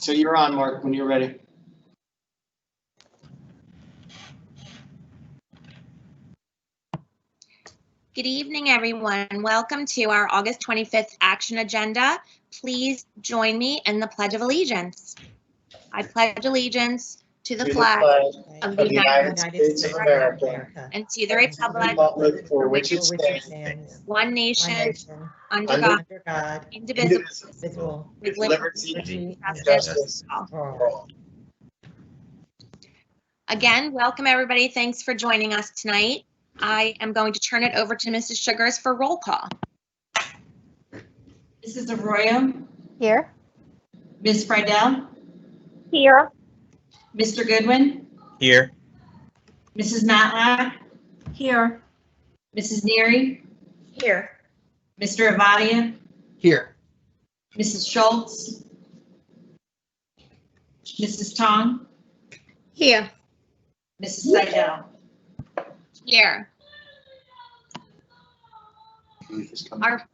So you're on, Mark, when you're ready. Good evening, everyone. Welcome to our August 25th action agenda. Please join me in the Pledge of Allegiance. I pledge allegiance to the flag of the United States of America and to the republic for which it stands, one nation, under God, indivisible, with liberty and justice for all. Again, welcome everybody. Thanks for joining us tonight. I am going to turn it over to Mrs. Sugars for roll call. Mrs. Arroyo? Here. Ms. Friedel? Here. Mr. Goodwin? Here. Mrs. Matlack? Here. Mrs. Neary? Here. Mr. Avadia? Here. Mrs. Schultz? Mrs. Tong? Here. Mrs. Seidel? Here. Our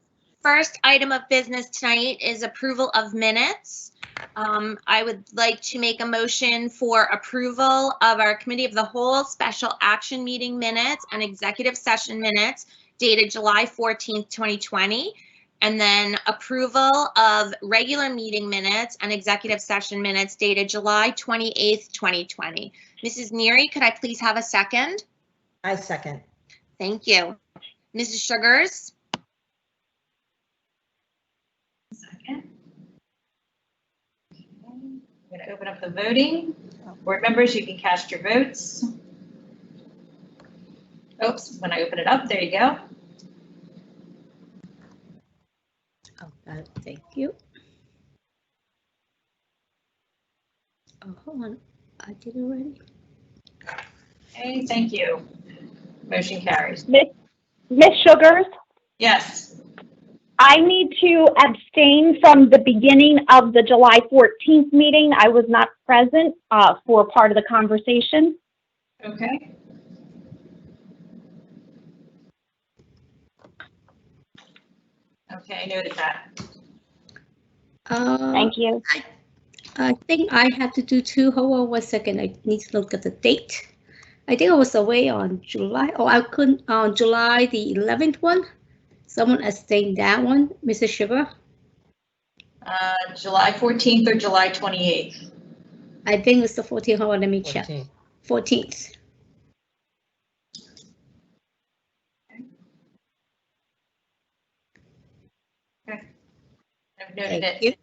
first item of business tonight is approval of minutes. I would like to make a motion for approval of our Committee of the Whole Special Action Meeting minutes and Executive Session minutes dated July 14th, 2020, and then approval of regular meeting minutes and Executive Session minutes dated July 28th, 2020. Mrs. Neary, could I please have a second? I second. Thank you. Mrs. Sugars? Second. I'm going to open up the voting. Board members, you can cast your votes. Oops, when I open it up, there you go. Oh, thank you. Oh, hold on. I did it already. Okay, thank you. Motion carries. Miss Sugars, Yes. I need to abstain from the beginning of the July 14th meeting. I was not present for part of the conversation. Okay. Okay, I noted that. Thank you. I think I have to do two. Hold on 1 second. I need to look at the date. I think I was away on July. Oh, I couldn't on July the 11th one. Someone abstained that one. Mrs. Sugar. July 14th or July 28th? I think it's the 14th. Hold on, let me check. 14th. I've noted Thank it. you.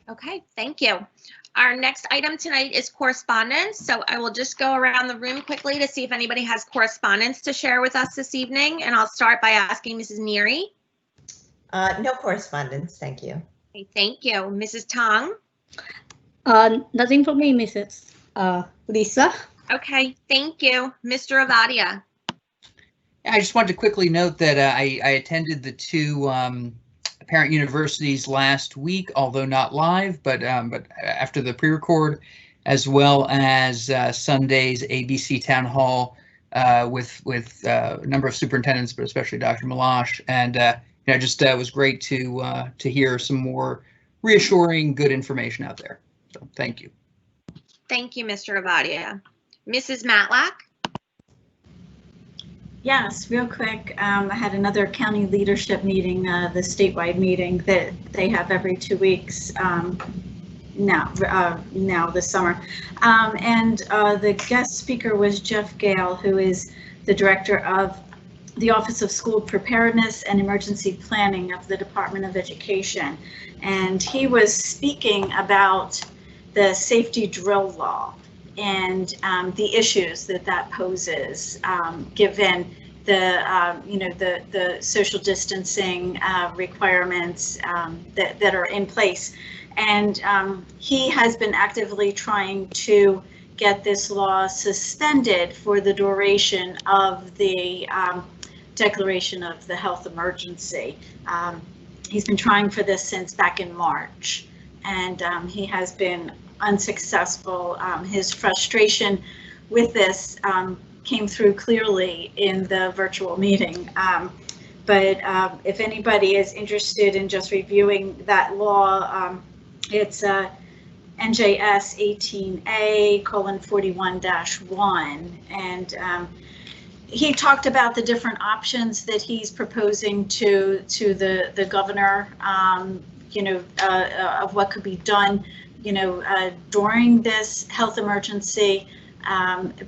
Okay, thank you. Our next item tonight is correspondence. So I will just go around the room quickly to see if anybody has correspondence to share with us this evening. And I'll start by asking Mrs. Neary. No correspondence, thank you. Okay, thank you. Mrs. Tong. Nothing for me, Mrs. Lisa. Okay, thank you. Mr. Avadia. I just wanted to quickly note that I attended the two parent universities last week, although not live, but after the pre-record, as well as Sunday's ABC Town Hall with a number of superintendents, but especially Dr. Malash, and just was great to hear some more reassuring, good information out there. So thank you. Thank you, Mr. Avadia. Mrs. Matlack. Yes, real quick. I had another county leadership meeting, the statewide meeting that they have every 2 weeks now this summer. And the guest speaker was Jeff Gale, who is the director of the Office of School Preparedness and Emergency Planning of the Department of Education. And he was speaking about the safety drill law and the issues that poses, given the social distancing requirements that are in place. And he has been actively trying to get this law suspended for the duration of the declaration of the health emergency. He's been trying for this since back in March, and he has been unsuccessful. His frustration with this came through clearly in the virtual meeting. But if anybody is interested in just reviewing that law, It's NJS 18A:41-1, and he talked about the different options that he's proposing to the governor, of what could be done, during this health emergency,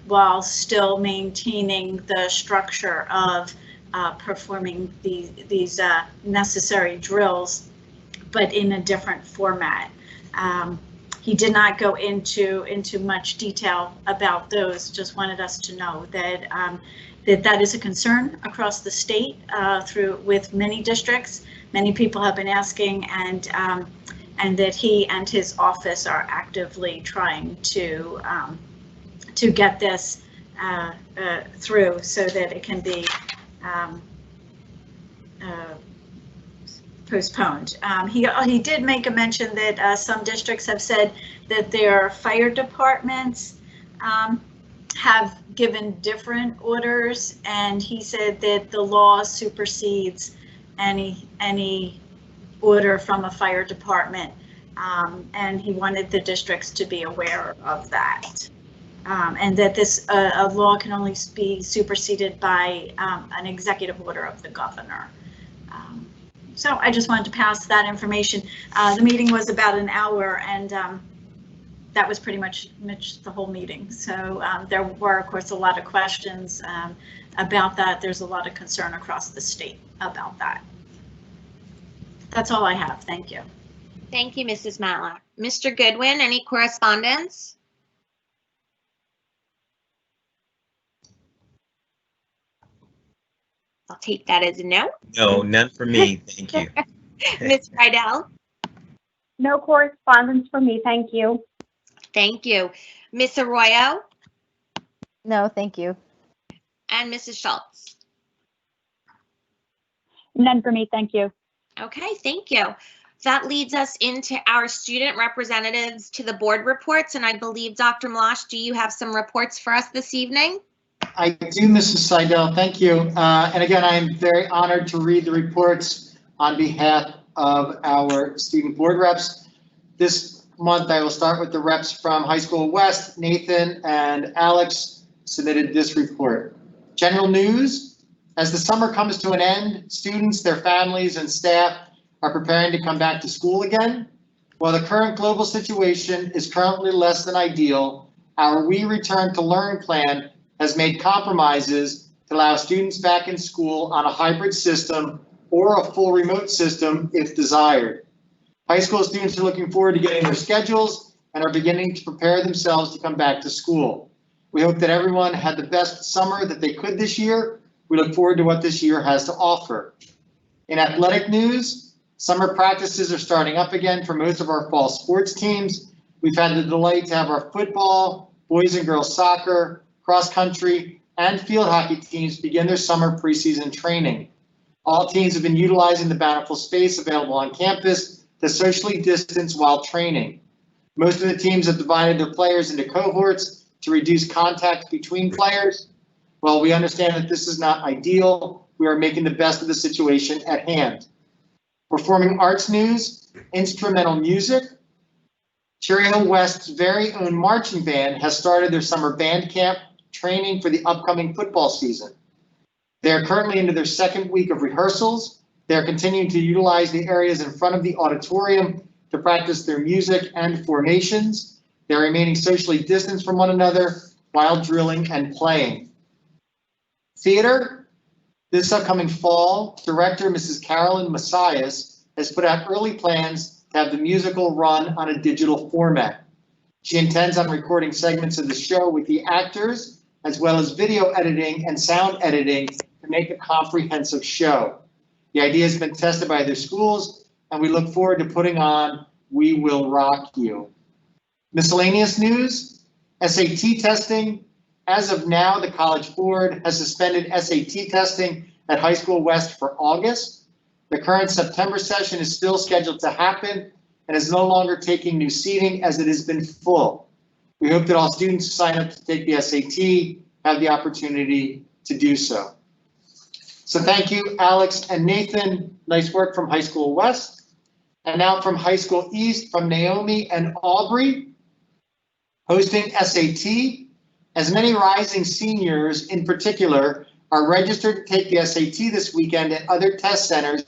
while still maintaining the structure of performing these necessary drills, but in a different format. He did not go into much detail about those. Just wanted us to know that that is a concern across the state with many districts. Many people have been asking, and that he and his office are actively trying to get this through so that it can be postponed. He did make a mention that some districts have said that their fire departments have given different orders, and he said that the law supersedes any order from a fire department, and he wanted the districts to be aware of that, and that this a law can only be superseded by an executive order of the governor. So I just wanted to pass that information. The meeting was about an hour, and that was pretty much the whole meeting. So there were, of course, a lot of questions about that. There's a lot of concern across the state about that. That's all I have. Thank you. Thank you, Mrs. Matlock. Mr. Goodwin, any correspondence? I'll take that as a no. No, none for me. Thank you. Ms. Rydell? No correspondence for me, thank you. Thank you. Ms. Arroyo? No, thank you. And Mrs. Schultz? None for me, thank you. Okay, thank you. That leads us into our student representatives to the board reports, and I believe, Dr. Malosh, do you have some reports for us this evening? I do, Mrs. Seidel, thank you. And again, I am very honored to read the reports on behalf of our student board reps. This month, I will start with the reps from High School West. Nathan and Alex submitted this report. General news: as the summer comes to an end, students, their families, and staff are preparing to come back to school again. While the current global situation is currently less than ideal, our We Return to Learn plan has made compromises to allow students back in school on a hybrid system or a full remote system if desired. High school students are looking forward to getting their schedules and are beginning to prepare themselves to come back to school. We hope that everyone had the best summer that they could this year. We look forward to what this year has to offer. In athletic news, summer practices are starting up again for most of our fall sports teams. We've had the delight to have our football, boys and girls soccer, cross country, and field hockey teams begin their summer preseason training. All teams have been utilizing the bountiful space available on campus to socially distance while training. Most of the teams have divided their players into cohorts to reduce contact between players. While we understand that this is not ideal, we are making the best of the situation at hand. Performing arts news, instrumental music. Cherry West's very own marching band has started their summer band camp training for the upcoming football season. They are currently into their second week of rehearsals. They are continuing to utilize the areas in front of the auditorium to practice their music and formations. They're remaining socially distanced from one another while drilling and playing. Theater. This upcoming fall, director Mrs. Carolyn Messias has put out early plans to have the musical run on a digital format. She intends on recording segments of the show with the actors, as well as video editing and sound editing to make a comprehensive show. The idea has been tested by other schools, and we look forward to putting on We Will Rock You. Miscellaneous news, SAT testing. As of now, the College Board has suspended SAT testing at High School West for August. The current September session is still scheduled to happen and is no longer taking new seating as it has been full. We hope that all students who sign up to take the SAT have the opportunity to do so. So thank you, Alex and Nathan. Nice work from High School West. And now from High School East, from Naomi and Aubrey, hosting SAT. As many rising seniors in particular are registered to take the SAT this weekend at other test centers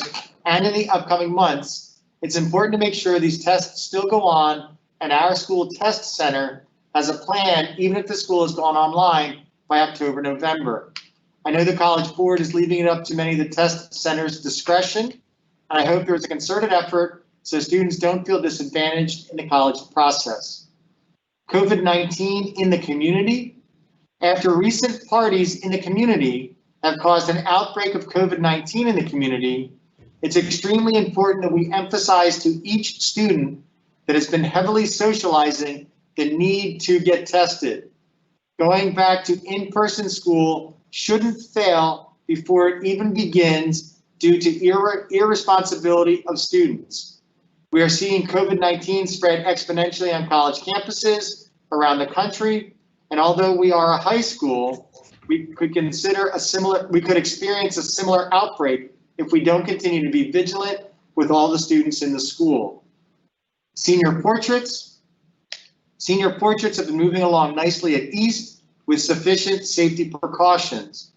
and in the upcoming months, it's important to make sure these tests still go on and our school test center has a plan, even if the school has gone online by October, November. I know the College Board is leaving it up to many of the test centers' discretion, and I hope there's a concerted effort so students don't feel disadvantaged in the college process. COVID-19 in the community. After recent parties in the community have caused an outbreak of COVID-19 in the community, it's extremely important that we emphasize to each student that has been heavily socializing the need to get tested. Going back to in-person school shouldn't fail before it even begins due to irresponsibility of students. We are seeing COVID-19 spread exponentially on college campuses around the country. And although we are a high school, we could experience a similar outbreak if we don't continue to be vigilant with all the students in the school. Senior portraits. Senior portraits have been moving along nicely at East with sufficient safety precautions.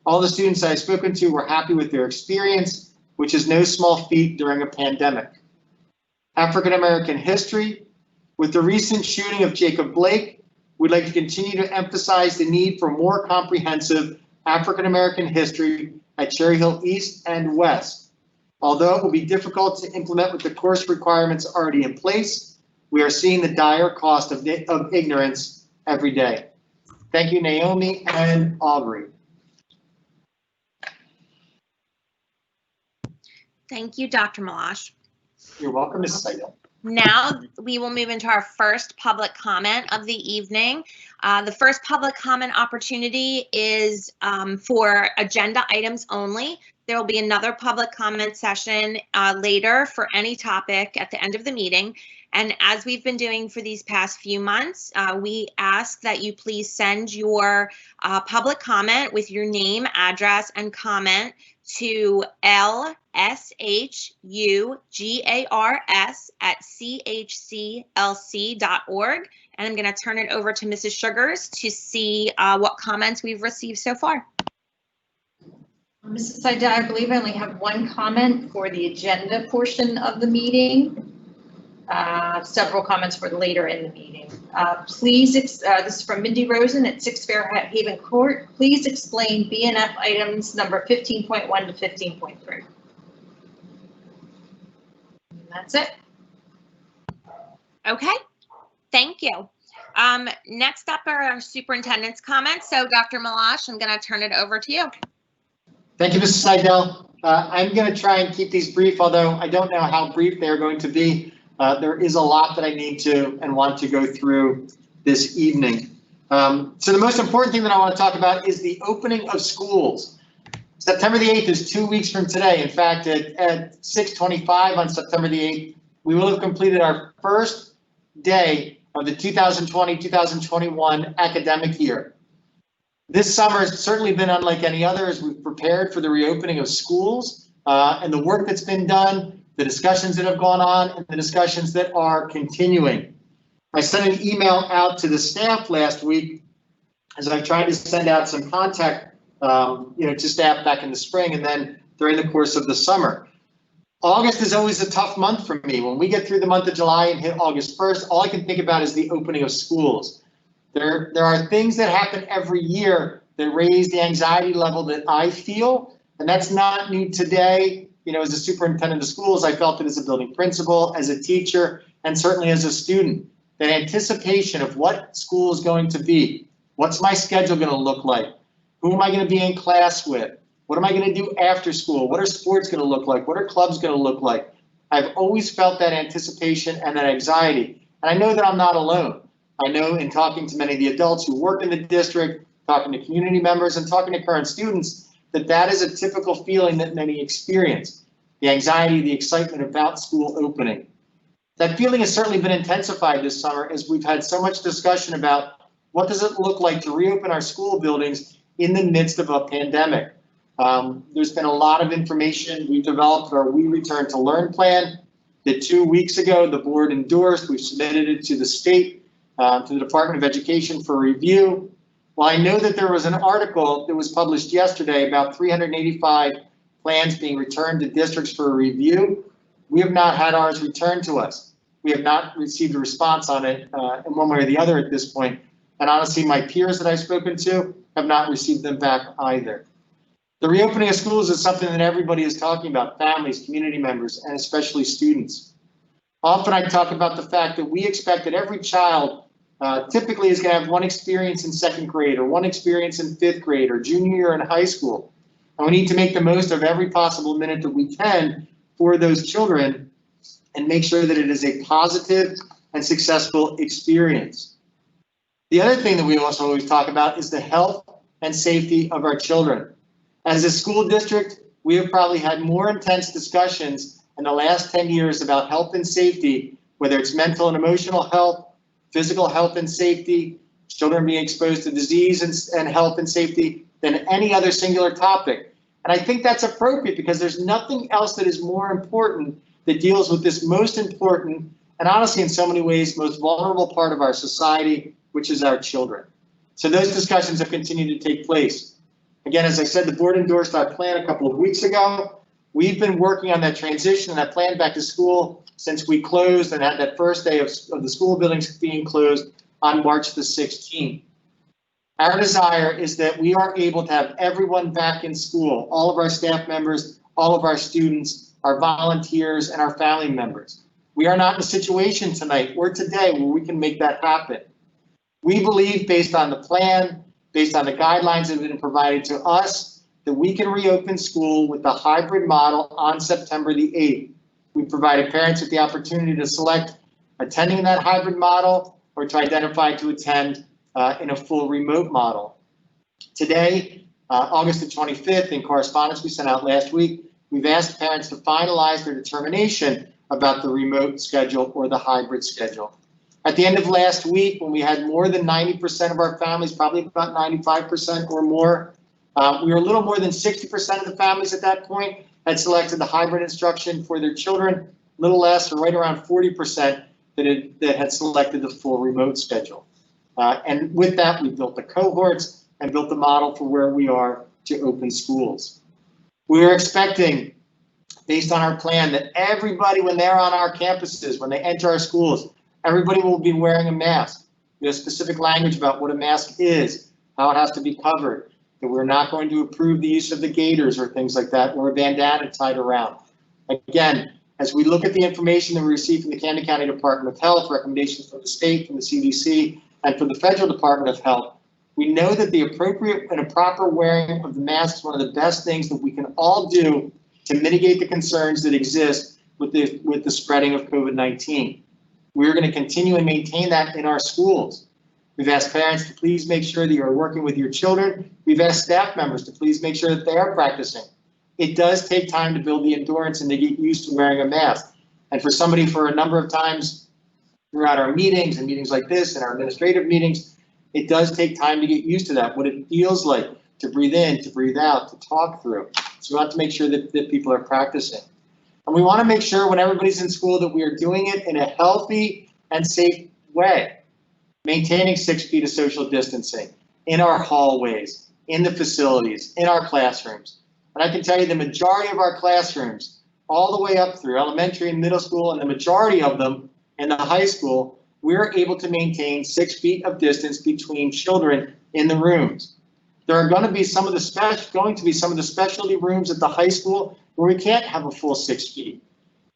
All the students I've spoken to were happy with their experience, which is no small feat during a pandemic. African American history. With the recent shooting of Jacob Blake, we'd like to continue to emphasize the need for more comprehensive African American history at Cherry Hill East and West. Although it will be difficult to implement with the course requirements already in place, we are seeing the dire cost of ignorance every day. Thank you, Naomi and Aubrey. Thank you, Dr. Malash. You're welcome, Mrs. Seidel. Now we will move into our first public comment of the evening. The first public comment opportunity is for agenda items only. There will be another public comment session later for any topic at the end of the meeting. And as we've been doing for these past few months, we ask that you please send your public comment with your name, address, and comment to lshugars@chclc.org. And I'm going to turn it over to Mrs. Sugars to see what comments we've received so far. Mrs. Seidel, I believe I only have one comment for the agenda portion of the meeting. Several comments for later in the meeting. Please, this is from Mindy Rosen at 6 Fairhaven Court. Please explain BNF items number 15.1 to 15.3. That's it. Okay, thank you. Next up are our superintendent's comments. So Dr. Malash, I'm going to turn it over to you. Thank you, Mrs. Seidel. I'm going to try and keep these brief, although I don't know how brief they're going to be. There is a lot that I need to and want to go through this evening. So the most important thing that I want to talk about is the opening of schools. September the 8th is 2 weeks from today. In fact, at 6:25 on September the 8th, we will have completed our first day of the 2020-2021 academic year. This summer has certainly been unlike any other as we've prepared for the reopening of schools and the work that's been done, the discussions that have gone on, and the discussions that are continuing. I sent an email out to the staff last week as I tried to send out some contact to staff back in the spring and then during the course of the summer. August is always a tough month for me. When we get through the month of July and hit August 1st, all I can think about is the opening of schools. There are things that happen every year that raise the anxiety level that I feel, and that's not new today. As a superintendent of schools, I felt it as a building principal, as a teacher, and certainly as a student. That anticipation of what school is going to be, what's my schedule going to look like, who am I going to be in class with, what am I going to do after school, what are sports going to look like, what are clubs going to look like. I've always felt that anticipation and that anxiety, and I know that I'm not alone. I know in talking to many of the adults who work in the district, talking to community members, and talking to current students, that is a typical feeling that many experience. The anxiety, the excitement about school opening. That feeling has certainly been intensified this summer as we've had so much discussion about what does it look like to reopen our school buildings in the midst of a pandemic. There's been a lot of information. We've developed our We Return to Learn plan. that 2 weeks ago the board endorsed. We've submitted it to the state, to the Department of Education for review. Well, I know that there was an article that was published yesterday about 385 plans being returned to districts for review. We have not had ours returned to us. We have not received a response on it in one way or the other at this point. And honestly, my peers that I've spoken to have not received them back either. The reopening of schools is something that everybody is talking about, families, community members, and especially students. Often I talk about the fact that we expect that every child typically is going to have one experience in second grade or one experience in fifth grade or junior year in high school. And we need to make the most of every possible minute that we can for those children and make sure that it is a positive and successful experience. The other thing that we also always talk about is the health and safety of our children. As a school district, we have probably had more intense discussions in the last 10 years about health and safety, whether it's mental and emotional health, physical health and safety, children being exposed to disease and health and safety than any other singular topic. And I think that's appropriate because there's nothing else that is more important that deals with this most important and honestly in so many ways most vulnerable part of our society, which is our children. So those discussions have continued to take place. Again, as I said, the board endorsed our plan a couple of weeks ago. We've been working on that transition and that plan back to school since we closed and had that first day of the school buildings being closed on March the 16th. Our desire is that we are able to have everyone back in school, all of our staff members, all of our students, our volunteers, and our family members. We are not in a situation tonight or today where we can make that happen. We believe, based on the plan, based on the guidelines that have been provided to us, that we can reopen school with the hybrid model on September the 8th. We provided parents with the opportunity to select attending that hybrid model or to identify to attend in a full remote model. Today, August the 25th, in correspondence we sent out last week, we've asked parents to finalize their determination about the remote schedule or the hybrid schedule. At the end of last week, when we had more than 90% of our families, probably about 95% or more, we were a little more than 60% of the families at that point had selected the hybrid instruction for their children, a little less, or right around 40% that had selected the full remote schedule. And with that, we built the cohorts and built the model for where we are to open schools. We are expecting, based on our plan, that everybody, when they're on our campuses, when they enter our schools, everybody will be wearing a mask. We have specific language about what a mask is, how it has to be covered, that we're not going to approve the use of the gaiters or things like that, or a bandana tied around. Again, as we look at the information that we received from the Camden County Department of Health, recommendations from the state, from the CDC, and from the Federal Department of Health, we know that the appropriate and a proper wearing of the mask is one of the best things that we can all do to mitigate the concerns that exist with the spreading of COVID-19. We're going to continue and maintain that in our schools. We've asked parents to please make sure that you're working with your children. We've asked staff members to please make sure that they are practicing. It does take time to build the endurance and to get used to wearing a mask. And for somebody, for a number of times throughout our meetings and meetings like this and our administrative meetings, it does take time to get used to that, what it feels like to breathe in, to breathe out, to talk through. So we have to make sure that people are practicing. And we want to make sure when everybody's in school that we are doing it in a healthy and safe way, maintaining 6 feet of social distancing in our hallways, in the facilities, in our classrooms. And I can tell you the majority of our classrooms, all the way up through elementary and middle school, and the majority of them in the high school, we're able to maintain 6 feet of distance between children in the rooms. There are going to be some of the specialty rooms at the high school where we can't have a full 6 feet.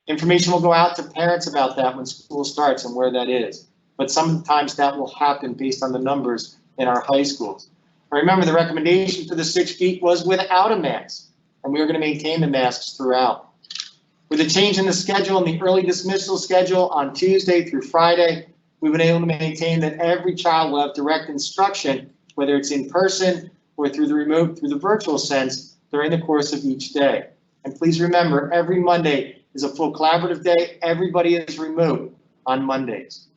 Information will go out to parents about that when school starts and where that is. But sometimes that will happen based on the numbers in our high schools. And remember, the recommendation for the 6 feet was without a mask, and we are going to maintain the masks throughout. With a change in the schedule and the early dismissal schedule on Tuesday through Friday, we've been able to maintain that every child will have direct instruction, whether it's in person or through the remote, through the virtual sense, during the course of each day. And please remember, every Monday is a full collaborative day. Everybody is remote on Mondays.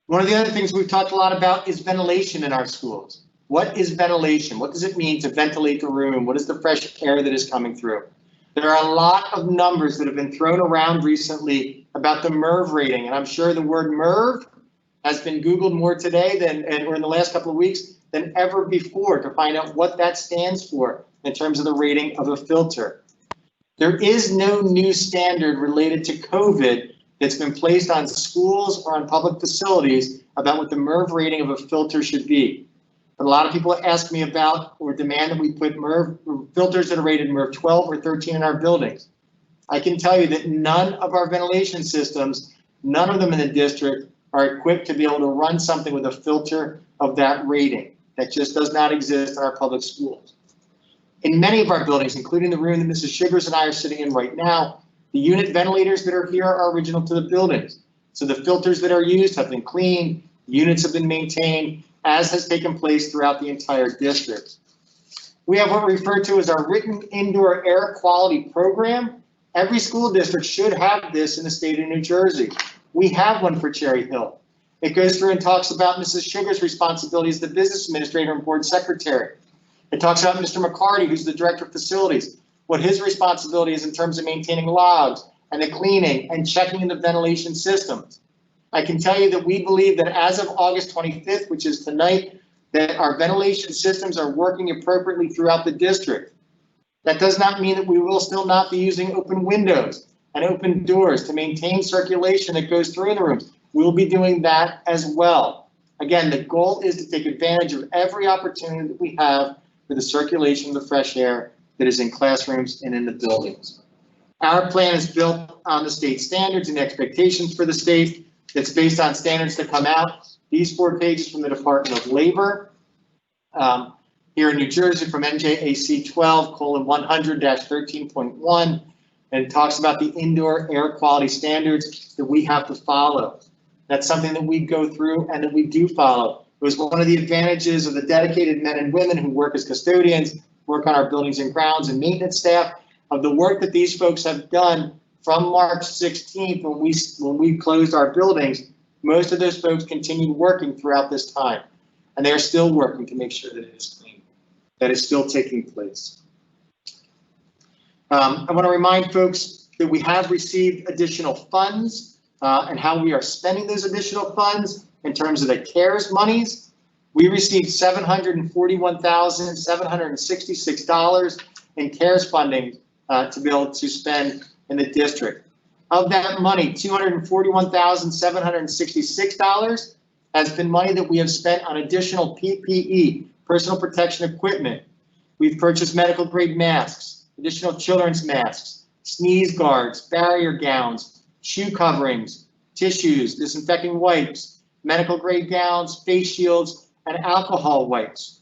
One of the other things we've talked a lot about is ventilation in our schools. What is ventilation? What does it mean to ventilate the room? What is the fresh air that is coming through? There are a lot of numbers that have been thrown around recently about the MERV rating, and I'm sure the word MERV has been Googled more today or in the last couple of weeks than ever before to find out what that stands for in terms of the rating of a filter. There is no new standard related to COVID that's been placed on schools or on public facilities about what the MERV rating of a filter should be. But a lot of people ask me about or demand that we put MERV filters that are rated MERV 12 or 13 in our buildings. I can tell you that none of our ventilation systems, none of them in the district, are equipped to be able to run something with a filter of that rating. That just does not exist in our public schools. In many of our buildings, including the room that Mrs. Sugars and I are sitting in right now, the unit ventilators that are here are original to the buildings. So the filters that are used have been cleaned, units have been maintained, as has taken place throughout the entire district. We have what we refer to as our written indoor air quality program. Every school district should have this in the state of New Jersey. We have one for Cherry Hill. It goes through and talks about Mrs. Sugar's responsibilities as the business administrator and board secretary. It talks about Mr. McCarty, who's the director of facilities, what his responsibility is in terms of maintaining logs and the cleaning and checking the ventilation systems. I can tell you that we believe that as of August 25th, which is tonight, that our ventilation systems are working appropriately throughout the district. That does not mean that we will still not be using open windows and open doors to maintain circulation that goes through the rooms. We'll be doing that as well. Again, the goal is to take advantage of every opportunity that we have for the circulation of the fresh air that is in classrooms and in the buildings. Our plan is built on the state standards and expectations for the state. It's based on standards that come out. These 4 pages from the Department of Labor. Here in New Jersey from NJAC 12:100-13.1, and it talks about the indoor air quality standards that we have to follow. That's something that we go through and that we do follow. It was one of the advantages of the dedicated men and women who work as custodians, work on our buildings and grounds and maintenance staff, of the work that these folks have done from March 16th when we closed our buildings. Most of those folks continued working throughout this time, and they are still working to make sure that it is clean, that is still taking place. I want to remind folks that we have received additional funds and how we are spending those additional funds in terms of the CARES monies. We received $741,766 in CARES funding to be able to spend in the district. Of that money, $241,766 has been money that we have spent on additional PPE, personal protection equipment. We've purchased medical grade masks, additional children's masks, sneeze guards, barrier gowns, shoe coverings, tissues, disinfecting wipes, medical grade gowns, face shields, and alcohol wipes.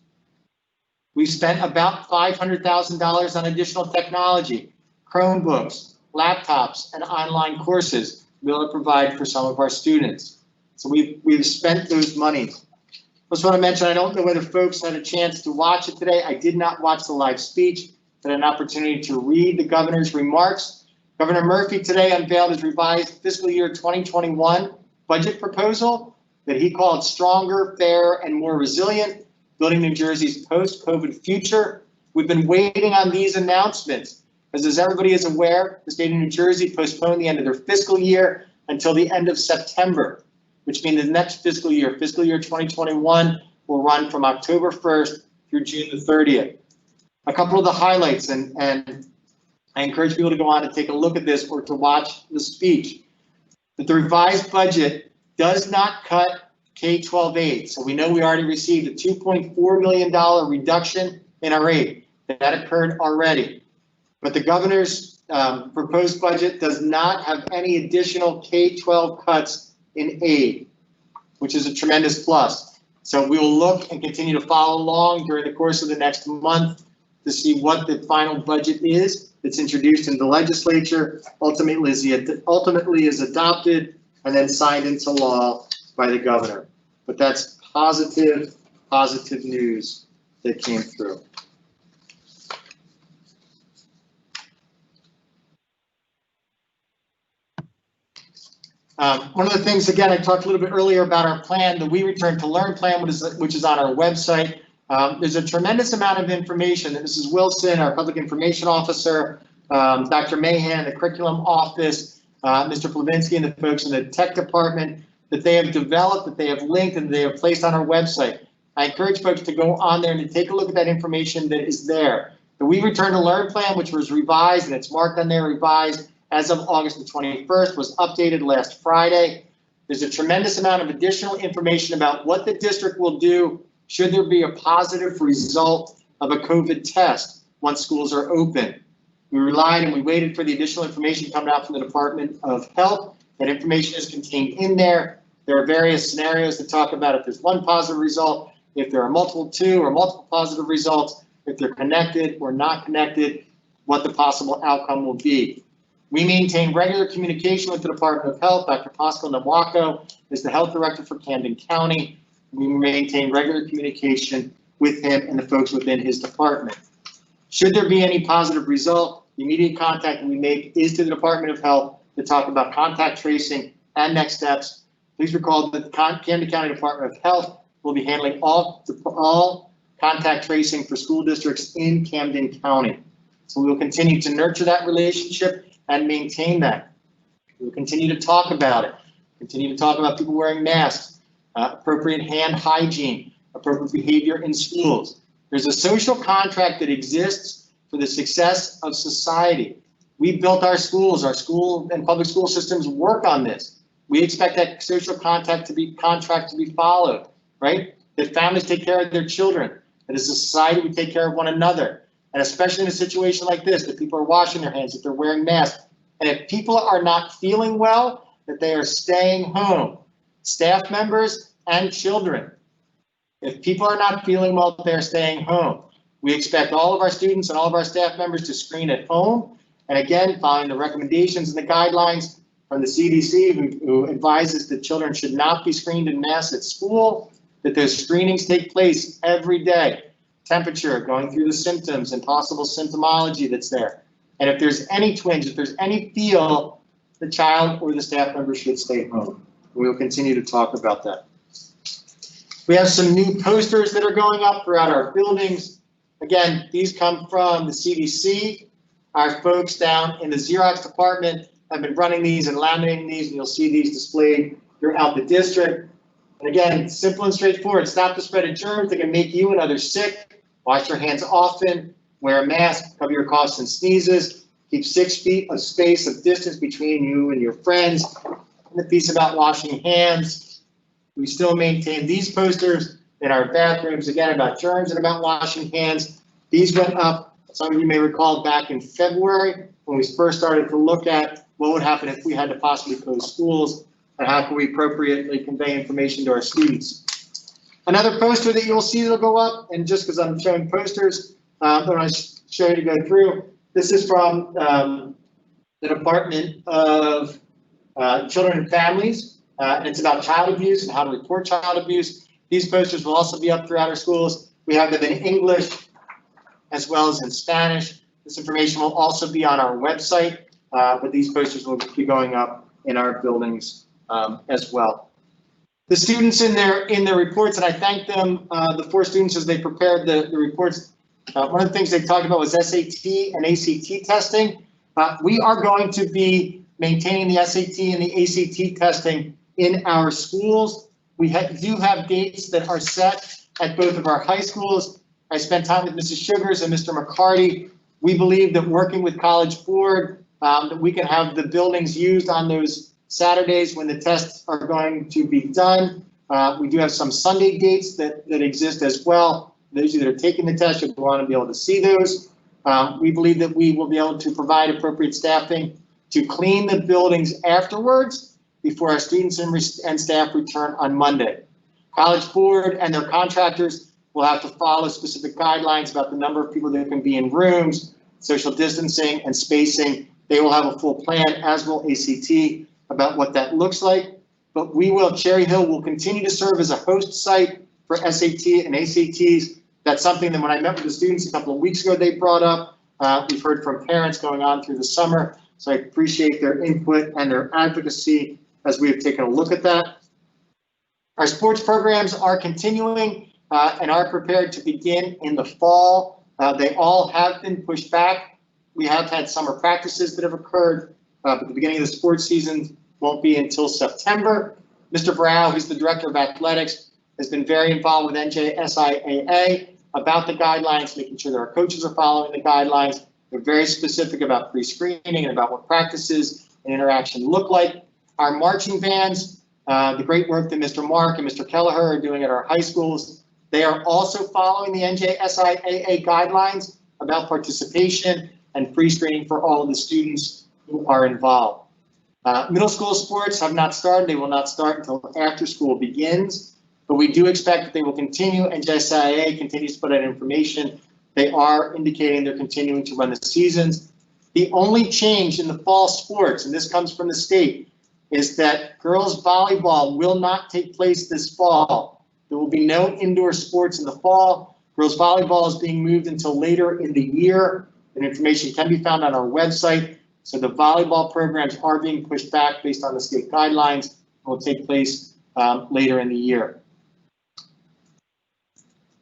We've spent about $500,000 on additional technology, Chromebooks, laptops, and online courses to be able to provide for some of our students. So we've spent those monies. I just want to mention, I don't know whether folks had a chance to watch it today. I did not watch the live speech, but an opportunity to read the governor's remarks. Governor Murphy today unveiled his revised fiscal year 2021 budget proposal that he called Stronger, Fair, and More Resilient, Building New Jersey's Post-COVID Future. We've been waiting on these announcements. As everybody is aware, the state of New Jersey postponed the end of their fiscal year until the end of September, which means the next fiscal year 2021, will run from October 1st through June the 30th. A couple of the highlights, and I encourage people to go on and take a look at this or to watch the speech. That the revised budget does not cut K-12 aid. So we know we already received a $2.4 million reduction in our aid. That occurred already. But the governor's proposed budget does not have any additional K-12 cuts in aid, which is a tremendous plus. So we will look and continue to follow along during the course of the next month to see what the final budget is that's introduced in the legislature, ultimately is adopted and then signed into law by the governor. But that's positive news that came through. One of the things, again, I talked a little bit earlier about our plan, the We Return to Learn plan, which is on our website. There's a tremendous amount of information that Mrs. Wilson, our public information officer, Dr. Mahan, the curriculum office, Mr. Plavinsky and the folks in the tech department that they have developed, that they have linked, and they have placed on our website. I encourage folks to go on there and to take a look at that information that is there. The We Return to Learn plan, which was revised, and it's marked on there revised as of August the 21st, was updated last Friday. There's a tremendous amount of additional information about what the district will do should there be a positive result of a COVID test once schools are open. We relied and we waited for the additional information coming out from the Department of Health. That information is contained in there. There are various scenarios that talk about if there's one positive result, if there are two or multiple positive results, if they're connected or not connected, what the possible outcome will be. We maintain regular communication with the Department of Health. Dr. Pascal Namwako is the health director for Camden County. We maintain regular communication with him and the folks within his department. Should there be any positive result, the immediate contact we make is to the Department of Health to talk about contact tracing and next steps. Please recall that the Camden County Department of Health will be handling all contact tracing for school districts in Camden County. So we will continue to nurture that relationship and maintain that. We'll continue to talk about it, continue to talk about people wearing masks, appropriate hand hygiene, appropriate behavior in schools. There's a social contract that exists for the success of society. We built our schools, our school and public school systems work on this. We expect that social contract to be followed, right? That families take care of their children, that as a society we take care of one another. And especially in a situation like this, that people are washing their hands, that they're wearing masks. And if people are not feeling well, that they are staying home, staff members and children. If people are not feeling well, they're staying home. We expect all of our students and all of our staff members to screen at home. And again, following the recommendations and the guidelines from the CDC, who advises that children should not be screened in mass at school, that those screenings take place every day. Temperature, going through the symptoms and possible symptomology that's there. And if there's any twinge, if there's any feel, the child or the staff member should stay home. We will continue to talk about that. We have some new posters that are going up throughout our buildings. Again, these come from the CDC. Our folks down in the Xerox department have been running these and laminating these, and you'll see these displayed throughout the district. And again, simple and straightforward. Stop the spread of germs that can make you and others sick. Wash your hands often. Wear a mask. Cover your coughs and sneezes. Keep 6 feet of space of distance between you and your friends. And the piece about washing hands. We still maintain these posters in our bathrooms, again, about germs and about washing hands. These went up, some of you may recall, back in February when we first started to look at what would happen if we had to possibly close schools and how can we appropriately convey information to our students. Another poster that you'll see that'll go up, and just because I'm showing posters, that I show you to go through, this is from the Department of Children and Families, and it's about child abuse and how to report child abuse. These posters will also be up throughout our schools. We have them in English as well as in Spanish. This information will also be on our website, but these posters will be going up in our buildings as well. The students in their reports, and I thank them, the 4 students as they prepared the reports. One of the things they talked about was SAT and ACT testing. We are going to be maintaining the SAT and the ACT testing in our schools. We do have dates that are set at both of our high schools. I spent time with Mrs. Sugars and Mr. McCarty. We believe that working with College Board, that we can have the buildings used on those Saturdays when the tests are going to be done. We do have some Sunday dates that exist as well. Those of you that are taking the test, you'll want to be able to see those. We believe that we will be able to provide appropriate staffing to clean the buildings afterwards before our students and staff return on Monday. College Board and their contractors will have to follow specific guidelines about the number of people that can be in rooms, social distancing and spacing. They will have a full plan, as will ACT, about what that looks like. But we will, Cherry Hill will continue to serve as a host site for SAT and ACTs. That's something that when I met with the students a couple of weeks ago, they brought up. We've heard from parents going on through the summer. So I appreciate their input and their advocacy as we have taken a look at that. Our sports programs are continuing and are prepared to begin in the fall. They all have been pushed back we have had summer practices that have occurred, but the beginning of the sports season won't be until September. Mr. Brow, who's the Director of Athletics, has been very involved with NJSIAA about the guidelines, making sure that our coaches are following the guidelines. They're very specific about pre-screening and about what practices and interaction look like. Our marching bands, the great work that Mr. Mark and Mr. Kelleher are doing at our high schools, they are also following the NJSIAA guidelines about participation and pre-screening for all of the students who are involved. Middle school sports have not started. They will not start until after school begins. But we do expect that they will continue, and NJSIAA continues to put out information. They are indicating they're continuing to run the seasons. The only change in the fall sports, and this comes from the state, is that girls volleyball will not take place this fall. There will be no indoor sports in the fall. Girls volleyball is being moved until later in the year, and information can be found on our website. So the volleyball programs are being pushed back based on the state guidelines and will take place later in the year.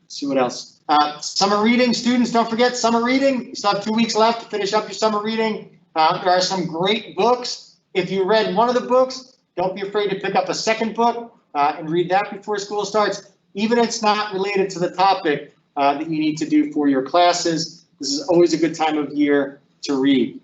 See what else. Summer reading, students, don't forget summer reading. You still have 2 weeks left to finish up your summer reading. There are some great books. If you read one of the books, don't be afraid to pick up a second book and read that before school starts. Even if it's not related to the topic that you need to do for your classes, this is always a good time of year to read.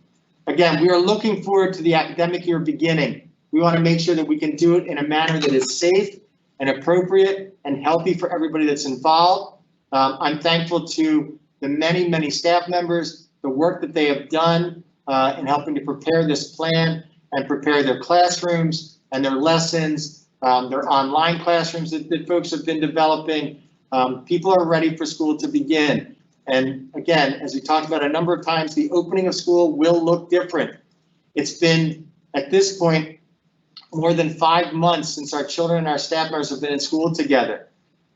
Again, we are looking forward to the academic year beginning. We want to make sure that we can do it in a manner that is safe and appropriate and healthy for everybody that's involved. I'm thankful to the many, many staff members, the work that they have done in helping to prepare this plan and prepare their classrooms and their lessons, their online classrooms that folks have been developing. People are ready for school to begin. And again, as we talked about a number of times, the opening of school will look different. It's been, at this point, more than 5 months since our children and our staff members have been in school together.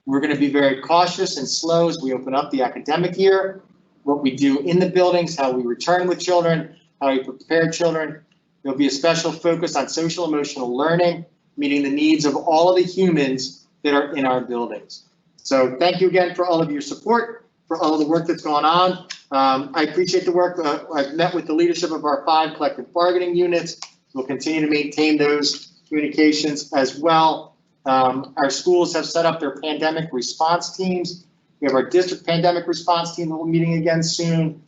We're going to be very cautious and slow as we open up the academic year, what we do in the buildings, how we return with children, how we prepare children. There'll be a special focus on social emotional learning, meeting the needs of all of the humans that are in our buildings. So thank you again for all of your support, for all of the work that's going on. I appreciate the work. I've met with the leadership of our 5 collective bargaining units. We'll continue to maintain those communications as well. Our schools have set up their pandemic response teams. We have our district pandemic response team that will be meeting again soon,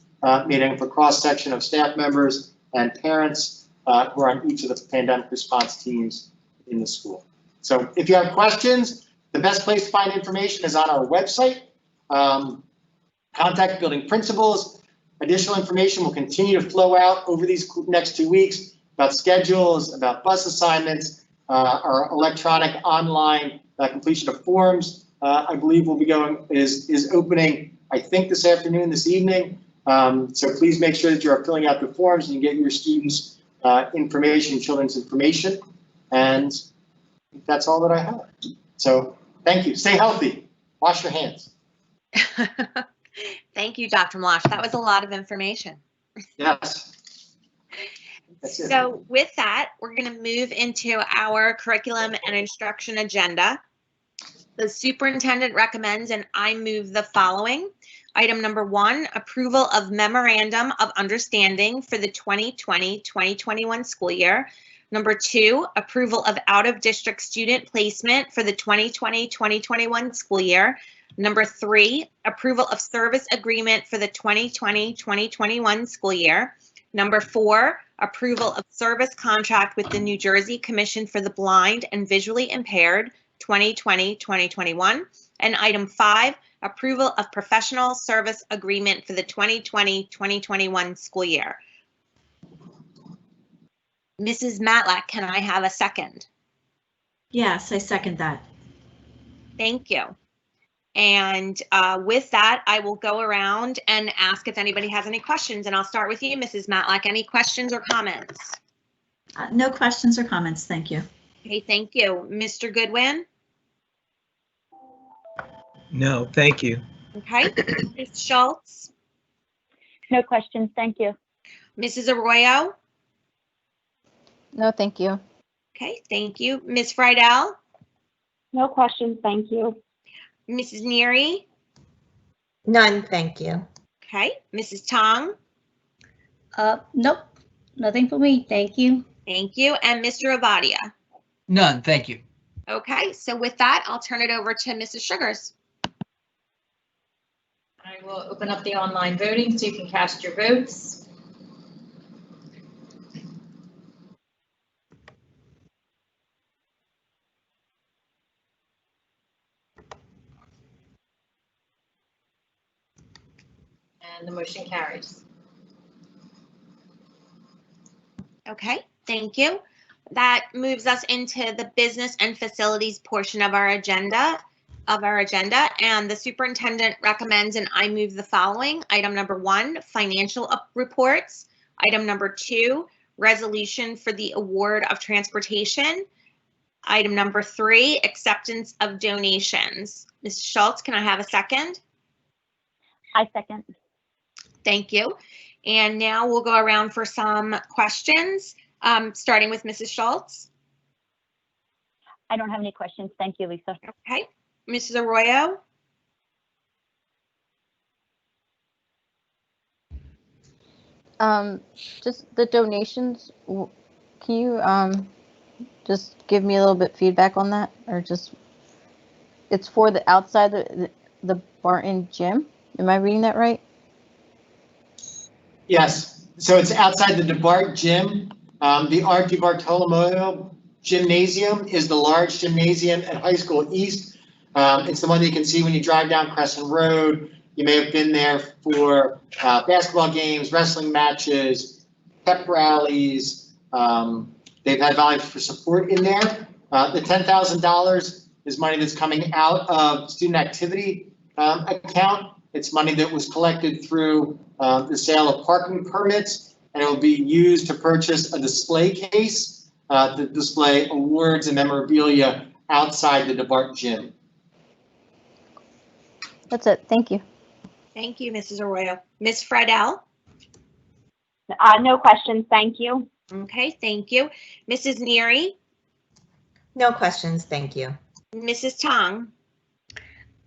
meeting with a cross-section of staff members and parents who are on each of the pandemic response teams in the school. So if you have questions, the best place to find information is on our website. Contact building principals. Additional information will continue to flow out over these next 2 weeks about schedules, about bus assignments, our electronic online completion of forms, I believe will be is opening, I think this afternoon, this evening. So please make sure that you are filling out the forms and you get your students information, children's information. And that's all that I have. So thank you. Stay healthy. Wash your hands. Thank you, Dr. Mlosh. That was a lot of information. Yes. That's it. So with that, we're going to move into our curriculum and instruction agenda. The superintendent recommends, and I move the following. Item number 1, approval of memorandum of understanding for the 2020-2021 school year. Number 2, approval of out-of-district student placement for the 2020-2021 school year. Number 3, approval of service agreement for the 2020-2021 school year. Number 4, approval of service contract with the New Jersey Commission for the Blind and Visually Impaired 2020-2021. And item 5, approval of professional service agreement for the 2020-2021 school year. Mrs. Matlack, can I have a second? Yes, I second that. Thank you. And with that, I will go around and ask if anybody has any questions, and I'll start with you, Mrs. Matlack. Any questions or comments? No questions or comments, thank you. Okay, thank you. Mr. Goodwin? No, thank you. Okay. Ms. Schultz? No questions, thank you. Mrs. Arroyo? No, thank you. Okay, thank you. Ms. Friedel? No questions, thank you. Mrs. Neary? None, thank you. Okay. Mrs. Tong? Nope, nothing for me. Thank you. Thank you. And Mr. Avadia? None, thank you. Okay, so with that, I'll turn it over to Mrs. Sugars. I will open up the online voting so you can cast your votes. And the motion carries. Okay, thank you. That moves us into the business and facilities portion of our agenda. And the superintendent recommends and I move the following. Item number 1, financial reports. Item number 2, resolution for the award of transportation. Item number 3, acceptance of donations. Ms. Schultz, can I have a second? I second. Thank you. And now we'll go around for some questions, starting with Mrs. Schultz. I don't have any questions. Thank you, Lisa. Okay. Mrs. Arroyo? Just the donations, can you just give me a little bit feedback on that? Or just, it's for the outside the Barton gym? Am I reading that right? Yes, so it's outside the DeBart gym. The Art DiBartolomeo Gymnasium is the large gymnasium at High School East. It's the one that you can see when you drive down Crescent Road. You may have been there for basketball games, wrestling matches, pep rallies. They've had volunteers for support in there. The $10,000 is money that's coming out of student activity account. It's money that was collected through the sale of parking permits, and it will be used to purchase a display case to display awards and memorabilia outside the DeBart gym. That's it. Thank you. Thank you, Mrs. Arroyo. Ms. Friedel? No questions. Thank you. Okay, thank you. Mrs. Neary? No questions, thank you. Mrs. Tong?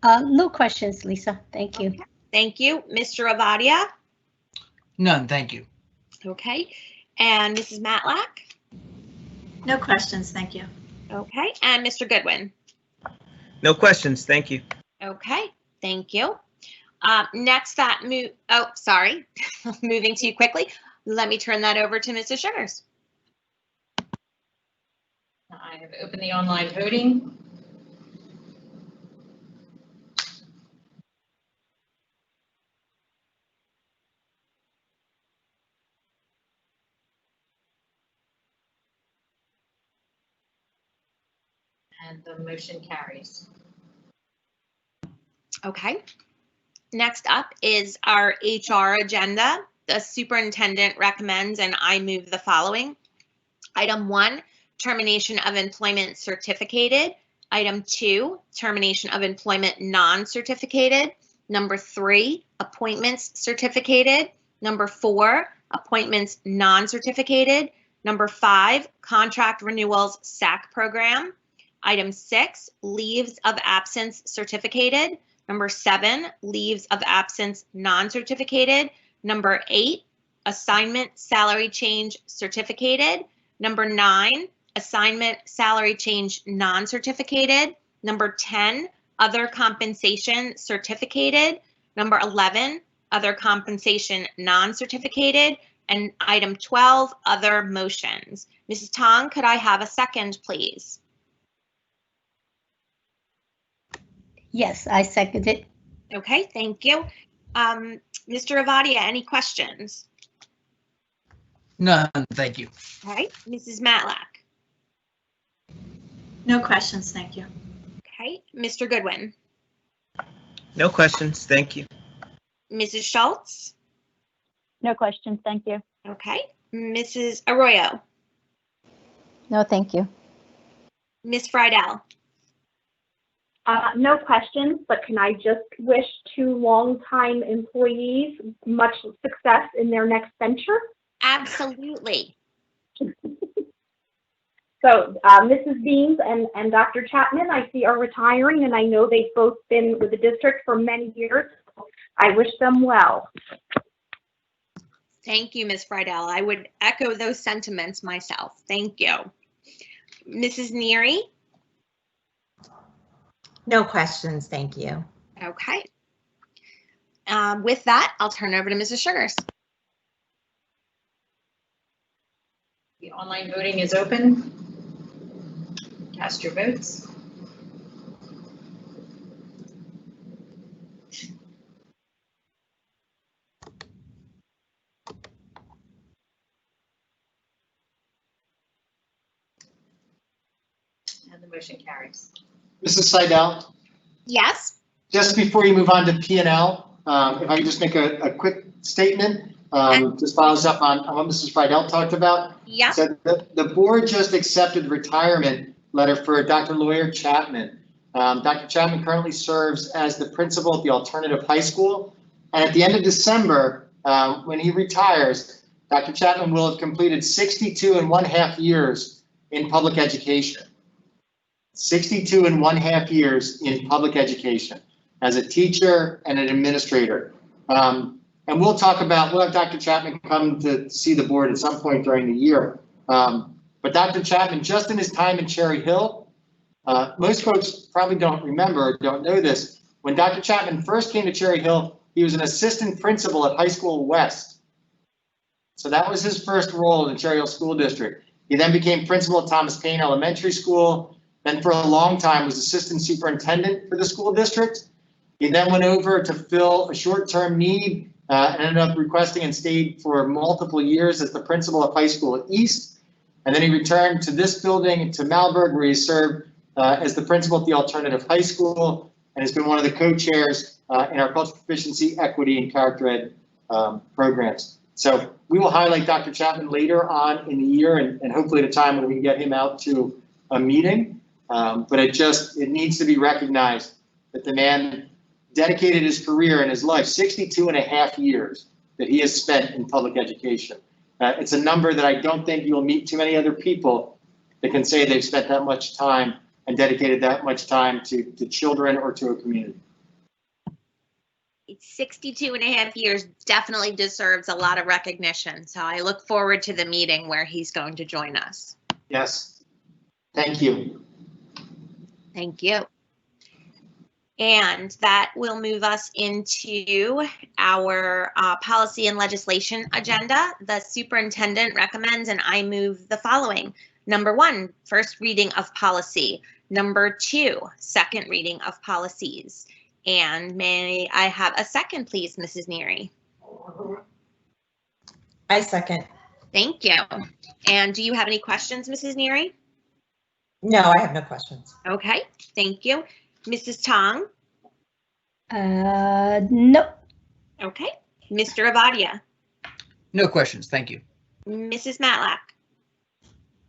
No questions, Lisa. Thank you. Okay, thank you. Mr. Avadia? None, thank you. Okay, and Mrs. Matlack? No questions, thank you. Okay, and Mr. Goodwin? No questions, thank you. Okay, thank you. Next, moving too quickly. Let me turn that over to Mrs. Sugars. I have opened the online voting. And the motion carries. Okay. Next up is our HR agenda. The superintendent recommends and I move the following. Item 1, termination of employment certificated. Item 2, termination of employment non-certificated. Number 3, appointments certificated. Number 4, appointments non-certificated. Number 5, contract renewals SAC program. Item 6, leaves of absence certificated. Number 7, leaves of absence non-certificated. Number 8, assignment salary change certificated. Number 9, assignment salary change non-certificated. Number 10, other compensation certificated. Number 11, other compensation non-certificated. And item 12, other motions. Mrs. Tong, could I have a second, please? Yes, I second it. Okay, thank you. Mr. Avadia, any questions? None, thank you. Okay, Mrs. Matlack. No questions, thank you. Okay, Mr. Goodwin. No questions, thank you. Mrs. Schultz. No questions. Thank you. Okay, Mrs. Arroyo. No, thank you. Ms. Friedel. No questions, but can I just wish to longtime employees much success in their next venture? Absolutely. So Mrs. Beams and Dr. Chapman, I see are retiring, and I know they've both been with the district for many years. I wish them well. Thank you, Ms. Friedel. I would echo those sentiments myself. Thank you. Mrs. Neary? No questions, thank you. Okay. With that, I'll turn it over to Mrs. Sugars. The online voting is open. Cast your votes. And the motion carries. Mrs. Seidel, Yes. just before you move on to P&L, if I could just make a quick statement, just follows up on what Mrs. Friedel talked about. Yep. So the board just accepted the retirement letter for Dr. Lawyer Chapman. Dr. Chapman currently serves as the principal at the alternative high school. And at the end of December, when he retires, Dr. Chapman will have completed 62.5 years in public education. 62.5 years in public education as a teacher and an administrator. And we'll have Dr. Chapman come to see the board at some point during the year. But Dr. Chapman, just in his time in Cherry Hill, most folks probably don't remember or don't know this. When Dr. Chapman first came to Cherry Hill, he was an assistant principal at High School West. So that was his first role in the Cherry Hill School District. He then became principal at Thomas Paine Elementary School. Then for a long time was assistant superintendent for the school district. He then went over to fill a short-term need and ended up requesting and stayed for multiple years as the principal of High School East. And then he returned to this building, to Malberg, where he served as the principal at the alternative high school and has been one of the co-chairs in our cultural proficiency, equity, and character ed programs. So we will highlight Dr. Chapman later on in the year and hopefully at a time when we can get him out to a meeting. But it needs to be recognized that the man dedicated his career and his life, 62.5 years that he has spent in public education. It's a number that I don't think you'll meet too many other people that can say they've spent that much time and dedicated that much time to children or to a community. 62.5 years definitely deserves a lot of recognition. So I look forward to the meeting where he's going to join us. Yes. Thank you. Thank you. And that will move us into our policy and legislation agenda. The superintendent recommends and I move the following. Number 1, first reading of policy. Number 2, second reading of policies. And may I have a second, please, Mrs. Neary? I second. Thank you. And do you have any questions, Mrs. Neary? No, I have no questions. Okay, thank you. Mrs. Tong? No. Okay. Mr. Avadia? No questions, thank you. Mrs. Matlack?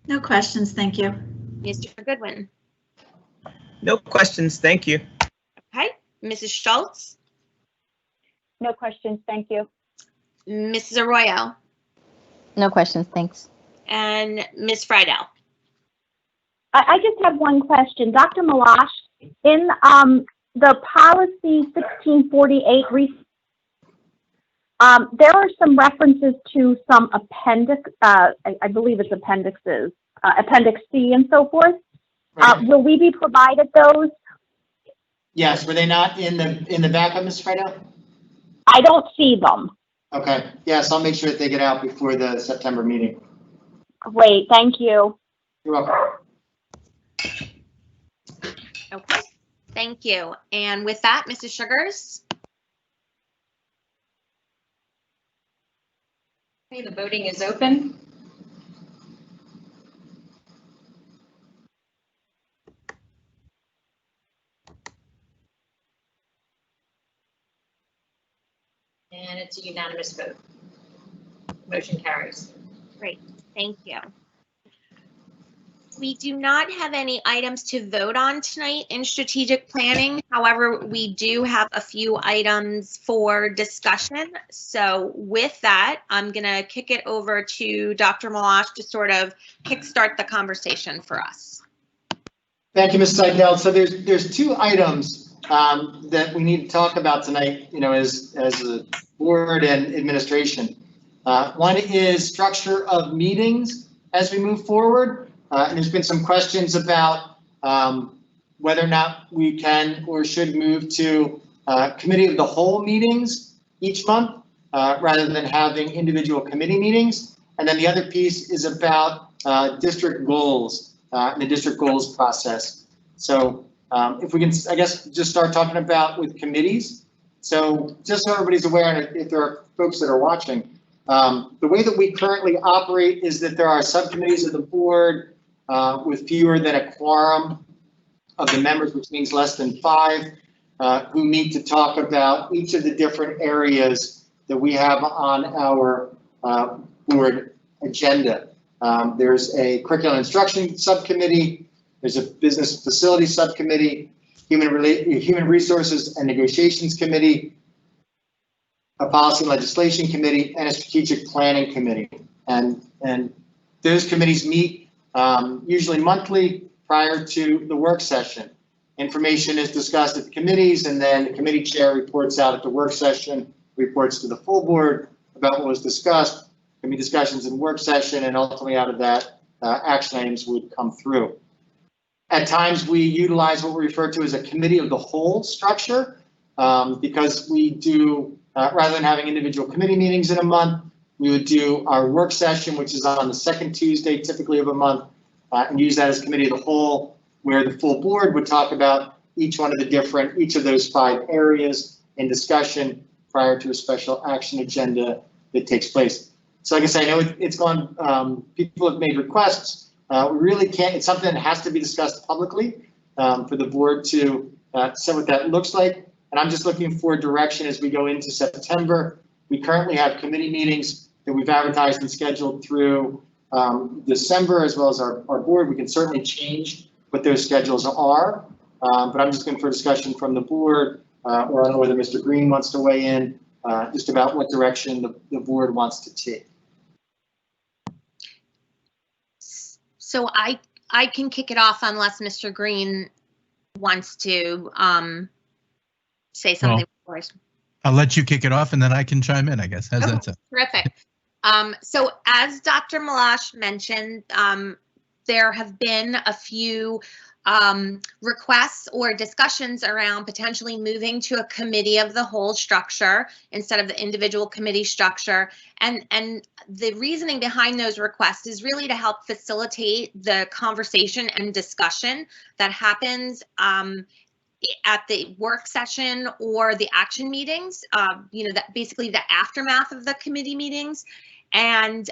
No questions, thank you. Mr. Goodwin? No questions, thank you. Okay. Mrs. Schultz? No questions, thank you. Mrs. Arroyo? No questions, thanks. And Ms. Friedel? I just have one question. Dr. Malash, in the policy 1648, there are some references to some appendix, I believe it's appendixes, Appendix C and so forth. Right. Will we be provided those? Yes, were they not in the backup, Ms. Friedel? I don't see them. Okay, yes, I'll make sure that they get out before the September meeting. Great, thank you. You're welcome. Okay, thank you. And with that, Mrs. Sugars? Okay, the voting is open. And it's a unanimous vote. Motion carries. Great, thank you. We do not have any items to vote on tonight in strategic planning. However, we do have a few items for discussion. So with that, I'm going to kick it over to Dr. Malash to sort of kickstart the conversation for us. Thank you, Ms. Seidel. So there's 2 items that we need to talk about tonight, as a board and administration. One is structure of meetings as we move forward. And there's been some questions about whether or not we can or should move to committee of the whole meetings each month rather than having individual committee meetings. And then the other piece is about district goals and the district goals process. So if we can, I guess, just start talking about with committees. So just so everybody's aware, and if there are folks that are watching, the way that we currently operate is that there are subcommittees of the board with fewer than a quorum of the members, which means less than 5, who meet to talk about each of the different areas that we have on our board agenda. There's a curriculum instruction subcommittee, there's a business facility subcommittee, human resources and negotiations committee, a policy and legislation committee, and a strategic planning committee. And those committees meet usually monthly prior to the work session. Information is discussed at the committees, and then the committee chair reports out at the work session, reports to the full board about what was discussed. There can be discussions in work session, and ultimately out of that, action items would come through. At times, we utilize what we refer to as a committee of the whole structure because we do, rather than having individual committee meetings in a month, we would do our work session, which is on the second Tuesday, typically of a month, and use that as committee of the whole, where the full board would talk about each one of the different, each of those 5 areas in discussion prior to a special action agenda that takes place. So like I say, I know it's gone, people have made requests. We really can't, it's something that has to be discussed publicly for the board to say what that looks like. And I'm just looking for direction as we go into September. We currently have committee meetings that we've advertised and scheduled through December, as well as our board. We can certainly change what those schedules are, but I'm just looking for discussion from the board, or I don't know whether Mr. Green wants to weigh in, just about what direction the board wants to take. So I can kick it off unless Mr. Green wants to say something. Well, I'll let you kick it off and then I can chime in, I guess. How's that sound? Terrific. So as Dr. Malash mentioned, there have been a few requests or discussions around potentially moving to a committee of the whole structure instead of the individual committee structure. And the reasoning behind those requests is really to help facilitate the conversation and discussion that happens at the work session or the action meetings, that basically the aftermath of the committee meetings. And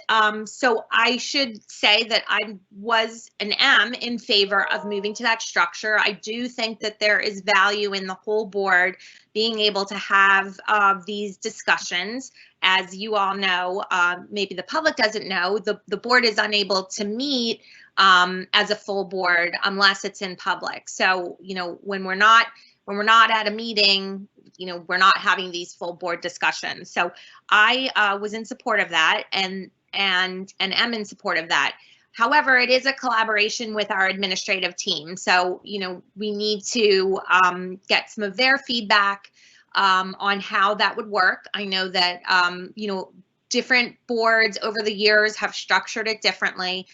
so I should say that I was and am in favor of moving to that structure. I do think that there is value in the whole board being able to have these discussions. As you all know, maybe the public doesn't know, the board is unable to meet as a full board unless it's in public. So, when we're not at a meeting, we're not having these full board discussions. So I was in support of that and am in support of that. However, it is a collaboration with our administrative team. So, we need to get some of their feedback on how that would work. I know that, different boards over the years have structured it differently.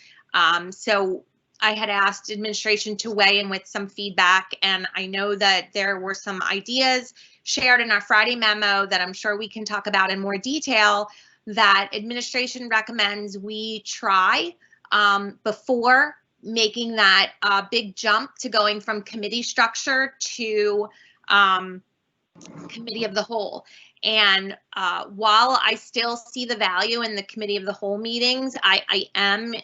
So I had asked administration to weigh in with some feedback, and I know that there were some ideas shared in our Friday memo that I'm sure we can talk about in more detail that administration recommends we try before making that big jump to going from committee structure to committee of the whole. And while I still see the value in the committee of the whole meetings, I am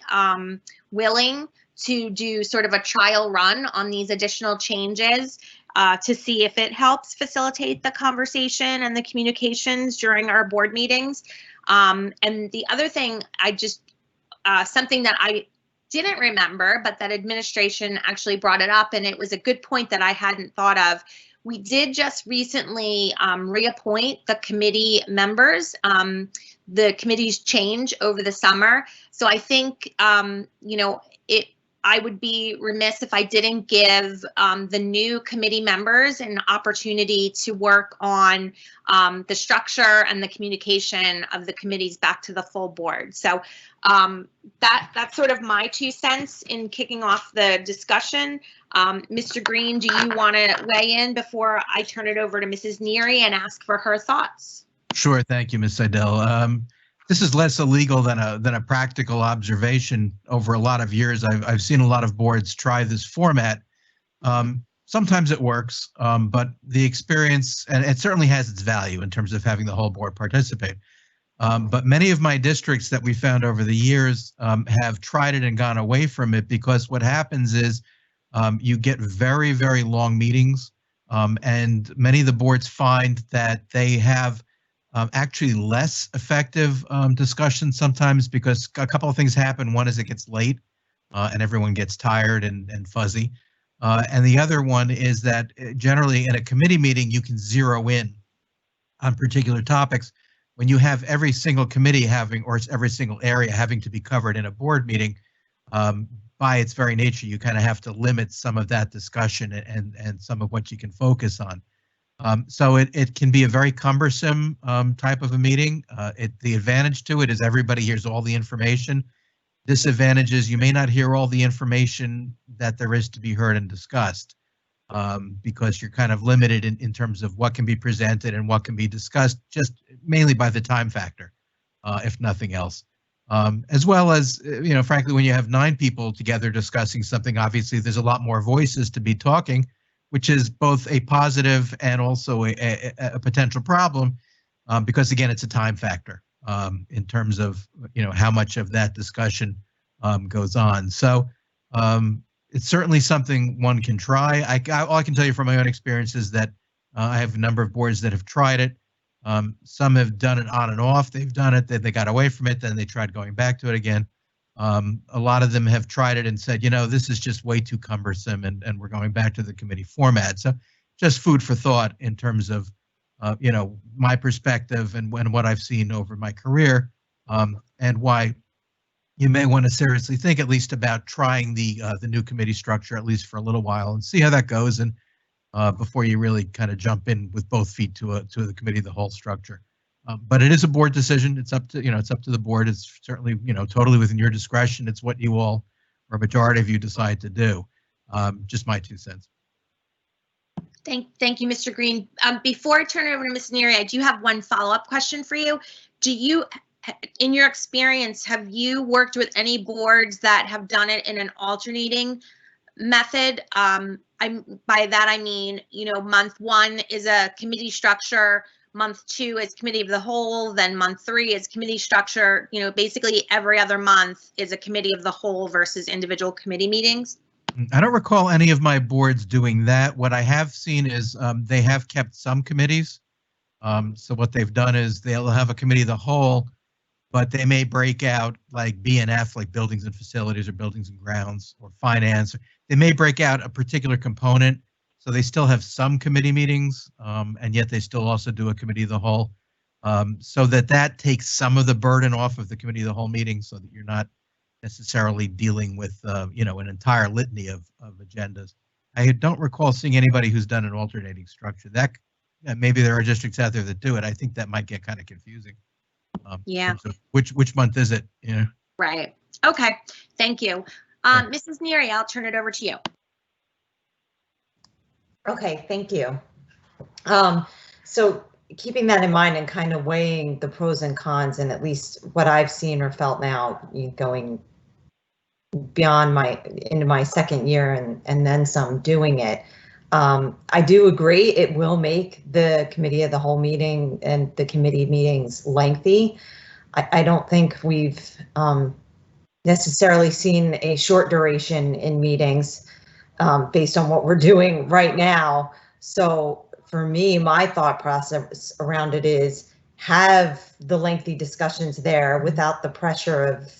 willing to do sort of a trial run on these additional changes to see if it helps facilitate the conversation and the communications during our board meetings. And the other thing, something that I didn't remember, but that administration actually brought it up, and it was a good point that I hadn't thought of. We did just recently reappoint the committee members. The committees change over the summer. So I think, I would be remiss if I didn't give the new committee members an opportunity to work on the structure and the communication of the committees back to the full board. So that's sort of my 2 cents in kicking off the discussion. Mr. Green, do you want to weigh in before I turn it over to Mrs. Neary and ask for her thoughts? Sure, thank you, Ms. Seidel. This is less illegal than a practical observation. Over a lot of years, I've seen a lot of boards try this format. Sometimes it works, but the experience, and it certainly has its value in terms of having the whole board participate. But many of my districts that we found over the years have tried it and gone away from it, because what happens is you get very, very long meetings, and many of the boards find that they have actually less effective discussion sometimes, because a couple of things happen. One is it gets late and everyone gets tired and fuzzy. And the other one is that generally in a committee meeting, you can zero in on particular topics. When you have every single committee having, or every single area having to be covered in a board meeting, by its very nature, you kind of have to limit some of that discussion and some of what you can focus on. So it can be a very cumbersome type of a meeting. The advantage to it is everybody hears all the information. Disadvantage is you may not hear all the information that there is to be heard and discussed, because you're kind of limited in terms of what can be presented and what can be discussed, just mainly by the time factor, if nothing else. As well as, frankly, when you have 9 people together discussing something, obviously there's a lot more voices to be talking, which is both a positive and also a potential problem, because again, it's a time factor in terms of how much of that discussion goes on. So it's certainly something one can try. All I can tell you from my own experience is that I have a number of boards that have tried it. Some have done it on and off. They've done it, they got away from it, then they tried going back to it again. A lot of them have tried it and said, this is just way too cumbersome, and we're going back to the committee format. So just food for thought in terms of, my perspective and what I've seen over my career, and why you may want to seriously think at least about trying the new committee structure, at least for a little while, and see how that goes, and before you really kind of jump in with both feet to the committee of the whole structure. But it is a board decision. It's up to the board. It's certainly, totally within your discretion. It's what you all, or a majority of you, decide to do. Just my 2 cents. Thank you, Mr. Green. Before I turn it over to Ms. Neary, I do have one follow-up question for you. In your experience, have you worked with any boards that have done it in an alternating method? By that I mean, month 1 is a committee structure, month 2 is committee of the whole, then month 3 is committee structure. Basically every other month is a committee of the whole versus individual committee meetings. I don't recall any of my boards doing that. What I have seen is they have kept some committees. So what they've done is they'll have a committee of the whole, but they may break out like B&F, like buildings and facilities, or buildings and grounds, or finance. They may break out a particular component, so they still have some committee meetings, and yet they still also do a committee of the whole, so that takes some of the burden off of the committee of the whole meeting, so that you're not necessarily dealing with an entire litany of agendas. I don't recall seeing anybody who's done an alternating structure. That maybe there are districts out there that do it. I think that might get kind of confusing. Yeah. Which month is it? Yeah. Right. Okay. Thank you. Mrs. Neary, I'll turn it over to you. Okay, thank you. So keeping that in mind and kind of weighing the pros and cons, and at least what I've seen or felt now, going beyond into my 2nd year and then some doing it, I do agree it will make the committee of the whole meeting and the committee meetings lengthy. I don't think we've necessarily seen a short duration in meetings based on what we're doing right now. So for me, my thought process around it is have the lengthy discussions there without the pressure of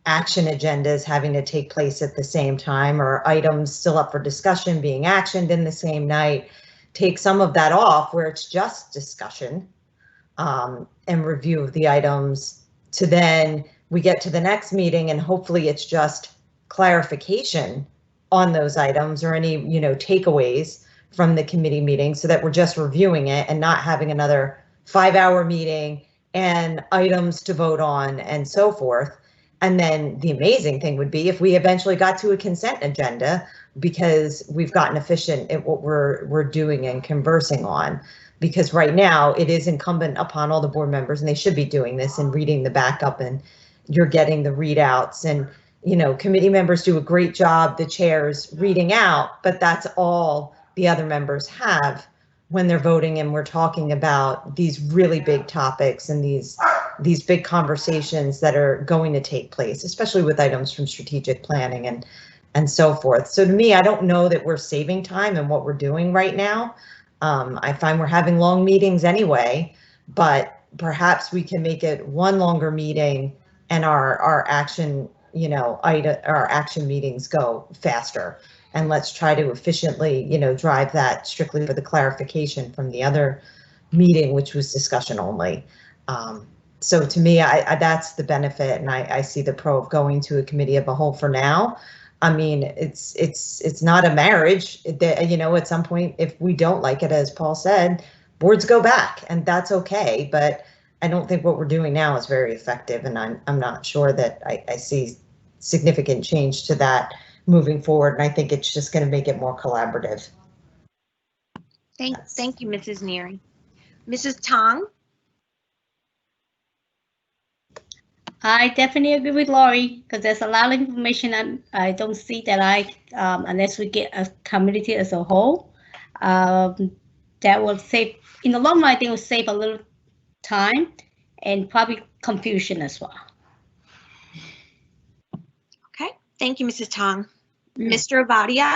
action agendas having to take place at the same time, or items still up for discussion being actioned in the same night. Take some of that off where it's just discussion and review of the items, to then we get to the next meeting and hopefully it's just clarification on those items or any, takeaways from the committee meeting so that we're just reviewing it and not having another 5-hour meeting and items to vote on and so forth. And then the amazing thing would be if we eventually got to a consent agenda because we've gotten efficient at what we're doing and conversing on. Because right now it is incumbent upon all the board members, and they should be doing this and reading the backup, and you're getting the readouts, and committee members do a great job, the chairs reading out, but that's all the other members have when they're voting and we're talking about these really big topics and these big conversations that are going to take place, especially with items from strategic planning and so forth. So to me, I don't know that we're saving time in what we're doing right now. I find we're having long meetings anyway, but perhaps we can make it one longer meeting and our action, our action meetings go faster. And let's try to efficiently, drive that strictly for the clarification from the other meeting, which was discussion only. So to me, I that's the benefit, and I see the pro of going to a committee of the whole for now. I mean, it's not a marriage. At some point, if we don't like it, as Paul said, boards go back, and that's okay. But I don't think what we're doing now is very effective, and I'm not sure that I see significant change to that moving forward. And I think it's just going to make it more collaborative. Thank you, Mrs. Neary. Mrs. Tong? I definitely agree with Lori because there's a lot of information and I don't see that unless we get a community as a whole, that will save, in the long run, I think it will save a little time and probably confusion as well. Okay, thank you, Mrs. Tong. Mr. Ovadia?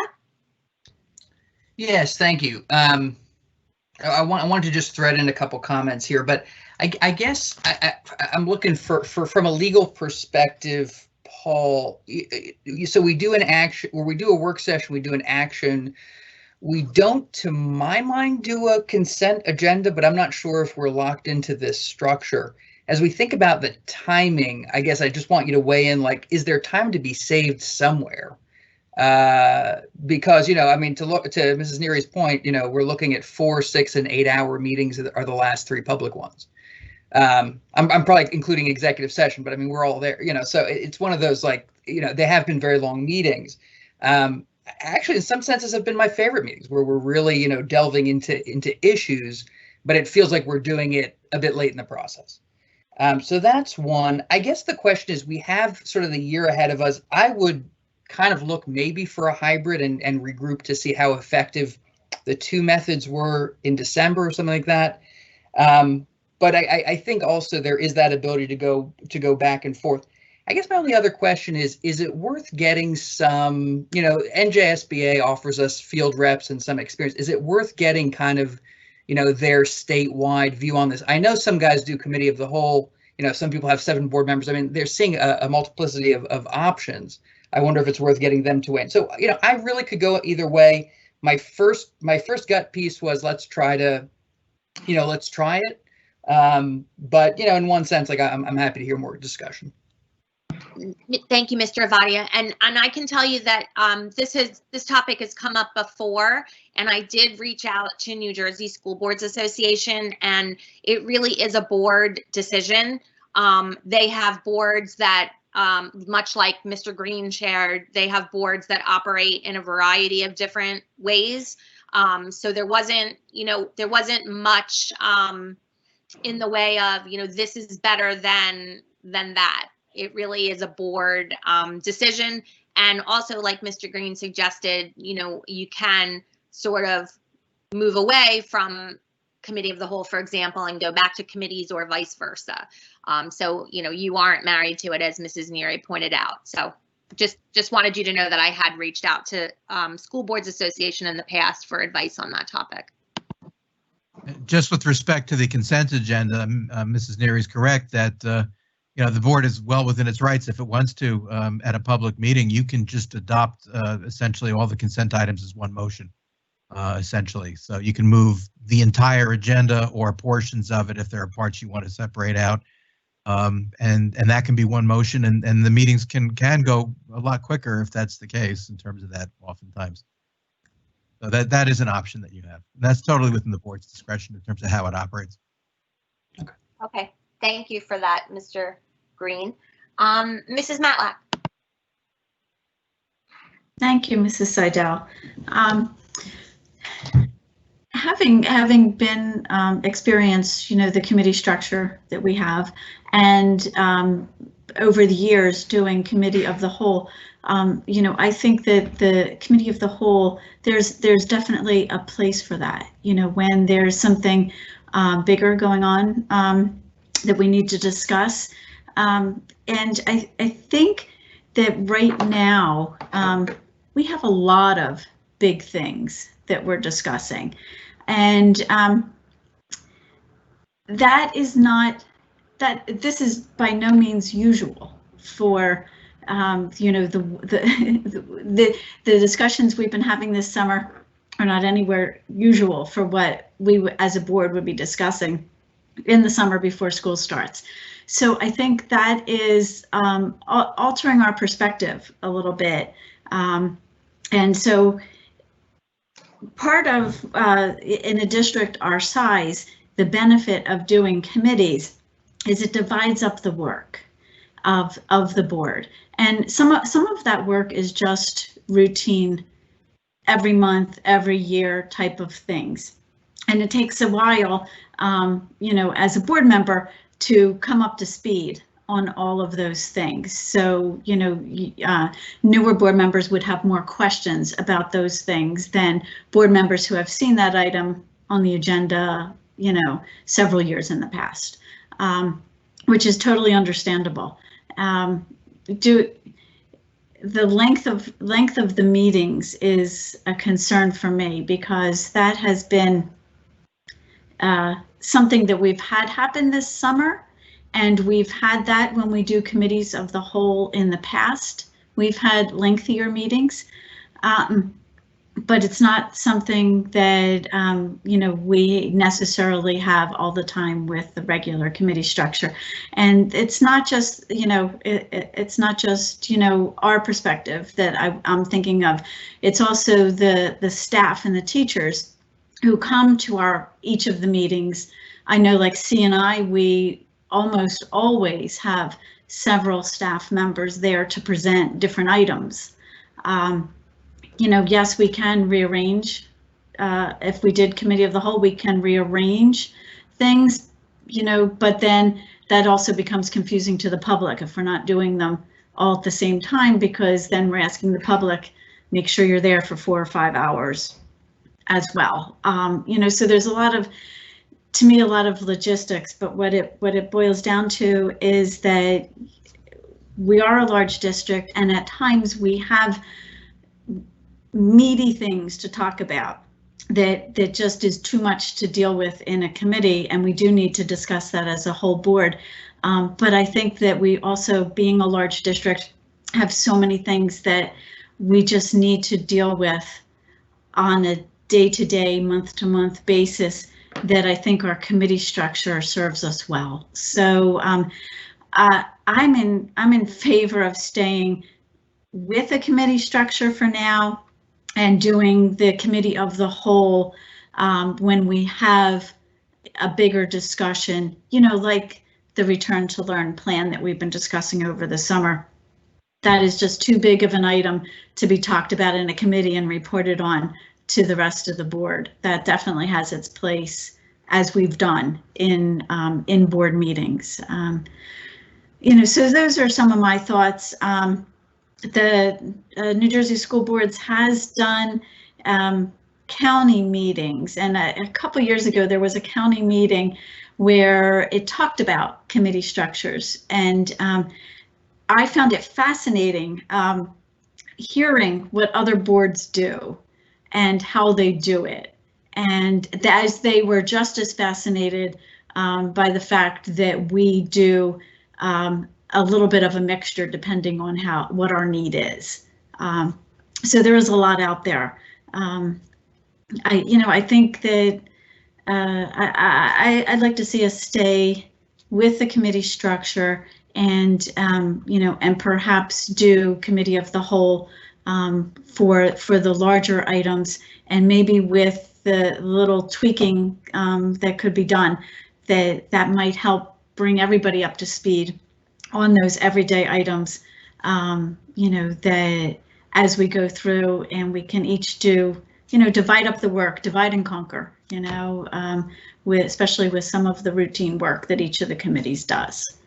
Yes, thank you. I want to just thread in a couple comments here, but I guess I'm looking for from a legal perspective, Paul. So we do an action, or we do a work session, we do an action. We don't, to my mind, do a consent agenda, but I'm not sure if we're locked into this structure. As we think about the timing, I guess I just want you to weigh in, like, is there time to be saved somewhere? Because, I mean, to Mrs. Neary's point, we're looking at 4, 6, and 8-hour meetings are the last 3 public ones. I'm probably including executive session, but I mean, we're all there, so it's one of those, like, they have been very long meetings. Actually, in some senses have been my favorite meetings where we're really, delving into issues, but it feels like we're doing it a bit late in the process. So that's one. I guess the question is, we have sort of the year ahead of us. I would kind of look maybe for a hybrid and regroup to see how effective the 2 methods were in December or something like that. But I think also there is that ability to go back and forth. I guess my only other question is it worth getting some, NJSBA offers us field reps and some experience. Is it worth getting kind of, their statewide view on this? I know some guys do committee of the whole, some people have 7 board members. I mean, they're seeing a multiplicity of options. I wonder if it's worth getting them to weigh in. So, I really could go either way. My first gut piece was let's try it. But, in one sense, like I'm happy to hear more discussion. Thank you, Mr. Ovadia. And I can tell you that this topic has come up before, and I did reach out to New Jersey School Boards Association, and it really is a board decision. They have boards that, much like Mr. Green shared, they have boards that operate in a variety of different ways. So there wasn't much in the way of, this is better than that. It really is a board decision. And also, like Mr. Green suggested, you can sort of move away from committee of the whole, for example, and go back to committees or vice versa. So, you aren't married to it, as Mrs. Neary pointed out. So just wanted you to know that I had reached out to School Boards Association in the past for advice on that topic. Just with respect to the consent agenda, Mrs. Neary is correct that the board is well within its rights. If it wants to, at a public meeting, you can just adopt essentially all the consent items as one motion, essentially. So you can move the entire agenda or portions of it if there are parts you want to separate out. And that can be one motion, and the meetings can go a lot quicker if that's the case in terms of that oftentimes. So that is an option that you have. That's totally within the board's discretion in terms of how it operates. Okay, thank you for that, Mr. Green. Mrs. Matlack. Thank you, Mrs. Seidel. Having been experienced, the committee structure that we have, and over the years doing committee of the whole, I think that the committee of the whole, there's definitely a place for that. When there's something bigger going on that we need to discuss, and I think that right now we have a lot of big things that we're discussing. And this is by no means usual for the discussions we've been having this summer are not anywhere usual for what we as a board would be discussing in the summer before school starts. So I think that is altering our perspective a little bit. And so part of, in a district our size, the benefit of doing committees is it divides up the work of the board. And some of that work is just routine, every month, every year type of things. And it takes a while, as a board member to come up to speed on all of those things. So, newer board members would have more questions about those things than board members who have seen that item on the agenda, several years in the past, which is totally understandable. The length of the meetings is a concern for me, because that has been something that we've had happen this summer. And we've had that when we do committees of the whole in the past. We've had lengthier meetings, but it's not something that we necessarily have all the time with the regular committee structure. And it's not just it's not just our perspective that I'm thinking of. It's also the staff and the teachers who come to each of the meetings. I know, like C&I, we almost always have several staff members there to present different items. Yes, we can rearrange. If we did committee of the whole, we can rearrange things, but then that also becomes confusing to the public if we're not doing them all at the same time, because then we're asking the public, make sure you're there for 4 or 5 hours as well. So there's to me, a lot of logistics, but what it boils down to is that we are a large district, and at times we have meaty things to talk about that just is too much to deal with in a committee, and we do need to discuss that as a whole board. But I think that we also, being a large district, have so many things that we just need to deal with on a day-to-day, month-to-month basis, that I think our committee structure serves us well. So I'm in favor of staying with a committee structure for now, and doing the committee of the whole when we have a bigger discussion, like the return to learn plan that we've been discussing over the summer. That is just too big of an item to be talked about in a committee and reported on to the rest of the board. That definitely has its place, as we've done in board meetings. So those are some of my thoughts. The New Jersey School Boards has done county meetings, and a couple years ago there was a county meeting where it talked about committee structures, and I found it fascinating hearing what other boards do and how they do it, and as they were just as fascinated by the fact that we do a little bit of a mixture depending on what our need is. So there is a lot out there. I think that I'd like to see us stay with the committee structure and, and perhaps do committee of the whole for the larger items, and maybe with the little tweaking that could be done, that might help bring everybody up to speed on those everyday items, that as we go through, and we can each do, divide up the work, divide and conquer, especially with some of the routine work that each of the committees does.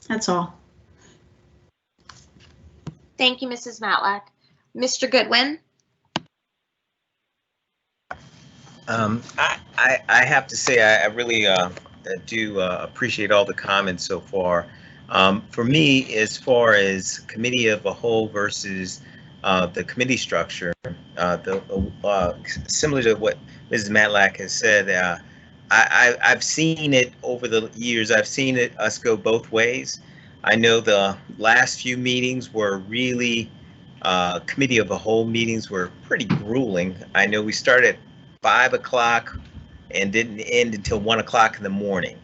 That's all. Thank you, Mrs. Matlack. Mr. Goodwin? I have to say I really do appreciate all the comments so far. For me, as far as committee of a whole versus the committee structure, similar to what Mrs. Matlack has said, I've seen it over the years. I've seen us go both ways. I know the last few meetings were really committee of a whole meetings were pretty grueling. I know we started at 5 o'clock and didn't end until 1 o'clock in the morning.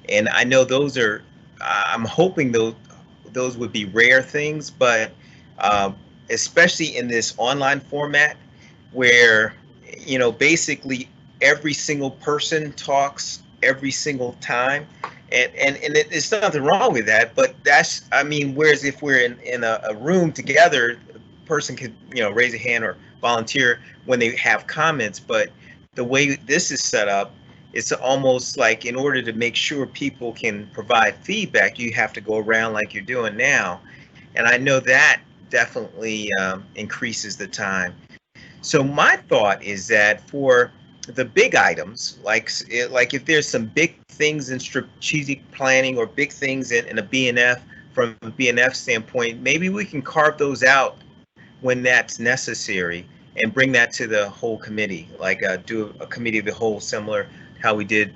And I know those are, I'm hoping those would be rare things, but especially in this online format where, basically every single person talks every single time. And it's nothing wrong with that, but that's, whereas if we're in a room together, a person could, raise a hand or volunteer when they have comments. But the way this is set up, it's almost like in order to make sure people can provide feedback, you have to go around like you're doing now. And I know that definitely increases the time. So my thought is that for the big items, like if there's some big things in strategic planning or big things in a BNF, from a BNF standpoint, maybe we can carve those out when that's necessary and bring that to the whole committee, like do a committee of the whole, similar how we did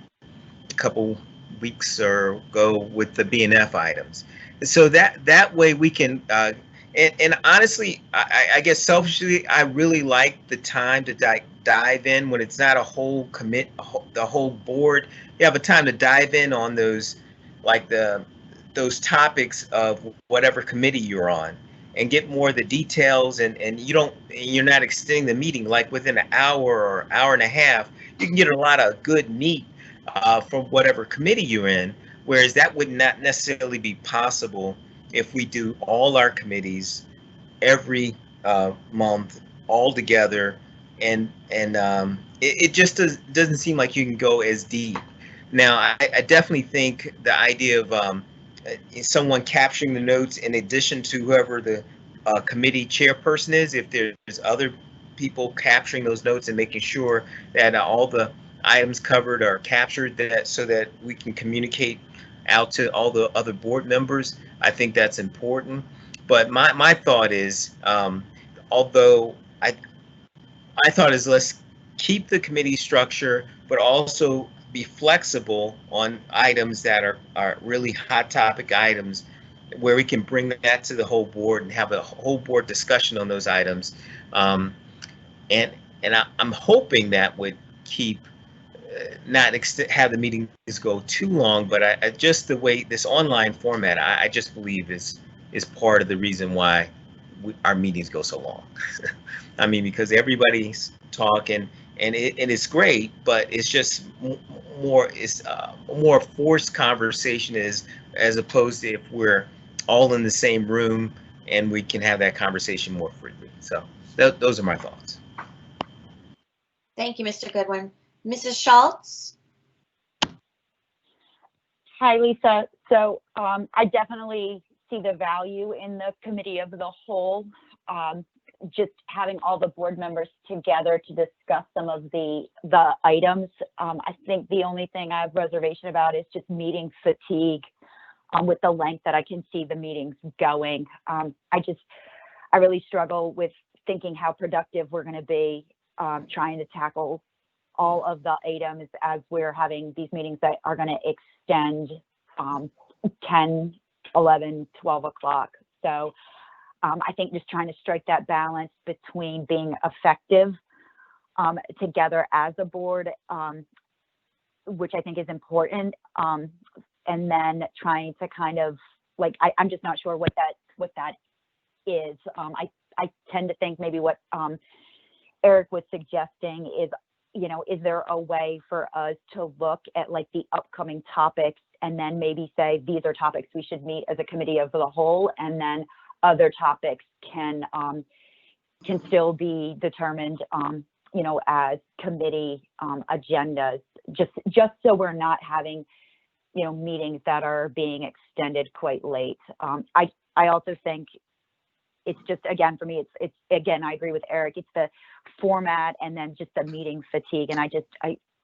a couple weeks ago with the BNF items. So that way we can, and honestly, I guess selfishly, I really like the time to dive in when it's not a whole the whole board. You have a time to dive in on those, like those topics of whatever committee you're on, and get more of the details, and you're not extending the meeting like within an hour or hour and a half. You can get a lot of good meat from whatever committee you're in, whereas that would not necessarily be possible if we do all our committees every month all together, and it just doesn't seem like you can go as deep. Now, I definitely think the idea of someone capturing the notes in addition to whoever the committee chairperson is, if there's other people capturing those notes and making sure that all the items covered are captured, so that we can communicate out to all the other board members, I think that's important. But my thought is, although I thought is, let's keep the committee structure, but also be flexible on items that are really hot topic items, where we can bring that to the whole board and have a whole board discussion on those items. And I'm hoping that would keep, not have the meetings go too long, but I just, the way this online format, I just believe is part of the reason why our meetings go so long. Because everybody's talking, and it's great, but it's just more, it's more forced conversation, as opposed to if we're all in the same room and we can have that conversation more freely. So those are my thoughts. Thank you, Mr. Goodwin. Mrs. Schultz? Hi, Lisa. So I definitely see the value in the committee of the whole, just having all the board members together to discuss some of the items. I think the only thing I have reservation about is just meeting fatigue with the length that I can see the meetings going. I really struggle with thinking how productive we're going to be trying to tackle all of the items as we're having these meetings that are going to extend 10, 11, 12 o'clock. So I think just trying to strike that balance between being effective together as a board, which I think is important. And then trying to kind of like, I'm just not sure what that is. I tend to think maybe what Eric was suggesting is, you know, is there a way for us to look at like the upcoming topics and then maybe say, these are topics we should meet as a committee of the whole, and then other topics can still be determined, you know, as committee agendas, just so we're not having, you know, meetings that are being extended quite late. I also think it's just, again, for me, it's again, I agree with Eric, it's the format and then just the meeting fatigue. And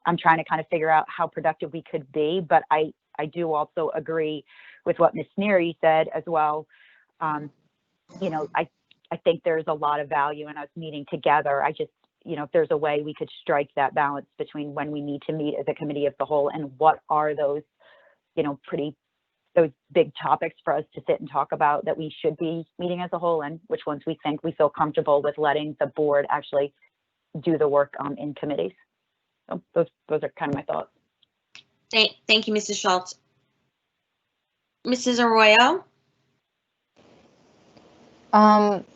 I'm trying to kind of figure out how productive we could be, but I do also agree with what Ms. Neary said as well. You know, I think there's a lot of value in us meeting together. I just, you know, if there's a way we could strike that balance between when we need to meet as a committee of the whole and what are those, you know, those big topics for us to sit and talk about that we should be meeting as a whole, and which ones we think we feel comfortable with letting the board actually do the work in committees. So those are kind of my thoughts. Thank you, Mrs. Schultz. Mrs. Arroyo?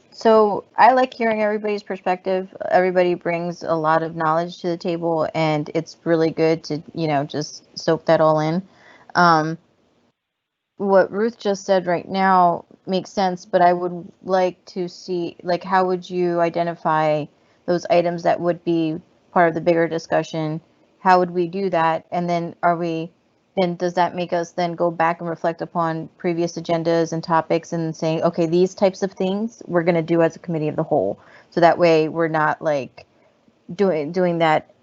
So I like hearing everybody's perspective. Everybody brings a lot of knowledge to the table, and it's really good to, you know, just soak that all in. What Ruth just said right now makes sense, but I would like to see, like, how would you identify those items that would be part of the bigger discussion? How would we do that? And then does that make us then go back and reflect upon previous agendas and topics and saying, okay, these types of things we're going to do as a committee of the whole. So that way we're not like doing that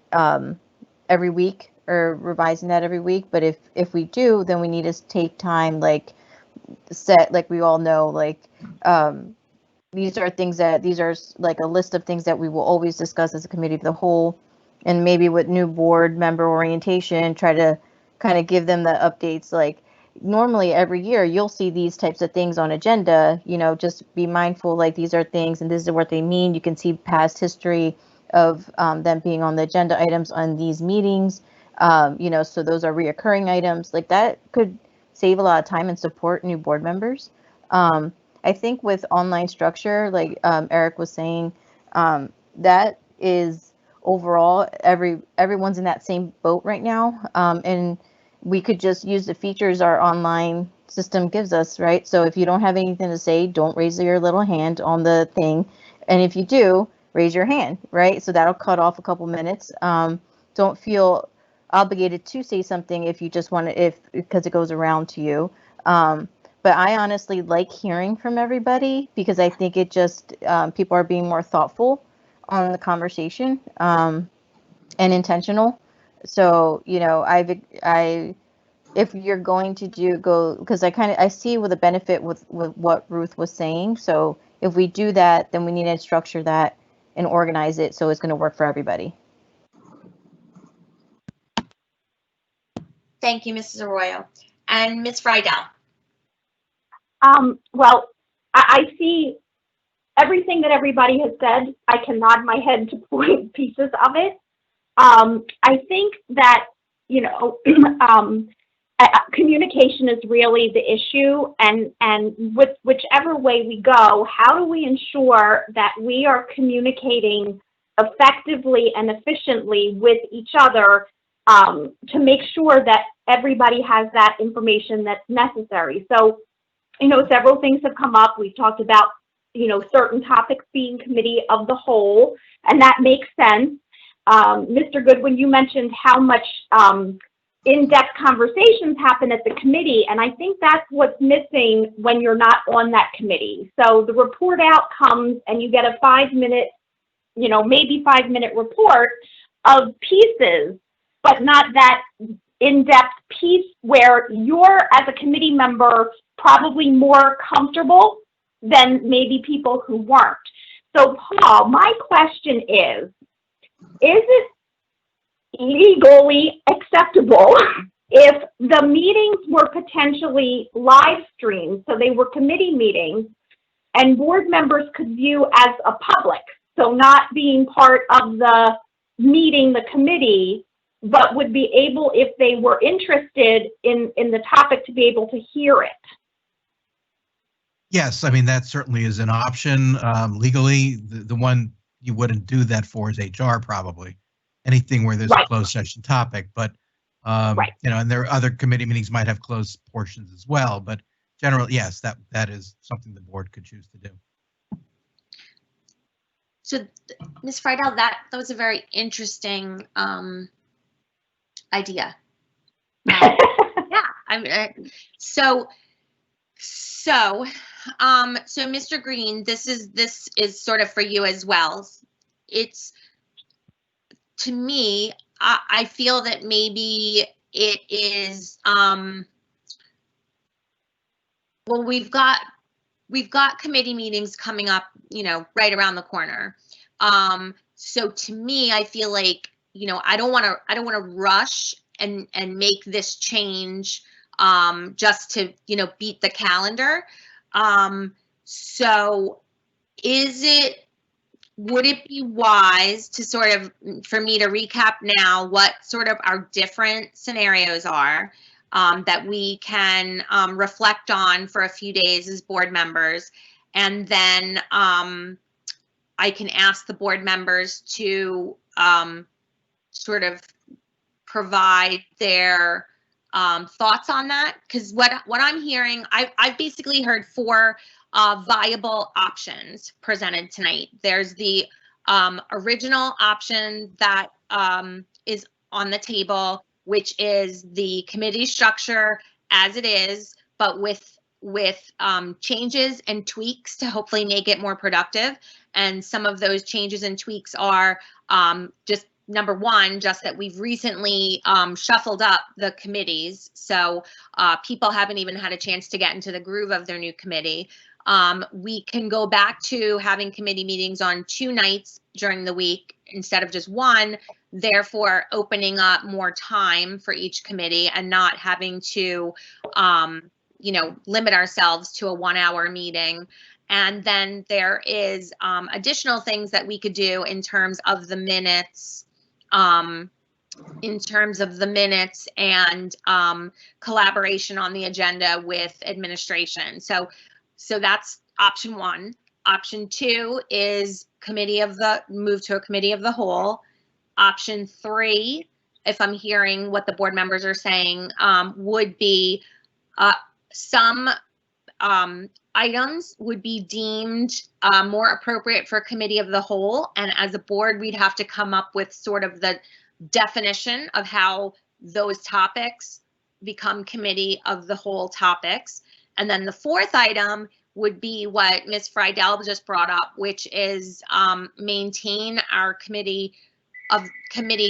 every week or revising that every week. But if we do, then we need to take time, like set, like we all know, like these are like a list of things that we will always discuss as a committee of the whole. And maybe with new board member orientation, try to kind of give them the updates. Like normally every year you'll see these types of things on agenda, you know, just be mindful, like these are things and this is what they mean. You can see past history of them being on the agenda items on these meetings, you know, so those are reoccurring items. Like that could save a lot of time and support new board members. I think with online structure, like Eric was saying, that is overall everyone's in that same boat right now, and we could just use the features our online system gives us, right? So if you don't have anything to say, don't raise your little hand on the thing, and if you do, raise your hand, right? So that'll cut off a couple minutes. Don't feel obligated to say something if you just want to, because it goes around to you. But I honestly like hearing from everybody because I think it just people are being more thoughtful on the conversation and intentional. So, you know, if you're going to go, because I see with the benefit with what Ruth was saying. So if we do that, then we need to structure that and organize it so it's going to work for everybody. Thank you, Mrs. Arroyo. And Ms. Friedel? Well, I see everything that everybody has said. I can nod my head to point pieces of it. I think that, you know, communication is really the issue, and with whichever way we go, how do we ensure that we are communicating effectively and efficiently with each other to make sure that everybody has that information that's necessary? So, you know, several things have come up. We've talked about, you know, certain topics being committee of the whole, and that makes sense. Mr. Goodwin, you mentioned how much in-depth conversations happen at the committee, and I think that's what's missing when you're not on that committee. So the report out comes and you get a 5-minute, you know, maybe 5-minute report of pieces, but not that in-depth piece where you're, as a committee member, probably more comfortable than maybe people who weren't. So Paul, my question is it legally acceptable if the meetings were potentially live streamed, so they were committee meetings, and board members could view as a public, so not being part of the meeting, the committee, but would be able, if they were interested in the topic, to be able to hear it. Yes, I mean, that certainly is an option. Legally, the one you wouldn't do that for is HR, probably. Anything where there's a Right. closed session topic, but, Right. you know, and there are other committee meetings might have closed portions as well, but generally, yes, that is something the board could choose to do. So, Ms. Friedel, that was a very interesting idea. Yeah, so Mr. Green, this is sort of for you as well. It's, to me, I feel that maybe it is, well, we've got committee meetings coming up, you know, right around the corner. So to me, I feel like, you know, I don't want to rush and make this change just to, you know, beat the calendar. So would it be wise to sort of, for me to recap now what sort of our different scenarios are that we can reflect on for a few days as board members, and then I can ask the board members to sort of provide their thoughts on that? Because what I'm hearing, I've basically heard 4 viable options presented tonight. There's the original option that is on the table, which is the committee structure as it is, but with changes and tweaks to hopefully make it more productive. And some of those changes and tweaks are just, number one, just that we've recently shuffled up the committees. So people haven't even had a chance to get into the groove of their new committee. We can go back to having committee meetings on 2 nights during the week instead of just 1, therefore opening up more time for each committee and not having to, you know, limit ourselves to a 1-hour meeting. And then there is additional things that we could do in terms of the minutes, and collaboration on the agenda with administration. So that's option 1. Option 2 is move to a committee of the whole. Option 3, if I'm hearing what the board members are saying, would be some items would be deemed more appropriate for committee of the whole. And as a board, we'd have to come up with sort of the definition of how those topics become committee of the whole topics. And then the 4th item would be what Ms. Friedel just brought up, which is maintain our committee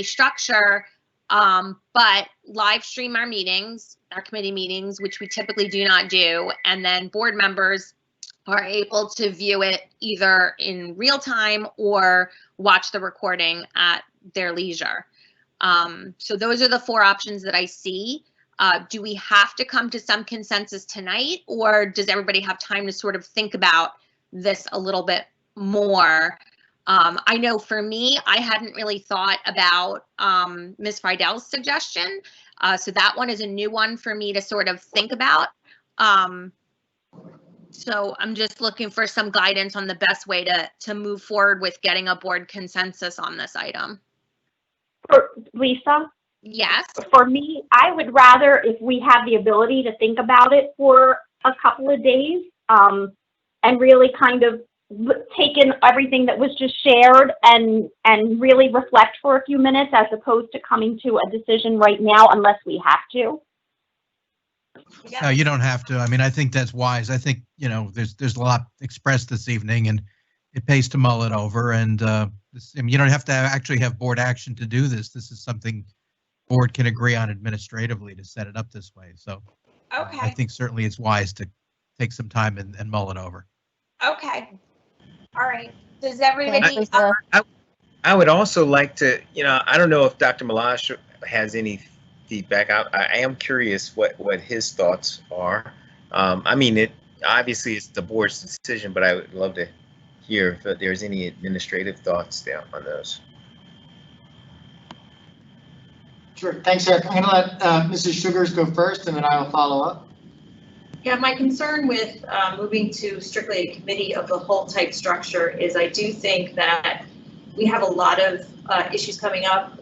structure, but live stream our meetings, our committee meetings, which we typically do not do. And then board members are able to view it either in real time or watch the recording at their leisure. So those are the 4 options that I see. Do we have to come to some consensus tonight, or does everybody have time to sort of think about this a little bit more? I know for me, I hadn't really thought about Ms. Friedel's suggestion. So that one is a new one for me to sort of think about. So I'm just looking for some guidance on the best way to move forward with getting a board consensus on this item. For Lisa? Yes. For me, I would rather, if we have the ability to think about it for a couple of days, and really kind of take in everything that was just shared and really reflect for a few minutes, as opposed to coming to a decision right now unless we have to. No, you don't have to. I mean, I think that's wise. I think, you know, there's a lot expressed this evening, and it pays to mull it over. And I mean, you don't have to actually have board action to do this. This is something board can agree on administratively to set it up this way. So Okay. I think certainly it's wise to take some time and mull it over. Okay. All right. Does everybody? Thanks, Lisa. I would also like to, you know, I don't know if Dr. Malash has any feedback. I am curious what his thoughts are. I mean, obviously it's the board's decision, but I would love to hear if there's any administrative thoughts down on those. Sure, thanks, Eric. I'm gonna let Mrs. Sugars go first, and then I will follow up. Yeah, my concern with moving to strictly a committee of the whole type structure is I do think that we have a lot of issues coming up.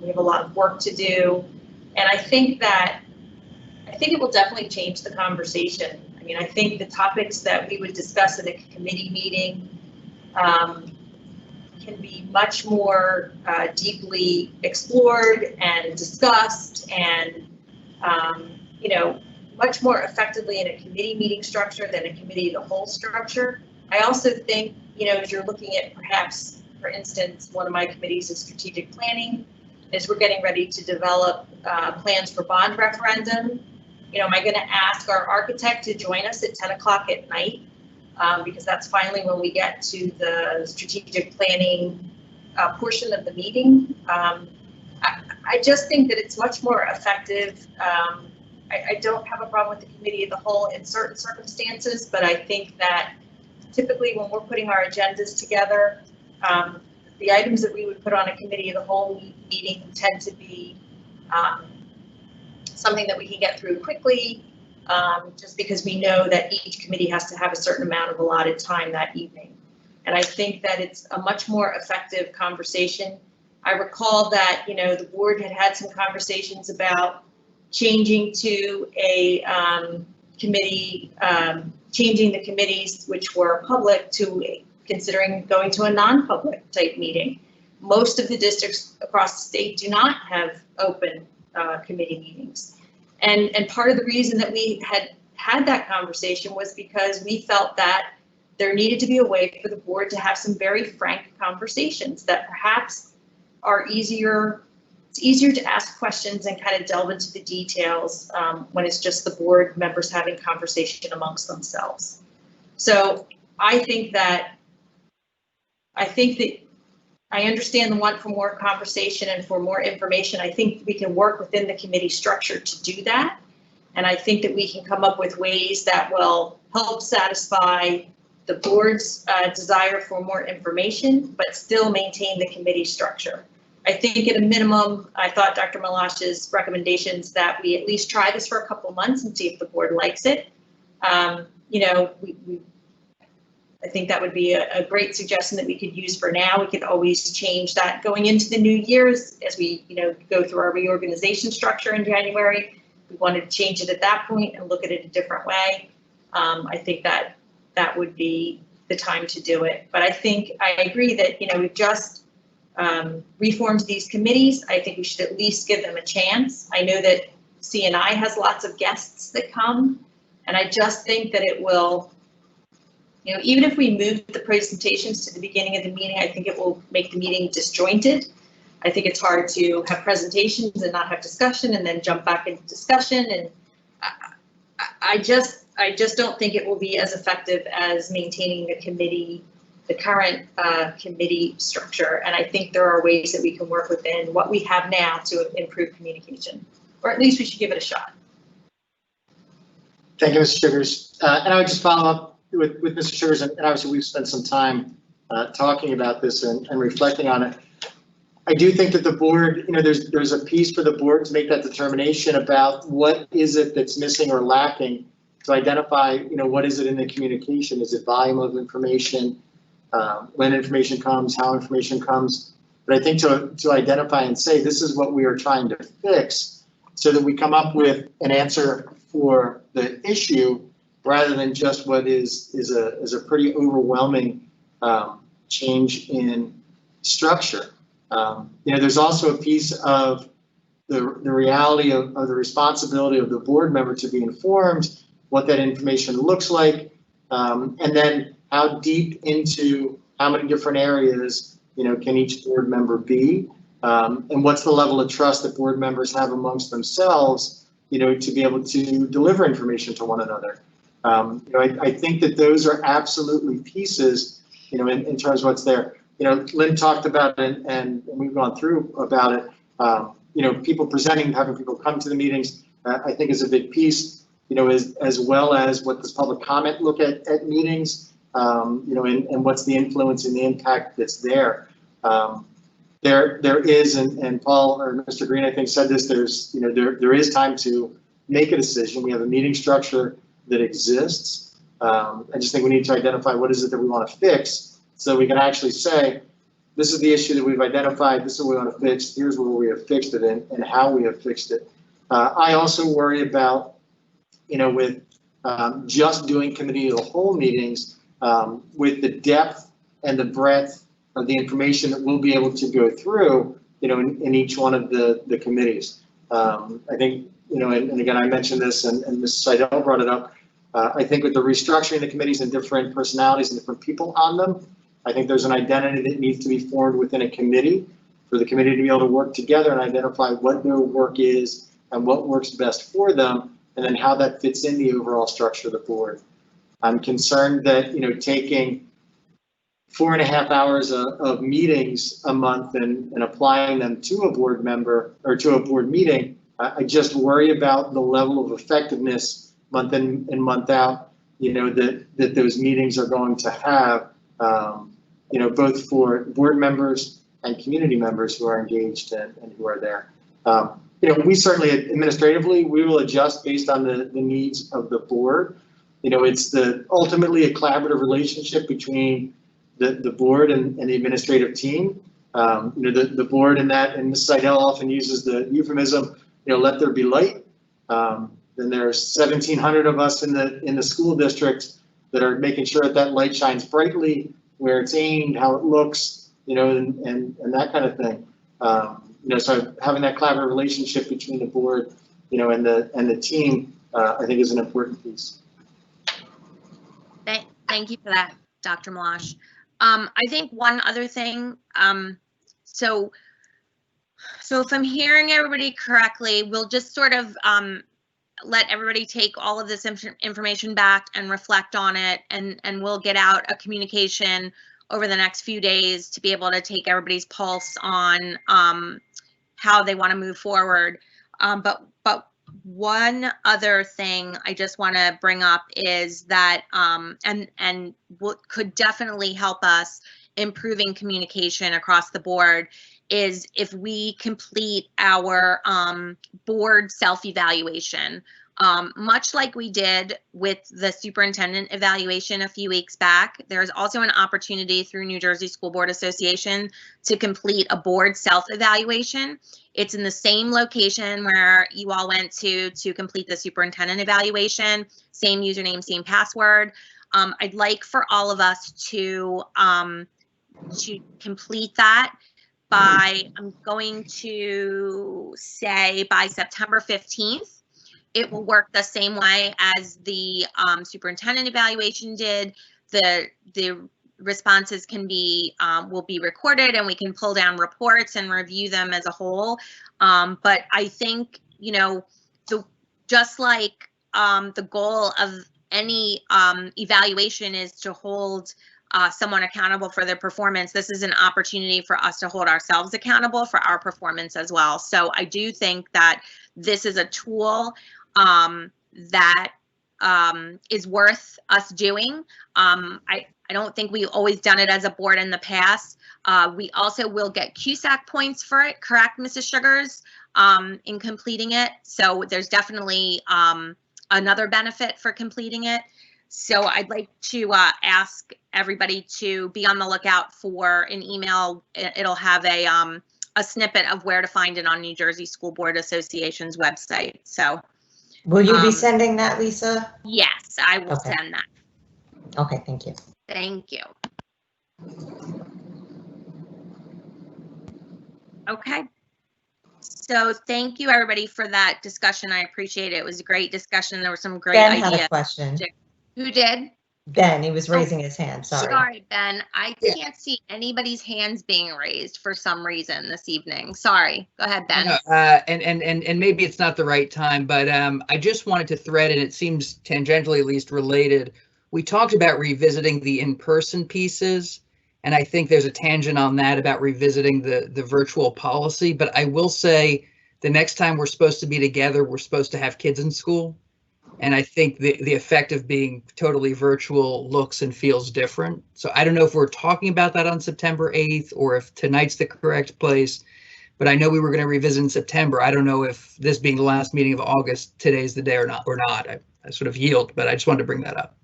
We have a lot of work to do. And I think it will definitely change the conversation. I mean, I think the topics that we would discuss in a committee meeting can be much more deeply explored and discussed and, you know, much more effectively in a committee meeting structure than a committee of the whole structure. I also think, you know, as you're looking at perhaps, for instance, one of my committees is strategic planning, as we're getting ready to develop plans for bond referendum. You know, am I going to ask our architect to join us at 10 o'clock at night? Because that's finally when we get to the strategic planning portion of the meeting. I just think that it's much more effective. I don't have a problem with the committee of the whole in certain circumstances, but I think that typically when we're putting our agendas together, the items that we would put on a committee of the whole meeting tend to be something that we can get through quickly, just because we know that each committee has to have a certain amount of allotted time that evening. And I think that it's a much more effective conversation. I recall that, you know, the board had some conversations about changing to a committee, changing the committees which were public to considering going to a non-public type meeting. Most of the districts across the state do not have open committee meetings. And part of the reason that we had that conversation was because we felt that there needed to be a way for the board to have some very frank conversations that perhaps are easier. It's easier to ask questions and kind of delve into the details when it's just the board members having conversation amongst themselves. So I think that I understand the want for more conversation and for more information. I think we can work within the committee structure to do that. And I think that we can come up with ways that will help satisfy the board's desire for more information, but still maintain the committee structure. I think at a minimum, I thought Dr. Malash's recommendations that we at least try this for a couple months and see if the board likes it. You know, I think that would be a great suggestion that we could use for now. We could always change that going into the new years as we, you know, go through our reorganization structure in January. We wanted to change it at that point and look at it a different way. I think that would be the time to do it. But I think I agree that, you know, we've just reformed these committees. I think we should at least give them a chance. I know that CNI has lots of guests that come, and I just think that it will, you know, even if we move the presentations to the beginning of the meeting, I think it will make the meeting disjointed. I think it's hard to have presentations and not have discussion and then jump back into discussion. And I just don't think it will be as effective as maintaining the committee, the current committee structure. And I think there are ways that we can work within what we have now to improve communication, or at least we should give it a shot. Thank you, Mr. Sugars. And I would just follow up with Mr. Sugars, and obviously we've spent some time talking about this and reflecting on it. I do think that the board, you know, there's a piece for the board to make that determination about what is it that's missing or lacking to identify, you know, what is it in the communication? Is it volume of information? When information comes, how information comes? But I think to identify and say, this is what we are trying to fix so that we come up with an answer for the issue rather than just what is a pretty overwhelming change in structure. You know, there's also a piece of the reality of the responsibility of the board member to be informed what that information looks like, and then how deep into how many different areas, you know, can each board member be, and what's the level of trust that board members have amongst themselves, you know, to be able to deliver information to one another. You know, I think that those are absolutely pieces, you know, in terms of what's there. You know, Lynn talked about it, and we've gone through about it. You know, people presenting, having people come to the meetings, I think is a big piece. You know, as well as what does public comment look at meetings, you know, and what's the influence and the impact that's there. You there is, and Paul or Mr. Green, I think, said this, there's, there is time to make a decision. We have a meeting structure that exists. I just think we need to identify what is it that we want to fix so we can actually say, this is the issue that we've identified, this is what we want to fix, here's where we have fixed it and how we have fixed it. I also worry about, with just doing committee of the whole meetings, with the depth and the breadth of the information that we'll be able to go through, in each one of the committees. I think, and again, I mentioned this and Ms. Seidel brought it up. I think with the restructuring the committees and different personalities and different people on them, I think there's an identity that needs to be formed within a committee for the committee to be able to work together and identify what their work is and what works best for them, and then how that fits in the overall structure of the board. I'm concerned that, taking 4.5 hours of meetings a month and applying them to a board member or to a board meeting, I just worry about the level of effectiveness month in and month out, that those meetings are going to have, both for board members and community members who are engaged and who are there. We certainly administratively, we will adjust based on the needs of the board. It's ultimately a collaborative relationship between the board and the administrative team. The board and Ms. Seidel often uses the euphemism, let there be light. Then there's 1,700 of us in the school district that are making sure that light shines brightly, where it's aimed, how it looks, and that kind of thing. So having that collaborative relationship between the board, and the team, I think is an important piece. Thank you for that, Dr. Malash. I think one other thing, so if I'm hearing everybody correctly, we'll just sort of let everybody take all of this information back and reflect on it, and we'll get out a communication over the next few days to be able to take everybody's pulse on how they want to move forward. But one other thing I just want to bring up is that, and what could definitely help us improving communication across the board, is if we complete our board self-evaluation. Much like we did with the superintendent evaluation a few weeks back, there's also an opportunity through New Jersey School Board Association to complete a board self-evaluation. It's in the same location where you all went to complete the superintendent evaluation, same username, same password. I'd like for all of us to complete that by, I'm going to say by September 15th. It will work the same way as the superintendent evaluation did. The responses can be will be recorded, and we can pull down reports and review them as a whole. But I think, just like the goal of any evaluation is to hold someone accountable for their performance, this is an opportunity for us to hold ourselves accountable for our performance as well. So I do think that this is a tool that is worth us doing. I don't think we've always done it as a board in the past. We also will get CUSAC points for it, correct, Mrs. Sugars, in completing it. So there's definitely another benefit for completing it. So I'd like to ask everybody to be on the lookout for an email. It'll have a snippet of where to find it on New Jersey School Board Association's website. So. Will you be sending that, Lisa? Yes, I will send that. Okay, thank you. Thank you. Okay. So thank you, everybody, for that discussion. I appreciate it. It was a great discussion. There were some great ideas. Ben had a question. Who did? Ben, he was raising his hand, sorry. Sorry, Ben. I can't see anybody's hands being raised for some reason this evening. Sorry. Go ahead, Ben. And maybe it's not the right time, but I just wanted to thread, and it seems tangentially at least related. We talked about revisiting the in-person pieces, and I think there's a tangent on that about revisiting the virtual policy. But I will say the next time we're supposed to be together, we're supposed to have kids in school. And I think the effect of being totally virtual looks and feels different. So I don't know if we're talking about that on September 8th or if tonight's the correct place, but I know we were going to revisit in September. I don't know if this being the last meeting of August, today's the day or not. I sort of yield, but I just wanted to bring that up.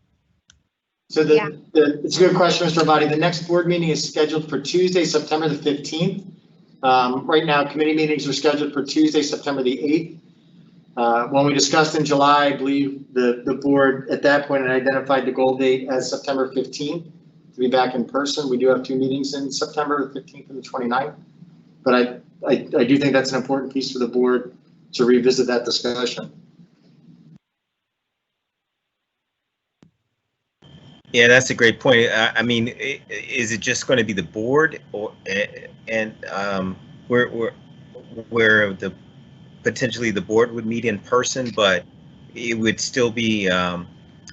So it's a good question, Mr. Abadi. The next board meeting is scheduled for Tuesday, September the 15th. Right now, committee meetings are scheduled for Tuesday, September the 8th. When we discussed in July, I believe the board at that point had identified the goal date as September 15th to be back in person. We do have 2 meetings in September, the 15th and the 29th. But I do think that's an important piece for the board to revisit that discussion. Yeah, that's a great point. I mean, is it just going to be the board, or and where the potentially the board would meet in person, but it would still be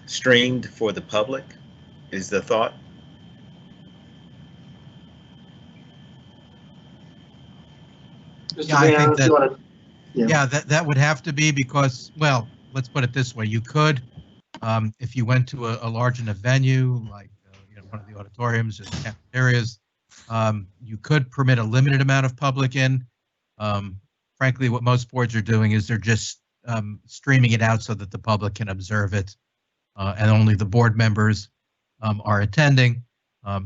streamed for the public? Is the thought? Yeah, I think that. Yeah, that would have to be because, well, let's put it this way: you could. If you went to a large enough venue, like one of the auditoriums or the cafeterias, you could permit a limited amount of public in. Frankly, what most boards are doing is they're just streaming it out so that the public can observe it, and only the board members are attending.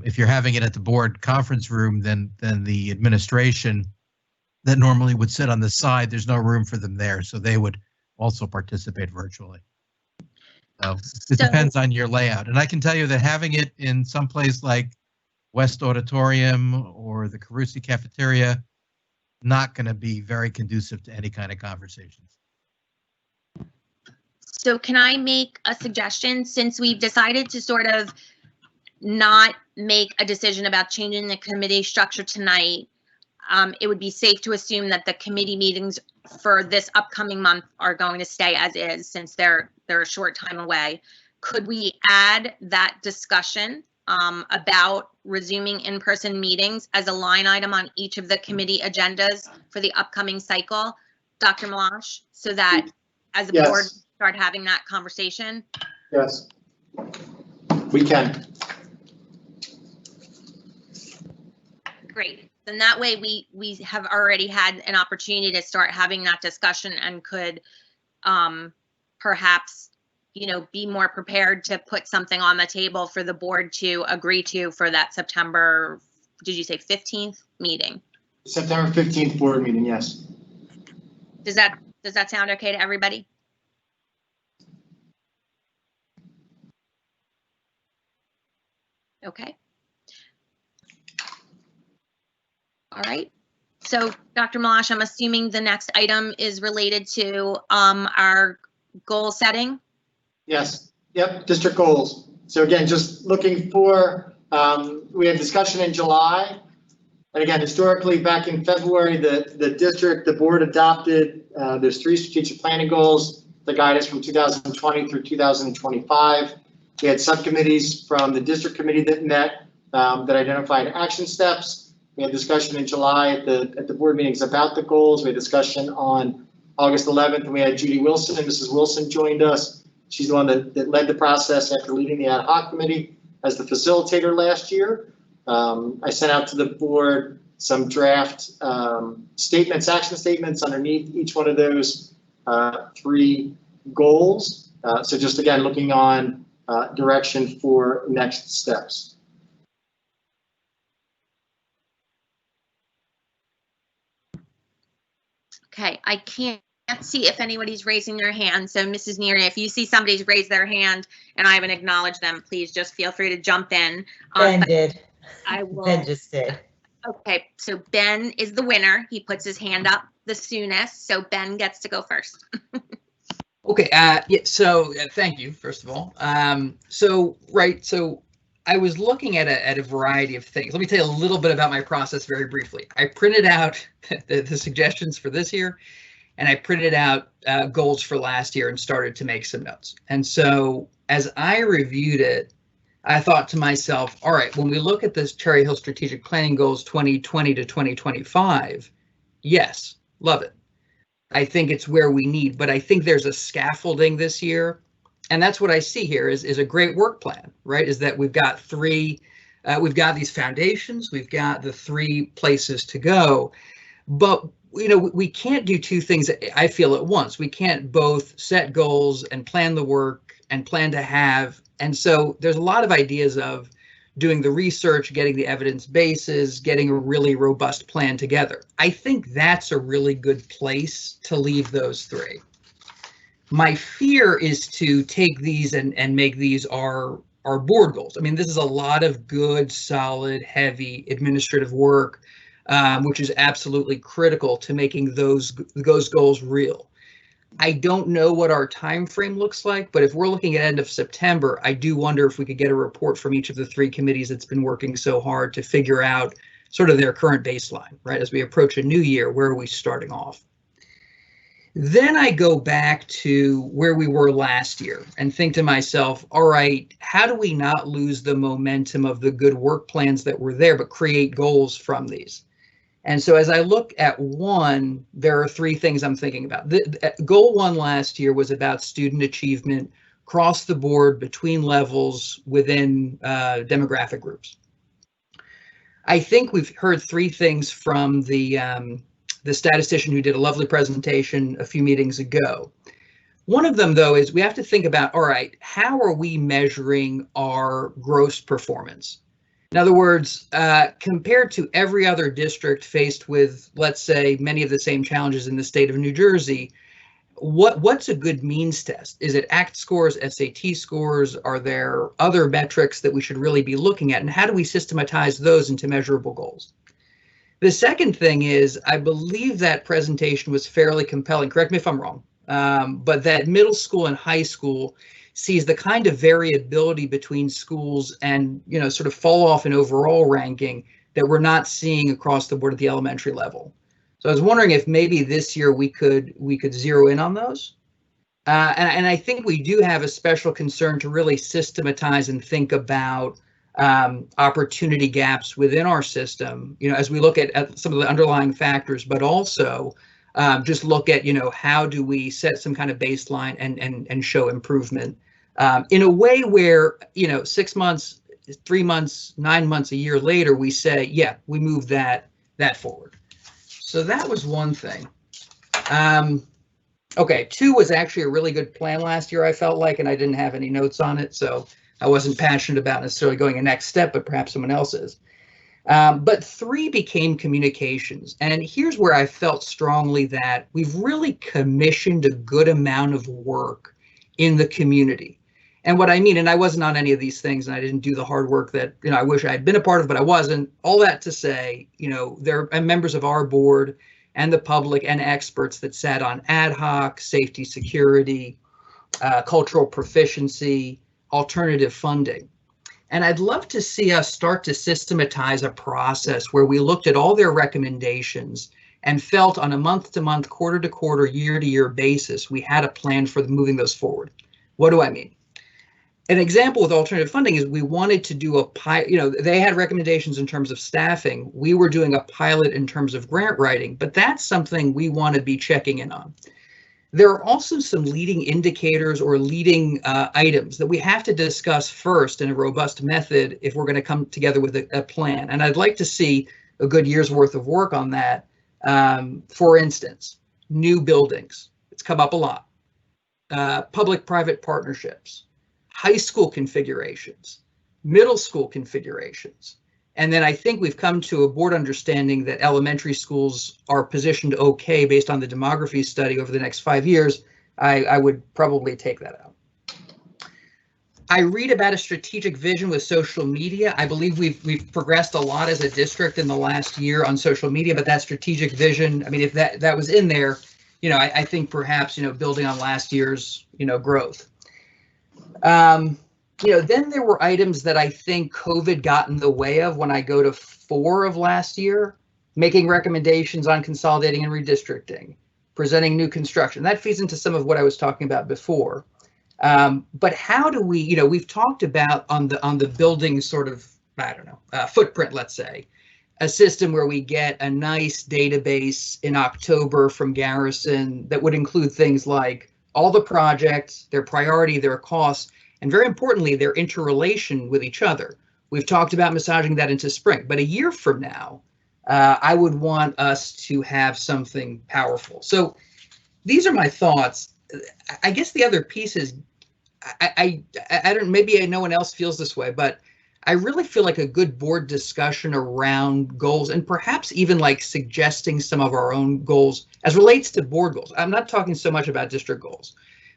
If you're having it at the board conference room, then the administration that normally would sit on the side, there's no room for them there, so they would also participate virtually. So it depends on your layout. And I can tell you that having it in some place like West Auditorium or the Carusi Cafeteria, not going to be very conducive to any kind of conversations. So can I make a suggestion? Since we've decided to sort of not make a decision about changing the committee structure tonight, it would be safe to assume that the committee meetings for this upcoming month are going to stay as is, since they're a short time away. Could we add that discussion about resuming in-person meetings as a line item on each of the committee agendas for the upcoming cycle, Dr. Malash, so that as a board start having that conversation? Yes, we can. Great. Then that way we have already had an opportunity to start having that discussion and could perhaps, be more prepared to put something on the table for the board to agree to for that September, did you say 15th meeting? September 15th board meeting, yes. Does that sound okay to everybody? Okay. All right. So, Dr. Malash, I'm assuming the next item is related to our goal setting? Yes. Yep, district goals. So again, just looking for, we had discussion in July. And again, historically, back in February, the board adopted, there's 3 strategic planning goals that guide us from 2020 through 2025. We had subcommittees from the district committee that met that identified action steps. We had discussion in July at the board meetings about the goals. We had discussion on August 11th, and we had Judy Wilson. Mrs. Wilson joined us. She's the one that led the process after leading the ad hoc committee as the facilitator last year. I sent out to the board some draft statements, action statements underneath each one of those 3 goals. So just again, looking on direction for next steps. Okay, I can't see if anybody's raising their hand. So Mrs. Neary, if you see somebody's raised their hand and I haven't acknowledged them, please just feel free to jump in. Ben did. I will. Ben just did. Okay, so Ben is the winner. He puts his hand up the soonest, so Ben gets to go first. Okay, yeah, so thank you, first of all. So I was looking at a variety of things. Let me tell you a little bit about my process very briefly. I printed out the suggestions for this year, and I printed out goals for last year and started to make some notes. And so as I reviewed it, I thought to myself, all right, when we look at this Cherry Hill Strategic Planning Goals 2020 to 2025, yes, love it. I think it's where we need, but I think there's a scaffolding this year. And that's what I see here is a great work plan, right? Is that we've got we've got these foundations, we've got the 3 places to go, but we can't do 2 things, I feel, at once. We can't both set goals and plan the work and plan to have. And so there's a lot of ideas of doing the research, getting the evidence bases, getting a really robust plan together. I think that's a really good place to leave those 3. My fear is to take these and make these our board goals. I mean, this is a lot of good, solid, heavy administrative work, which is absolutely critical to making those goals real. I don't know what our time frame looks like, but if we're looking at end of September, I do wonder if we could get a report from each of the 3 committees that's been working so hard to figure out sort of their current baseline, right? As we approach a new year, where are we starting off? Then I go back to where we were last year and think to myself, all right, how do we not lose the momentum of the good work plans that were there, but create goals from these? And so as I look at 1, there are 3 things I'm thinking about. Goal 1 last year was about student achievement across the board, between levels, within demographic groups. I think we've heard 3 things from the statistician who did a lovely presentation a few meetings ago. One of them, though, is we have to think about, all right, how are we measuring our gross performance? In other words, compared to every other district faced with, let's say, many of the same challenges in the state of New Jersey, what's a good means test? Is it ACT scores, SAT scores? Are there other metrics that we should really be looking at? And how do we systematize those into measurable goals? The second thing is, I believe that presentation was fairly compelling. Correct me if I'm wrong, but that middle school and high school sees the kind of variability between schools and, sort of fall off in overall ranking that we're not seeing across the board at the elementary level. So I was wondering if maybe this year we could zero in on those. And I think we do have a special concern to really systematize and think about opportunity gaps within our system, as we look at some of the underlying factors, but also just look at, how do we set some kind of baseline and show improvement in a way where, 6 months, 3 months, 9 months, a year later, we say, yeah, we moved that forward. So that was one thing. Okay, 2 was actually a really good plan last year, I felt like, and I didn't have any notes on it, so I wasn't passionate about necessarily going a next step, but perhaps someone else is. But 3 became communications. And here's where I felt strongly that we've really commissioned a good amount of work in the community. And what I mean, and I wasn't on any of these things, and I didn't do the hard work that, I wish I had been a part of, but I wasn't. All that to say, there are members of our board and the public and experts that sat on ad hoc, safety, security, cultural proficiency, alternative funding. And I'd love to see us start to systematize a process where we looked at all their recommendations and felt on a month-to-month, quarter-to-quarter, year-to-year basis, we had a plan for moving those forward. What do I mean? An example with alternative funding is we wanted to do a pilot, they had recommendations in terms of staffing. We were doing a pilot in terms of grant writing, but that's something we want to be checking in on. There are also some leading indicators or leading items that we have to discuss first in a robust method if we're going to come together with a plan. And I'd like to see a good year's worth of work on that. For instance, new buildings. It's come up a lot. Public-private partnerships, high school configurations, middle school configurations. And then I think we've come to a board understanding that elementary schools are positioned okay based on the demography study over the next 5 years. I would probably take that out. I read about a strategic vision with social media. I believe we've progressed a lot as a district in the last year on social media, but that strategic vision, I mean, if that was in there, I think perhaps, building on last year's, growth. Then there were items that I think COVID got in the way of when I go to 4 of last year, making recommendations on consolidating and redistricting, presenting new construction. That feeds into some of what I was talking about before. But how do we, we've talked about on the building sort of, footprint, let's say. a system where we get a nice database in October from Garrison that would include things like all the projects, their priority, their costs, and very importantly, their interrelation with each other. We've talked about massaging that into spring, but a year from now, I would want us to have something powerful. So these are my thoughts. I guess the other piece is, I don't, maybe no one else feels this way, but I really feel like a good board discussion around goals, and perhaps even like suggesting some of our own goals as relates to board goals. I'm not talking so much about district goals,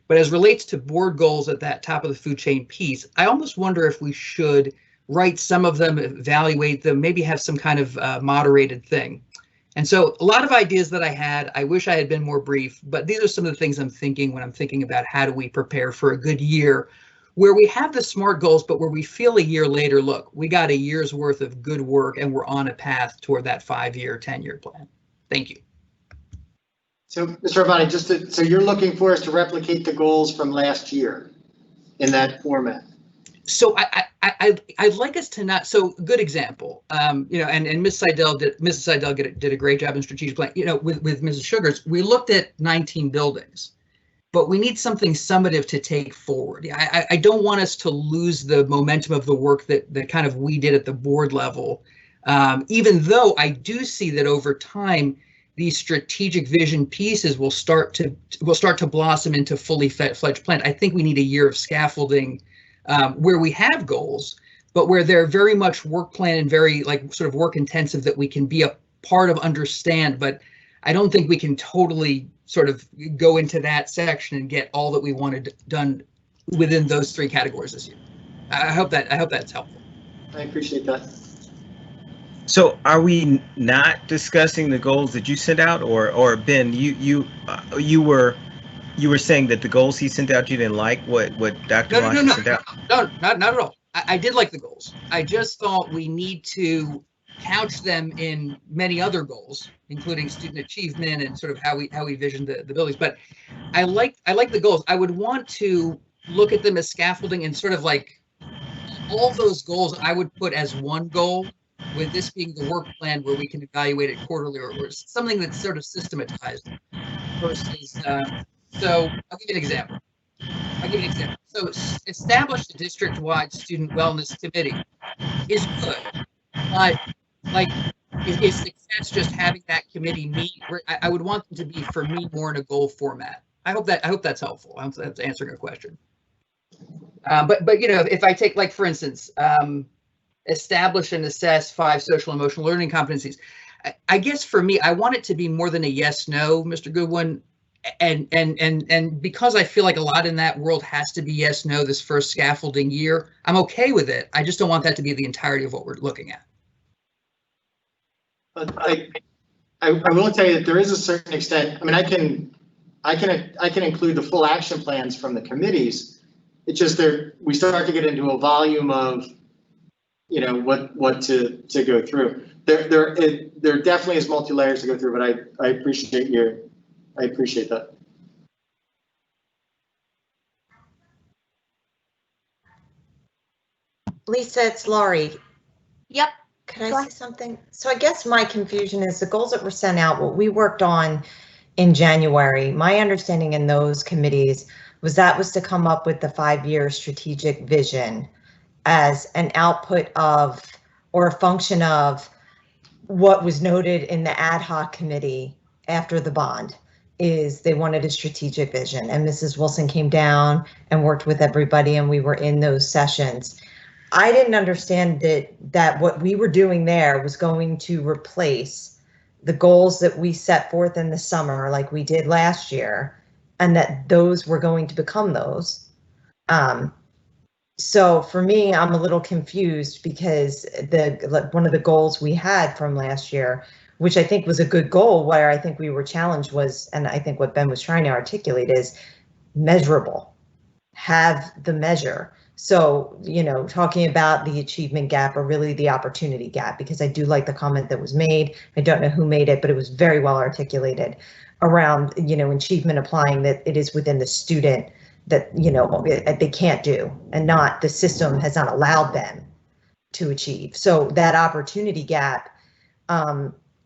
but as relates to board goals at that top of the food chain piece, I almost wonder if we should write some of them, evaluate them, maybe have some kind of moderated thing. And so a lot of ideas that I had, I wish I had been more brief, but these are some of the things I'm thinking when I'm thinking about how do we prepare for a good year where we have the SMART goals, but where we feel a year later, look, we got a year's worth of good work and we're on a path toward that 5-year, 10-year plan. Thank you. So, Mr. Rabbani, so you're looking for us to replicate the goals from last year in that format? So I'd like us to not. So good example, you know, and Mrs. Seidel did a great job in strategic plan. You know, with Mrs. Sugars, we looked at 19 buildings, but we need something summative to take forward. I don't want us to lose the momentum of the work that kind of we did at the board level, even though I do see that over time these strategic vision pieces will start to blossom into fully fledged plan. I think we need a year of scaffolding. Where we have goals, but where they're very much work plan and very like sort of work intensive that we can be a part of, understand, but I don't think we can totally sort of go into that section and get all that we wanted done within those 3 categories this year. I hope that's helpful. I appreciate that. So are we not discussing the goals that you sent out, or Ben, you were saying that the goals he sent out you didn't like what Dr. Washington sent out? No, not at all. I did like the goals. I just thought we need to couch them in many other goals, including student achievement and sort of how we vision the buildings. But I like the goals. I would want to look at them as scaffolding and sort of like all those goals I would put as one goal, with this being the work plan where we can evaluate it quarterly or something that's sort of systematized versus. So I'll give you an example. So establish a district-wide student wellness committee is good, but like, is success just having that committee meet? I would want them to be, for me, more in a goal format. I hope that's helpful. I hope that's answering a question. But you know, if I take, like, for instance, establish and assess 5 social emotional learning competencies. I guess for me, I want it to be more than a yes/no, Mr. Goodwin. And because I feel like a lot in that world has to be yes, no, this first scaffolding year, I'm okay with it. I just don't want that to be the entirety of what we're looking at. But I will tell you that there is a certain extent. I mean, I can include the full action plans from the committees. It's just we start to get into a volume of, you know, what to go through. There definitely is multi-layers to go through, but I appreciate that. Lisa, it's Laurie. Yep. Can I say something? So I guess my confusion is the goals that were sent out, what we worked on in January, my understanding in those committees was that was to come up with the 5-year strategic vision as an output of, or a function of, what was noted in the ad hoc committee after the bond. Is they wanted a strategic vision, and Mrs. Wilson came down and worked with everybody, and we were in those sessions. I didn't understand that what we were doing there was going to replace the goals that we set forth in the summer, like we did last year, and that those were going to become those. So for me, I'm a little confused because one of the goals we had from last year, which I think was a good goal, where I think we were challenged was, and I think what Ben was trying to articulate is measurable, have the measure. So, you know, talking about the achievement gap, or really the opportunity gap, because I do like the comment that was made. I don't know who made it, but it was very well articulated around, you know, achievement applying that it is within the student that, you know, they can't do, and not the system has not allowed them to achieve. So that opportunity gap,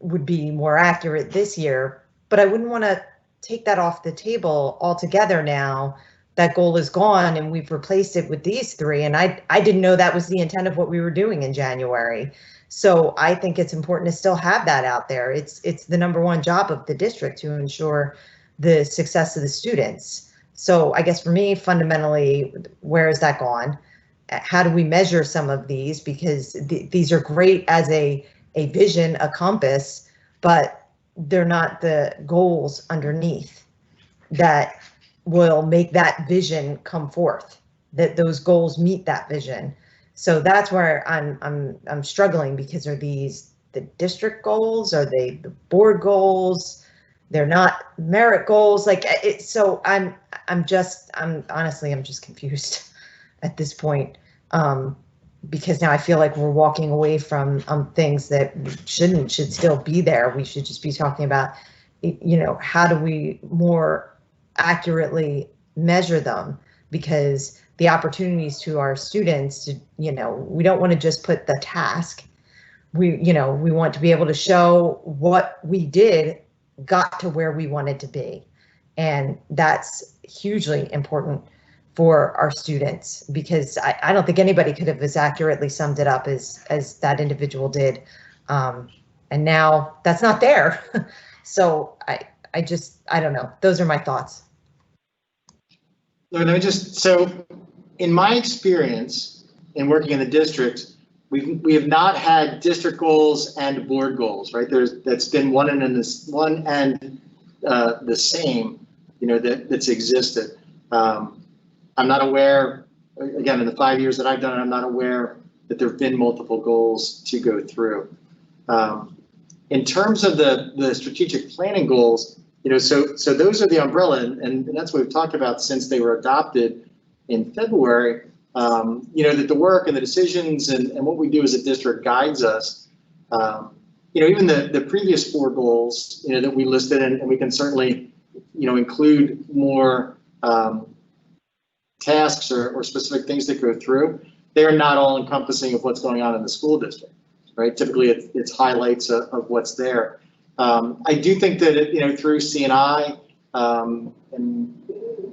would be more accurate this year, but I wouldn't want to take that off the table altogether now. That goal is gone and we've replaced it with these three. And I didn't know that was the intent of what we were doing in January. So I think it's important to still have that out there. It's the #1 job of the district to ensure the success of the students. So I guess for me, fundamentally, where has that gone? How do we measure some of these? Because these are great as a vision, a compass, but they're not the goals underneath that will make that vision come forth, that those goals meet that vision. So that's where I'm struggling, because are these the district goals? Are they the board goals? They're not merit goals. Like it, so I'm honestly, I'm just confused at this point. Because now I feel like we're walking away from things that should still be there. We should just be talking about, you know, how do we more accurately measure them, because the opportunities to our students to, you know, we don't want to just put the task. We want to be able to show what we did got to where we wanted to be. And that's hugely important for our students, because I don't think anybody could have as accurately summed it up as that individual did. And now that's not there. So I don't know. Those are my thoughts. So in my experience in working in the district, we have not had district goals and board goals, right? That's been one and the same, you know, that's existed. I'm not aware, again, in the 5 years that I've done it, I'm not aware that there have been multiple goals to go through. In terms of the strategic planning goals, you know, so those are the umbrella, and that's what we've talked about since they were adopted in February. You know, that the work and the decisions and what we do as a district guides us. You know, even the previous 4 goals, you know, that we listed, and we can certainly, you know, include more tasks or specific things that go through. They are not all encompassing of what's going on in the school district, right? Typically, it's highlights of what's there. I do think that you know, through C&I, and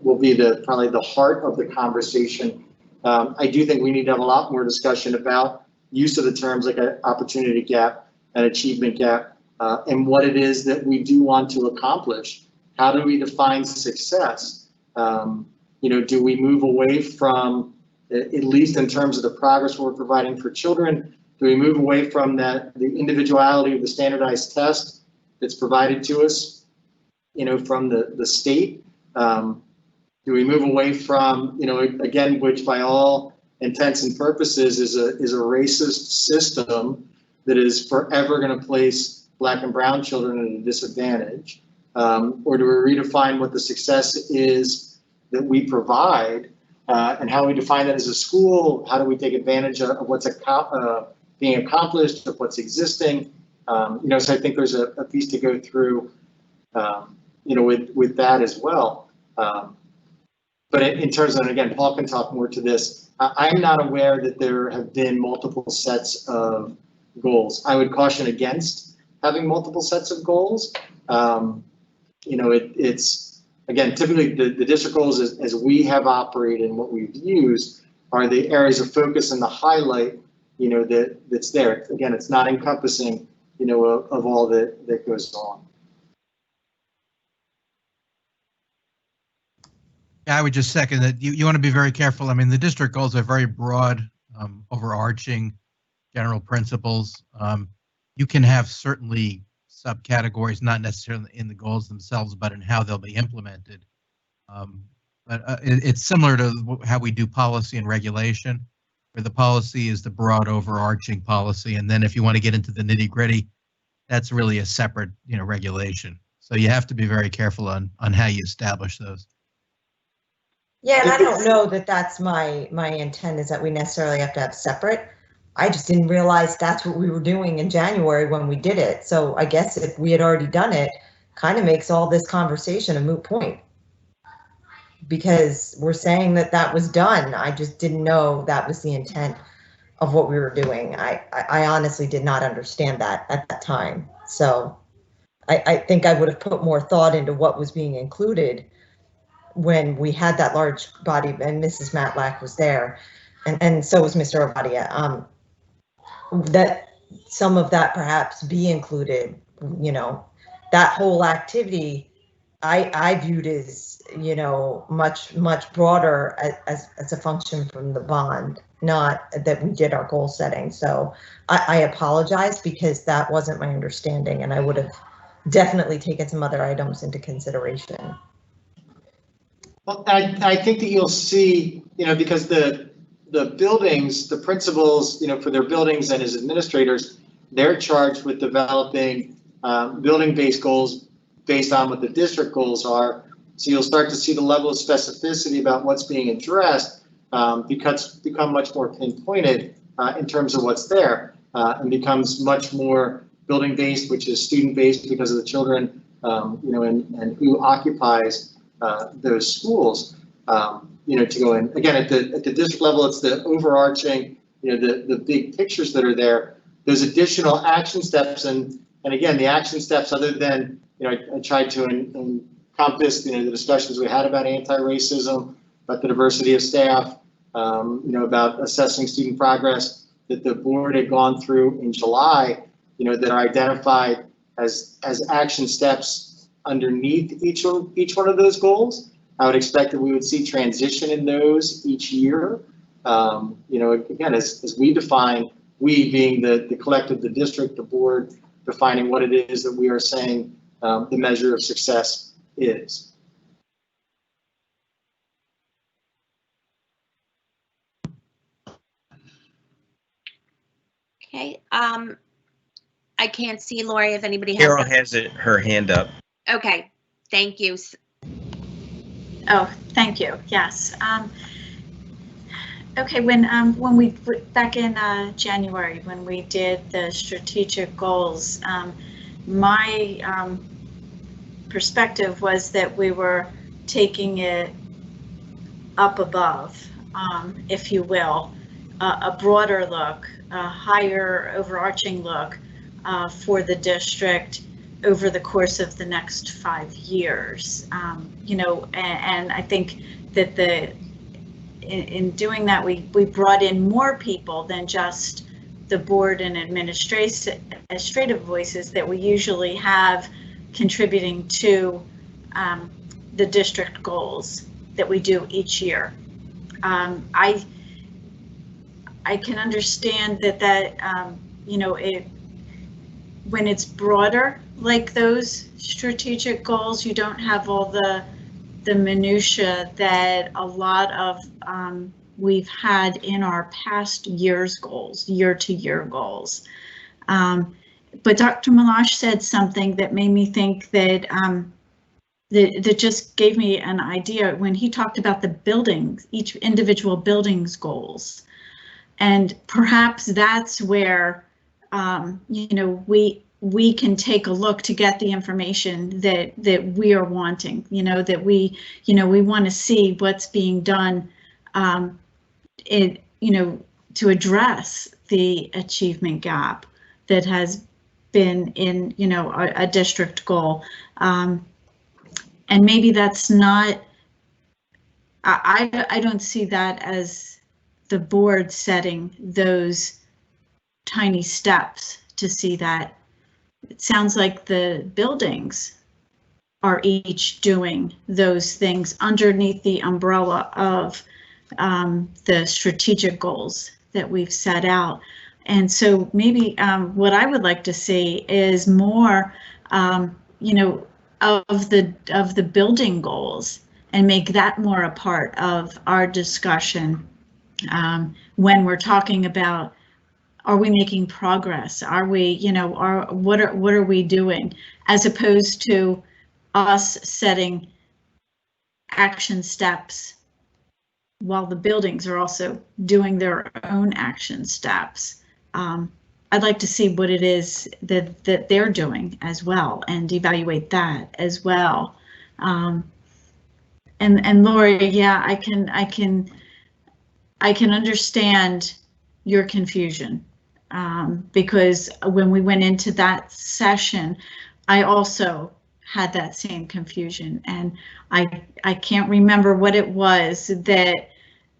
will be probably the heart of the conversation. I do think we need to have a lot more discussion about use of the terms like an opportunity gap, an achievement gap, and what it is that we do want to accomplish. How do we define success? You know, do we move away from, at least in terms of the progress we're providing for children, do we move away from the individuality of the standardized test that's provided to us, you know, from the state? Do we move away from, you know, again, which by all intents and purposes is a racist system that is forever going to place Black and brown children at a disadvantage? Or do we redefine what the success is that we provide, and how we define that as a school? How do we take advantage of what's being accomplished, of what's existing? You know, so I think there's a piece to go through, you know, with that as well. But in terms of, again, Paul can talk more to this, I'm not aware that there have been multiple sets of goals. I would caution against having multiple sets of goals. You know, it's, again, typically the district goals as we have operated and what we've used are the areas of focus and the highlight, you know, that's there. Again, it's not encompassing, you know, of all that goes on. Yeah, I would just second that you want to be very careful. I mean, the district goals are very broad, overarching general principles. You can have certainly subcategories, not necessarily in the goals themselves, but in how they'll be implemented. But it's similar to how we do policy and regulation, where the policy is the broad overarching policy. And then if you want to get into the nitty gritty, that's really a separate, you know, regulation. So you have to be very careful on how you establish those. Yeah, and I don't know that that's my intent, is that we necessarily have to have separate. I just didn't realize that's what we were doing in January when we did it. So I guess if we had already done it, kind of makes all this conversation a moot point, because we're saying that was done. I just didn't know that was the intent of what we were doing. I honestly did not understand that at that time. So I think I would have put more thought into what was being included when we had that large body, and Mrs. Matlack was there, and so was Mr. Ovadia. That some of that perhaps be included, you know, that whole activity I viewed as, you know, much broader as a function from the bond, not that we did our goal setting. So I apologize because that wasn't my understanding, and I would have definitely taken some other items into consideration. Well, I think that you'll see, you know, because the buildings, the principals, you know, for their buildings and as administrators, they're charged with developing building-based goals based on what the district goals are. So you'll start to see the level of specificity about what's being addressed become much more pinpointed in terms of what's there, and becomes much more building-based, which is student-based because of the children, you know, and who occupies those schools. You know, to go in again at the district level, it's the overarching, you know, the big pictures that are there. There's additional action steps, and again, the action steps, other than, you know, I tried to encompass, you know, the discussions we had about anti-racism, about the diversity of staff, you know, about assessing student progress that the board had gone through in July, you know, that are identified as action steps underneath each one of those goals. I would expect that we would see transition in those each year. You know, again, as we define, we being the collective, the district, the board, defining what it is that we are saying the measure of success is. Okay, I can't see Lori if anybody has. Carol has her hand up. Okay, thank you. Oh, thank you. Yes. Okay, when we back in January, when we did the strategic goals, my perspective was that we were taking it up above, if you will, a broader look, a higher overarching look for the district over the course of the next 5 years. You know, and I think that in doing that, we brought in more people than just the board and administrative voices that we usually have contributing to the district goals that we do each year. I can understand that you know, when it's broader, like those strategic goals, you don't have all the minutia that a lot of we've had in our past year's goals, year-to-year goals. But Dr. Malash said something that made me think that that just gave me an idea when he talked about the buildings, each individual building's goals. And perhaps that's where, you know, we can take a look to get the information that we are wanting, you know, that we want to see what's being done, you know, to address the achievement gap that has been in, you know, a district goal. And maybe that's not, I don't see that as the board setting those tiny steps to see that. It sounds like the buildings are each doing those things underneath the umbrella of the strategic goals that we've set out. And so maybe what I would like to see is more, you know, of the building goals, and make that more a part of our discussion when we're talking about, are we making progress? Are we, you know, what are we doing, as opposed to us setting action steps while the buildings are also doing their own action steps. I'd like to see what it is that they're doing as well, and evaluate that as well. And Lori, yeah, I can understand your confusion. Because when we went into that session, I also had that same confusion, and I can't remember what it was that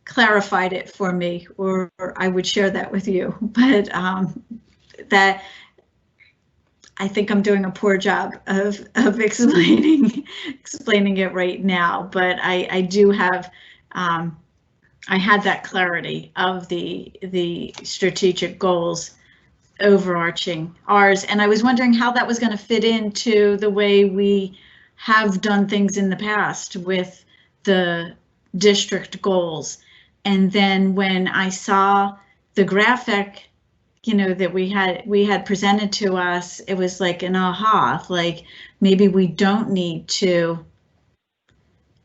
clarified it for me, or I would share that with you, but that I think I'm doing a poor job of explaining it right now, but I do have, I had that clarity of the strategic goals overarching ours, and I was wondering how that was going to fit into the way we have done things in the past with the district goals. And then when I saw the graphic, you know, that we had presented to us, it was like an aha, like maybe we don't need to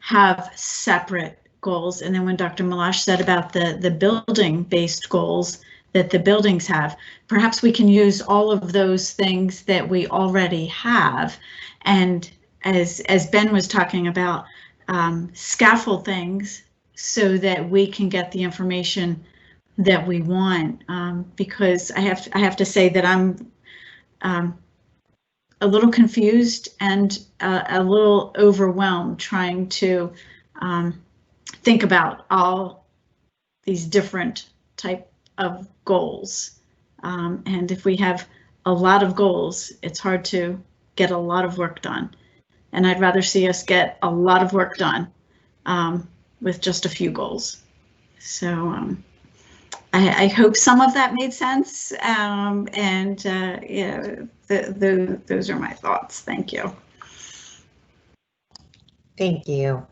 have separate goals. And then when Dr. Malash said about the building-based goals that the buildings have, perhaps we can use all of those things that we already have. And as Ben was talking about, scaffold things so that we can get the information that we want, because I have to say that I'm a little confused and a little overwhelmed trying to think about all these different type of goals. And if we have a lot of goals, it's hard to get a lot of work done. And I'd rather see us get a lot of work done with just a few goals. So I hope some of that made sense. Yeah, those are my thoughts. Thank you. Thank you.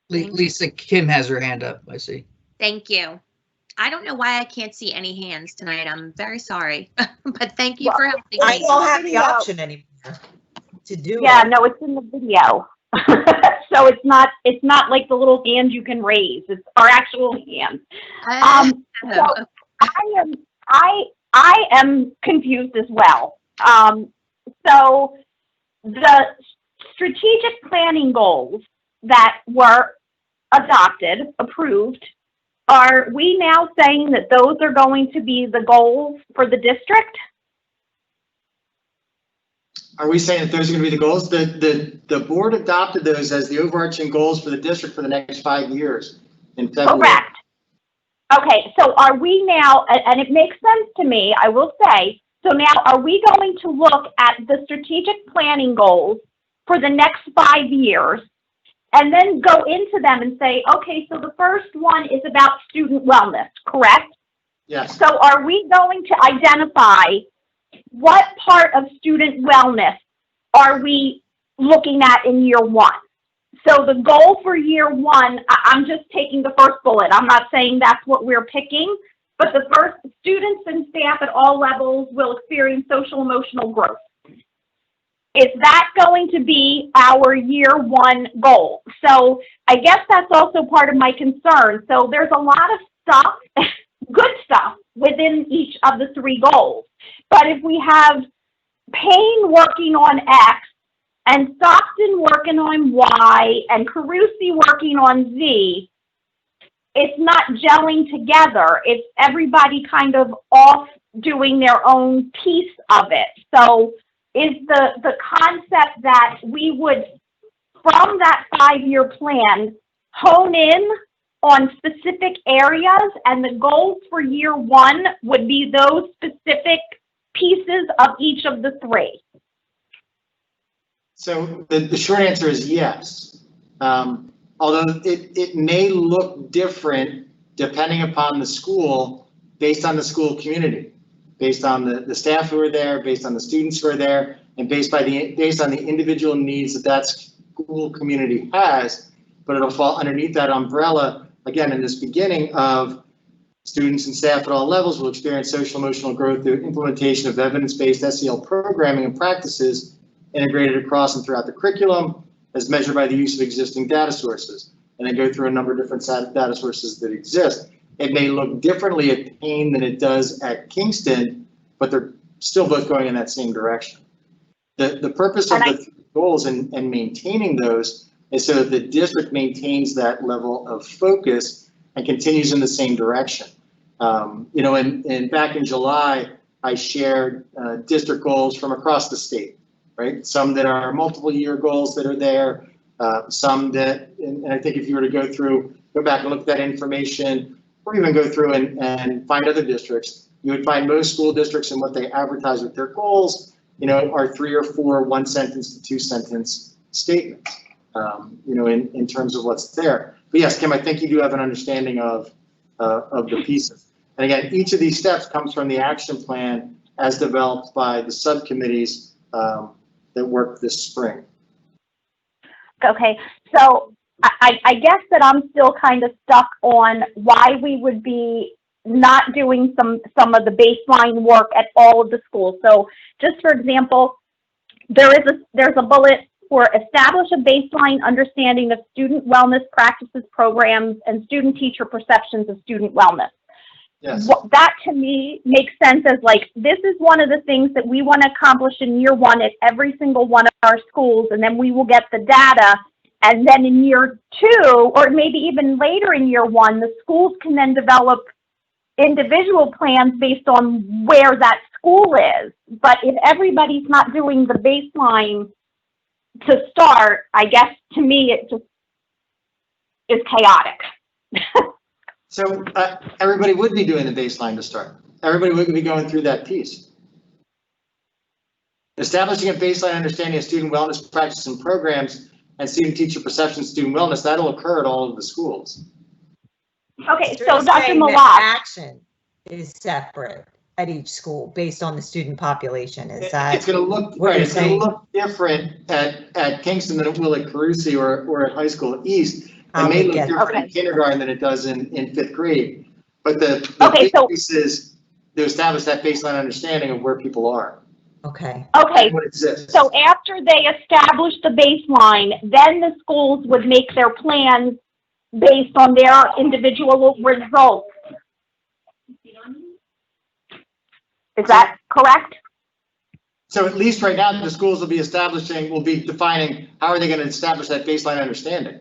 Lisa, Kim has her hand up, I see. Thank you. I don't know why I can't see any hands tonight. I'm very sorry, but thank you for helping I me. don't have the option anymore to do Yeah, it. no, it's in the video. So it's not like the little hand you can raise. It's our actual hand. So I am confused as well. So the strategic planning goals that were approved, are we now saying that those are going to be the goals for the district? Are we saying that those are going to be the goals? The board adopted those as the overarching goals for the district for the next 5 years in February. Correct. Okay, so are we now, and it makes sense to me, I will say, so now are we going to look at the strategic planning goals for the next 5 years and then go into them and say, okay, so the first one is about student wellness, correct? Yes. So are we going to identify what part of student wellness are we looking at in year one? So the goal for year one, I'm just taking the first bullet. I'm not saying that's what we're picking, but the first, students and staff at all levels will experience social emotional growth. Is that going to be our year one goal? So I guess that's also part of my concern. So there's a lot of stuff, good stuff within each of the three goals. But if we have Payne working on X and Stockton working on Y and Carusi working on Z, it's not gelling together. It's everybody kind of off doing their own piece of it. So is the concept that we would, from that 5-year plan, hone in on specific areas, and the goals for year one would be those specific pieces of each of the three? So the short answer is yes. Although it may look different depending upon the school, based on the school community, based on the staff who are there, based on the students who are there, and based on the individual needs that school community has. But it'll fall underneath that umbrella, again, in this beginning of students and staff at all levels will experience social emotional growth through implementation of evidence-based SEL programming and practices integrated across and throughout the curriculum as measured by the use of existing data sources. And then go through a number of different data sources that exist. It may look differently at Payne than it does at Kingston, but they're still both going in that same direction. The purpose of the goals and maintaining those is so that the district maintains that level of focus and continues in the same direction. You know, and back in July, I shared district goals from across the state, right? Some that are multiple year goals that are there, some that, and I think if you were to go back and look at that information, or even go through and find other districts, you would find most school districts and what they advertise with their goals, you know, are 3 or 4 1-sentence to 2-sentence statements, you know, in terms of what's there. But yes, Kim, I think you do have an understanding of the pieces. And again, each of these steps comes from the action plan as developed by the subcommittees that worked this spring. Okay, so I guess that I'm still kind of stuck on why we would be not doing some of the baseline work at all of the schools. So just for example, there's a bullet for establish a baseline understanding of student wellness practices, programs, and student teacher perceptions of student wellness. Yes. That to me makes sense as like, this is one of the things that we want to accomplish in year 1 at every single one of our schools, and then we will get the data. And then in year 2, or maybe even later in year 1, the schools can then develop individual plans based on where that school is. But if everybody's not doing the baseline to start, I guess to me it just is chaotic. So everybody would be doing the baseline to start. Everybody would be going through that piece. Establishing a baseline understanding of student wellness practices and programs and student teacher perception of student wellness, that'll occur at all of the schools. Okay, So so you're Dr. saying that Malak. action is separate at each school based on the student population. Is that It's going to look what right. you're It's going to saying? look different at Kingston than it will at Carusi or at high school East. It may look different in kindergarten than it does in 5th grade. But the big piece is to establish that baseline understanding of where people are. Okay. Okay, what exists. so after they establish the baseline, then the schools would make their plans based on their individual results. Is that correct? So at least right now, the schools will be defining how are they going to establish that baseline understanding.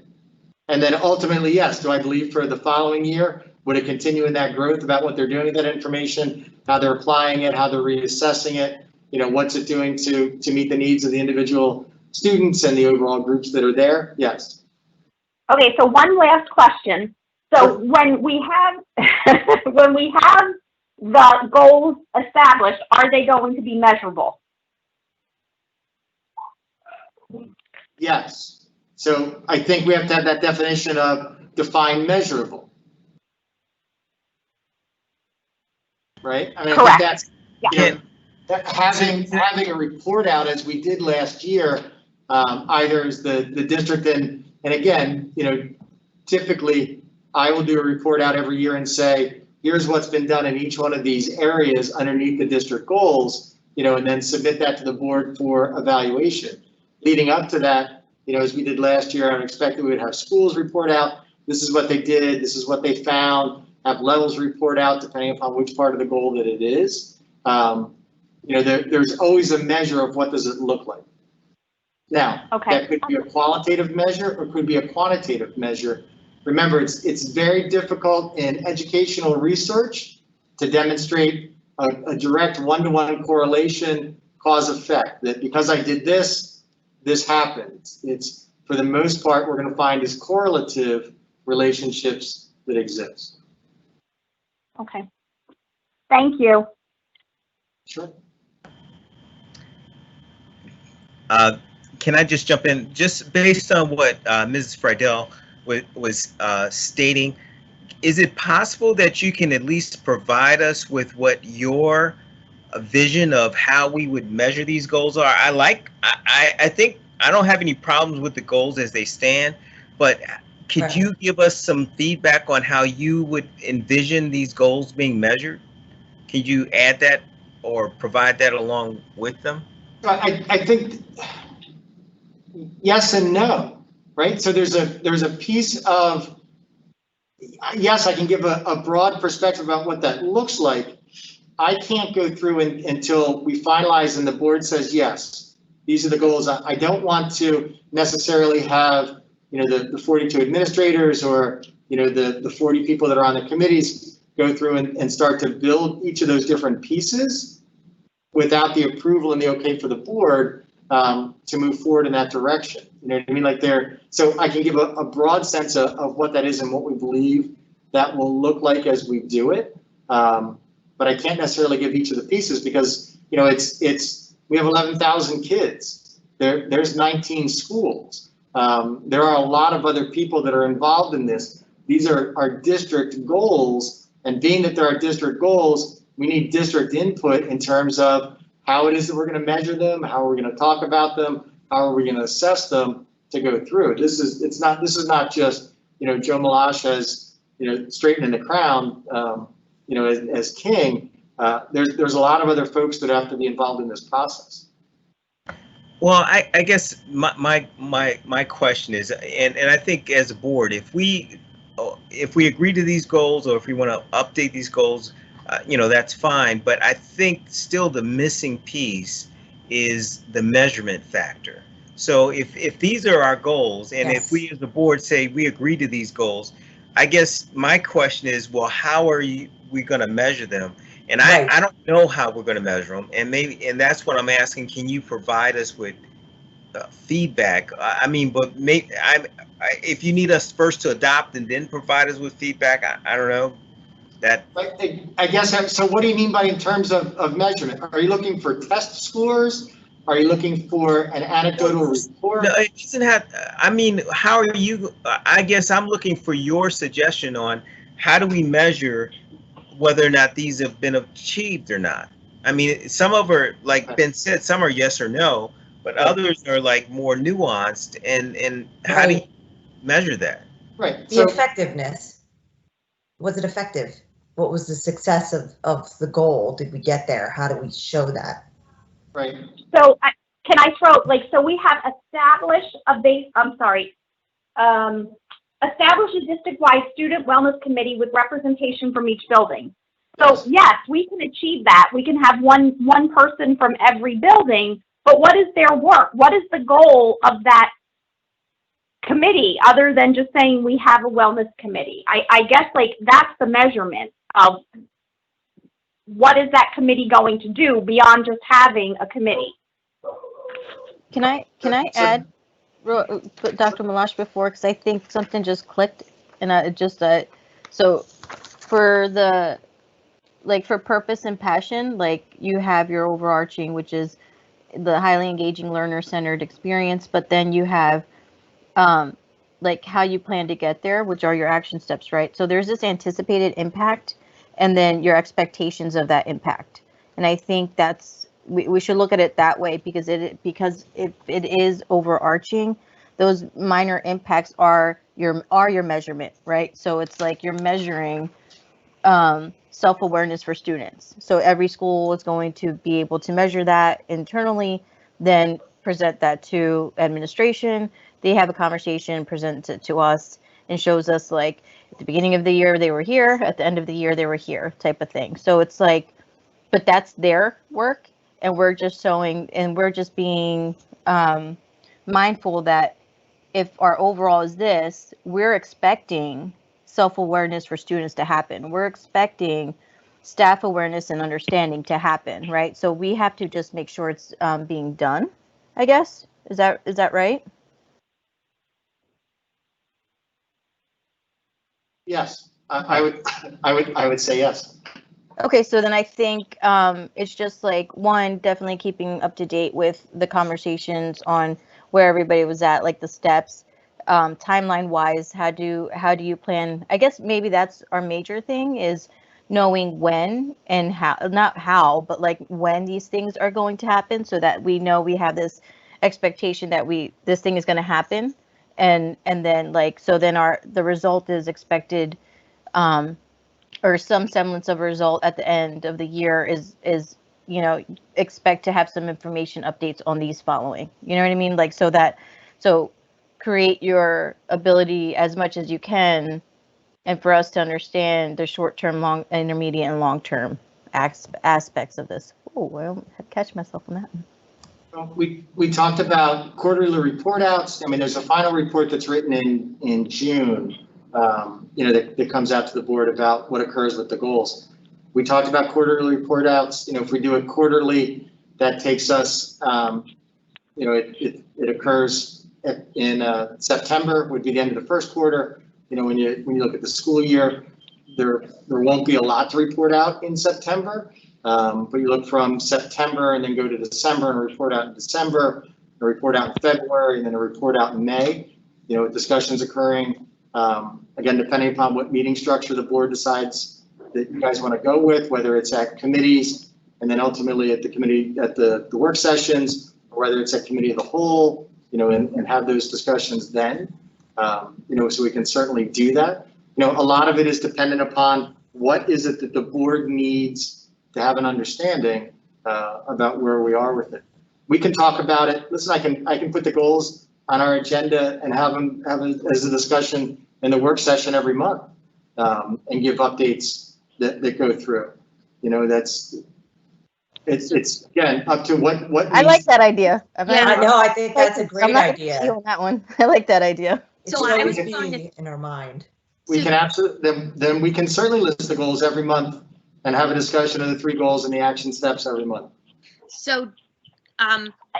And then ultimately, yes, do I believe for the following year, would it continue in that growth about what they're doing with that information, how they're applying it, how they're reassessing it, you know, what's it doing to meet the needs of the individual students and the overall groups that are there? Yes. Okay, so one last question. So when we have the goals established, are they going to be measurable? Yes. So I think we have to have that definition of define measurable. Right? I mean, correct. I think that's, you know, having a report out as we did last year, either as the district and again, you know, typically I will do a report out every year and say, here's what's been done in each one of these areas underneath the district goals, you know, and then submit that to the board for evaluation. Leading up to that, you know, as we did last year, I would expect that we would have schools report out, this is what they did, this is what they found, have levels report out depending upon which part of the goal that it is. You know, there's always a measure of what does it look like. Now, that could be a qualitative measure or could be a quantitative measure. Remember, it's very difficult in educational research to demonstrate a direct one-to-one correlation cause effect, that because I did this, this happened. It's, for the most part, we're going to find is correlative relationships that exist. Okay. Thank you. Sure. Can I just jump in? Just based on what Mrs. Friedel was stating, is it possible that you can at least provide us with what your vision of how we would measure these goals are? I think I don't have any problems with the goals as they stand, but could you give us some feedback on how you would envision these goals being measured? Can you add that or provide that along with them? I think yes and no, right? So there's a piece of, yes, I can give a broad perspective about what that looks like. I can't go through until we finalize and the board says, yes, these are the goals. I don't want to necessarily have the 42 administrators or, the 40 people that are on the committees go through and start to build each of those different pieces without the approval and the okay for the board to move forward in that direction. You know what I mean? Like so I can give a broad sense of what that is and what we believe that will look like as we do it. But I can't necessarily give each of the pieces because, we have 11,000 kids. There's 19 schools. There are a lot of other people that are involved in this. These are our district goals, and being that there are district goals, we need district input in terms of how it is that we're going to measure them, how are we going to talk about them, how are we going to assess them to go through. This is not just, Joe Malash as, straightening the crown, as king. There's a lot of other folks that have to be involved in this process. Well, I guess my question is, and I think as a board, if we agree to these goals or if we want to update these goals, that's fine. But I think still the missing piece is the measurement factor. So if these are our goals, and Yes. if we as a board say we agree to these goals, I guess my question is, well, how are we going to measure them? And Right. I don't know how we're going to measure them, and that's what I'm asking. Can you provide us with feedback? But maybe if you need us first to adopt and then provide us with feedback, I don't know. That I guess, so what do you mean by in terms of measurement? Are you looking for test scores? Are you looking for an anecdotal report? No, it doesn't have. How are you? I guess I'm looking for your suggestion on how do we measure whether or not these have been achieved or not. Some of are, like Ben said, some are yes or no, but others are like more nuanced. And how do you measure that? Right. The effectiveness. Was it effective? What was the success of the goal? Did we get there? How do we show that? Right. So can I throw, so we have established establish a district-wide student wellness committee with representation from each building. So yes, we can achieve that. We can have one person from every building, but what is their work? What is the goal of that committee other than just saying we have a wellness committee? I guess that's the measurement of what is that committee going to do beyond just having a committee. Can I add, put Dr. Malash before, because I think something just clicked, and I just so for the for purpose and passion, you have your overarching, which is the highly engaging learner-centered experience, but then you have how you plan to get there, which are your action steps, right? So there's this anticipated impact, and then your expectations of that impact. And I think that's we should look at it that way because if it is overarching, those minor impacts are your measurement, right? So it's you're measuring self-awareness for students. So every school is going to be able to measure that internally, then present that to administration. They have a conversation, present it to us, and shows us at the beginning of the year they were here, at the end of the year they were here, type of thing. So it's but that's their work, and we're just showing, and we're just being mindful that if our overall is this, we're expecting self-awareness for students to happen. We're expecting staff awareness and understanding to happen, right? So we have to just make sure it's being done, I guess. Is that right? Yes, I would say yes. Okay, so then I think it's just one, definitely keeping up to date with the conversations on where everybody was at, the steps, timeline wise. How do you plan? I guess maybe that's our major thing, is knowing when and how, not how, but when these things are going to happen, so that we know we have this expectation that this thing is going to happen, and then so then the result is expected, or some semblance of result at the end of the year is expect to have some information updates on these following. You know what I mean? So create your ability as much as you can, and for us to understand the short-term, long, intermediate, and long-term aspects of this. Oh, I don't catch myself on that one. We talked about quarterly report outs. I mean, there's a final report that's written in June, that comes out to the board about what occurs with the goals. We talked about quarterly report outs. If we do it quarterly, that takes us, it occurs in September, would be the end of the first quarter. When you look at the school year, there won't be a lot to report out in September. But you look from September and then go to December and report out in December, a report out in February, and then a report out in May. Discussions occurring, again, depending upon what meeting structure the board decides that you guys want to go with, whether it's at committees and then ultimately at the committee, at the work sessions, or whether it's at committee of the whole, and have those discussions then, so we can certainly do that. A lot of it is dependent upon what is it that the board needs to have an understanding about where we are with it. We can talk about it. Listen, I can put the goals on our agenda and have them as a discussion in the work session every month, and give updates that go through. It's again up to what. I like that idea. I think that's a great idea. On that one, I like that idea. It should always be in our mind. We can absolutely then we can certainly list the goals every month and have a discussion of the 3 goals and the action steps every month. So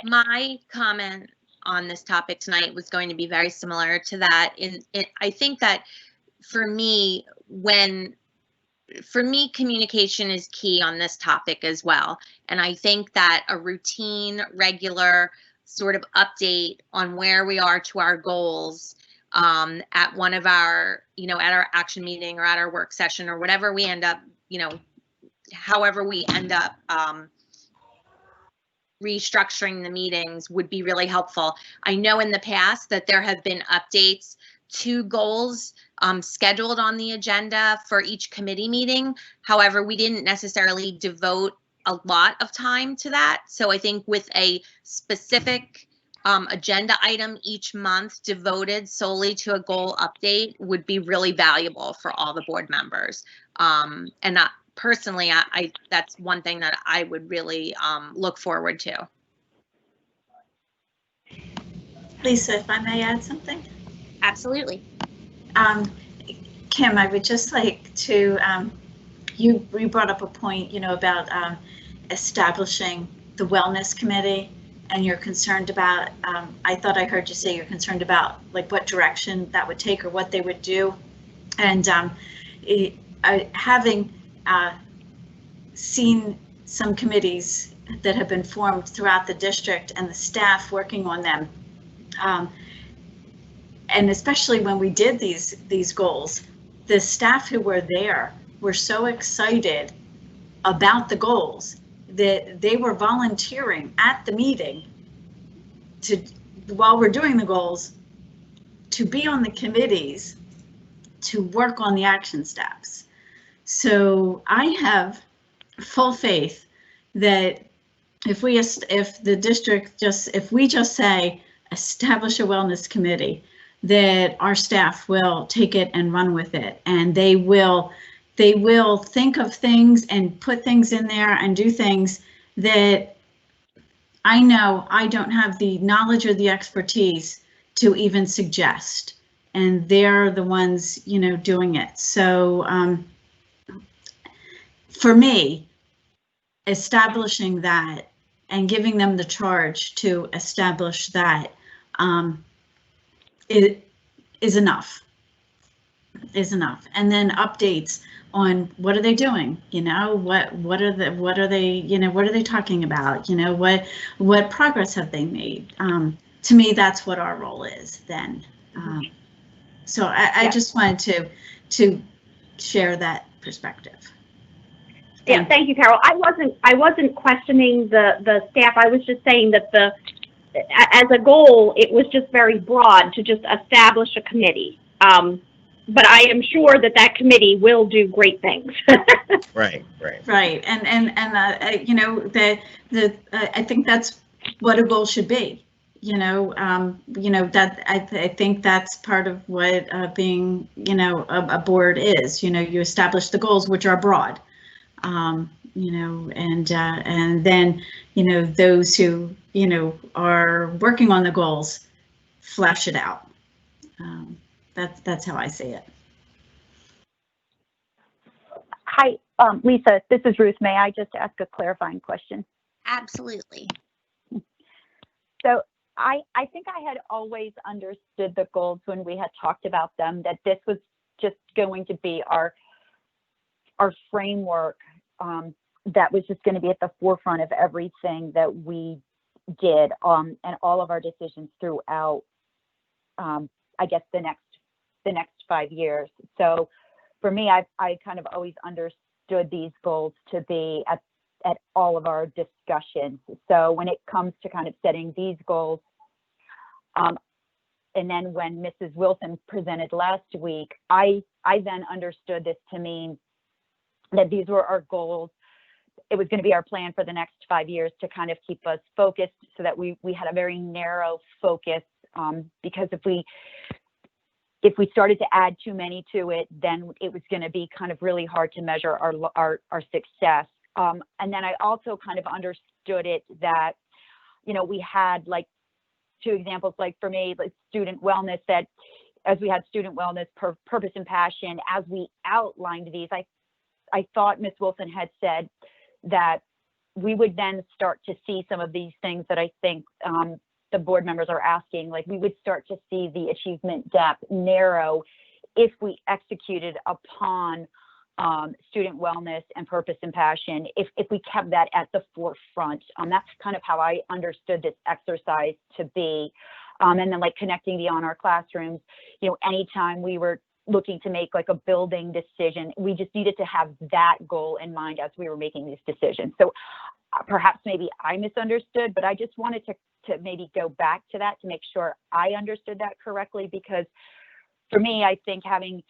my comment on this topic tonight was going to be very similar to that. I think that for me, communication is key on this topic as well. And I think that a routine, regular sort of update on where we are to our goals at one of our, at our action meeting or at our work session or whatever we end up, however we end up restructuring the meetings would be really helpful. I know in the past that there have been updates to goals scheduled on the agenda for each committee meeting. However, we didn't necessarily devote a lot of time to that. So I think with a specific agenda item each month devoted solely to a goal update would be really valuable for all the board members. And personally, I that's one thing that I would really look forward to. Lisa, if I may add something? Absolutely. Kim, I would just like to, you brought up a point, about establishing the wellness committee, and you're concerned about, I thought I heard you say you're concerned about like what direction that would take or what they would do. And having seen some committees that have been formed throughout the district and the staff working on them, and especially when we did these goals, the staff who were there were so excited about the goals that they were volunteering at the meeting while we're doing the goals to be on the committees to work on the action steps. So I have full faith that if we just say establish a wellness committee, that our staff will take it and run with it, and they will think of things and put things in there and do things that I know I don't have the knowledge or the expertise to even suggest, and they're the ones, doing it. So for me, establishing that and giving them the charge to establish that it is enough. And then updates on what are they doing, what are they talking about, what progress have they made. To me, that's what our role is then. So I just wanted to share that perspective. Yeah, thank you, Carol. I wasn't questioning the staff. I was just saying that as a goal, it was just very broad to just establish a committee. But I am sure that committee will do great things. Right. And I think that's what a goal should be. That I think that's part of what being, a board is. You establish the goals, which are broad. and then, those who, are working on the goals, flesh it out. That's how I see it. Hi, Lisa, this is Ruth. May I just ask a clarifying question? Absolutely. So I think I had always understood the goals when we had talked about them, that this was just going to be our framework, that was just going to be at the forefront of everything that we did, and all of our decisions throughout, I guess, the next 5 years. So for me, I kind of always understood these goals to be at all of our discussions. So when it comes to kind of setting these goals, and then when Mrs. Wilson presented last week, I then understood this to mean that these were our goals. It was going to be our plan for the next 5 years to kind of keep us focused, so that we had a very narrow focus, because if we started to add too many to it, then it was going to be kind of really hard to measure our success. And then I also kind of understood it that, we had like 2 examples, like for me, like student wellness, that as we had student wellness, purpose and passion, as we outlined these, I thought Ms. Wilson had said that we would then start to see some of these things that I think the board members are asking, like we would start to see the achievement gap narrow if we executed upon student wellness and purpose and passion, if we kept that at the forefront. That's kind of how I understood this exercise to be. And then like connecting beyond our classrooms, anytime we were looking to make like a building decision, we just needed to have that goal in mind as we were making these decisions. So perhaps maybe I misunderstood, but I just wanted to maybe go back to that to make sure I understood that correctly, because for me, I think having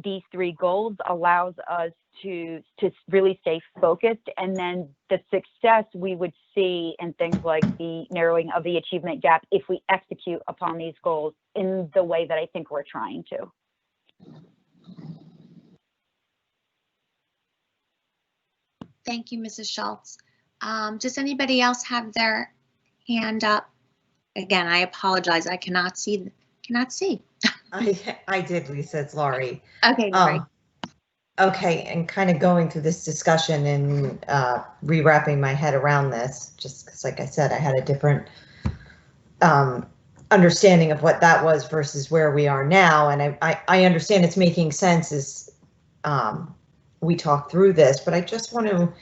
these 3 goals allows us to really stay focused, and then the success we would see in things like the narrowing of the achievement gap if we execute upon these goals in the way that I think we're trying to. Thank you, Mrs. Schultz. Does anybody else have their hand up? Again, I apologize. I cannot see. I did, Lisa. It's Laurie. Okay, Laurie. Okay, and kind of going through this discussion and rewrapping my head around this, just because, like I said, I had a different understanding of what that was versus where we are now. And I understand it's making sense as we talk through this, but I just want to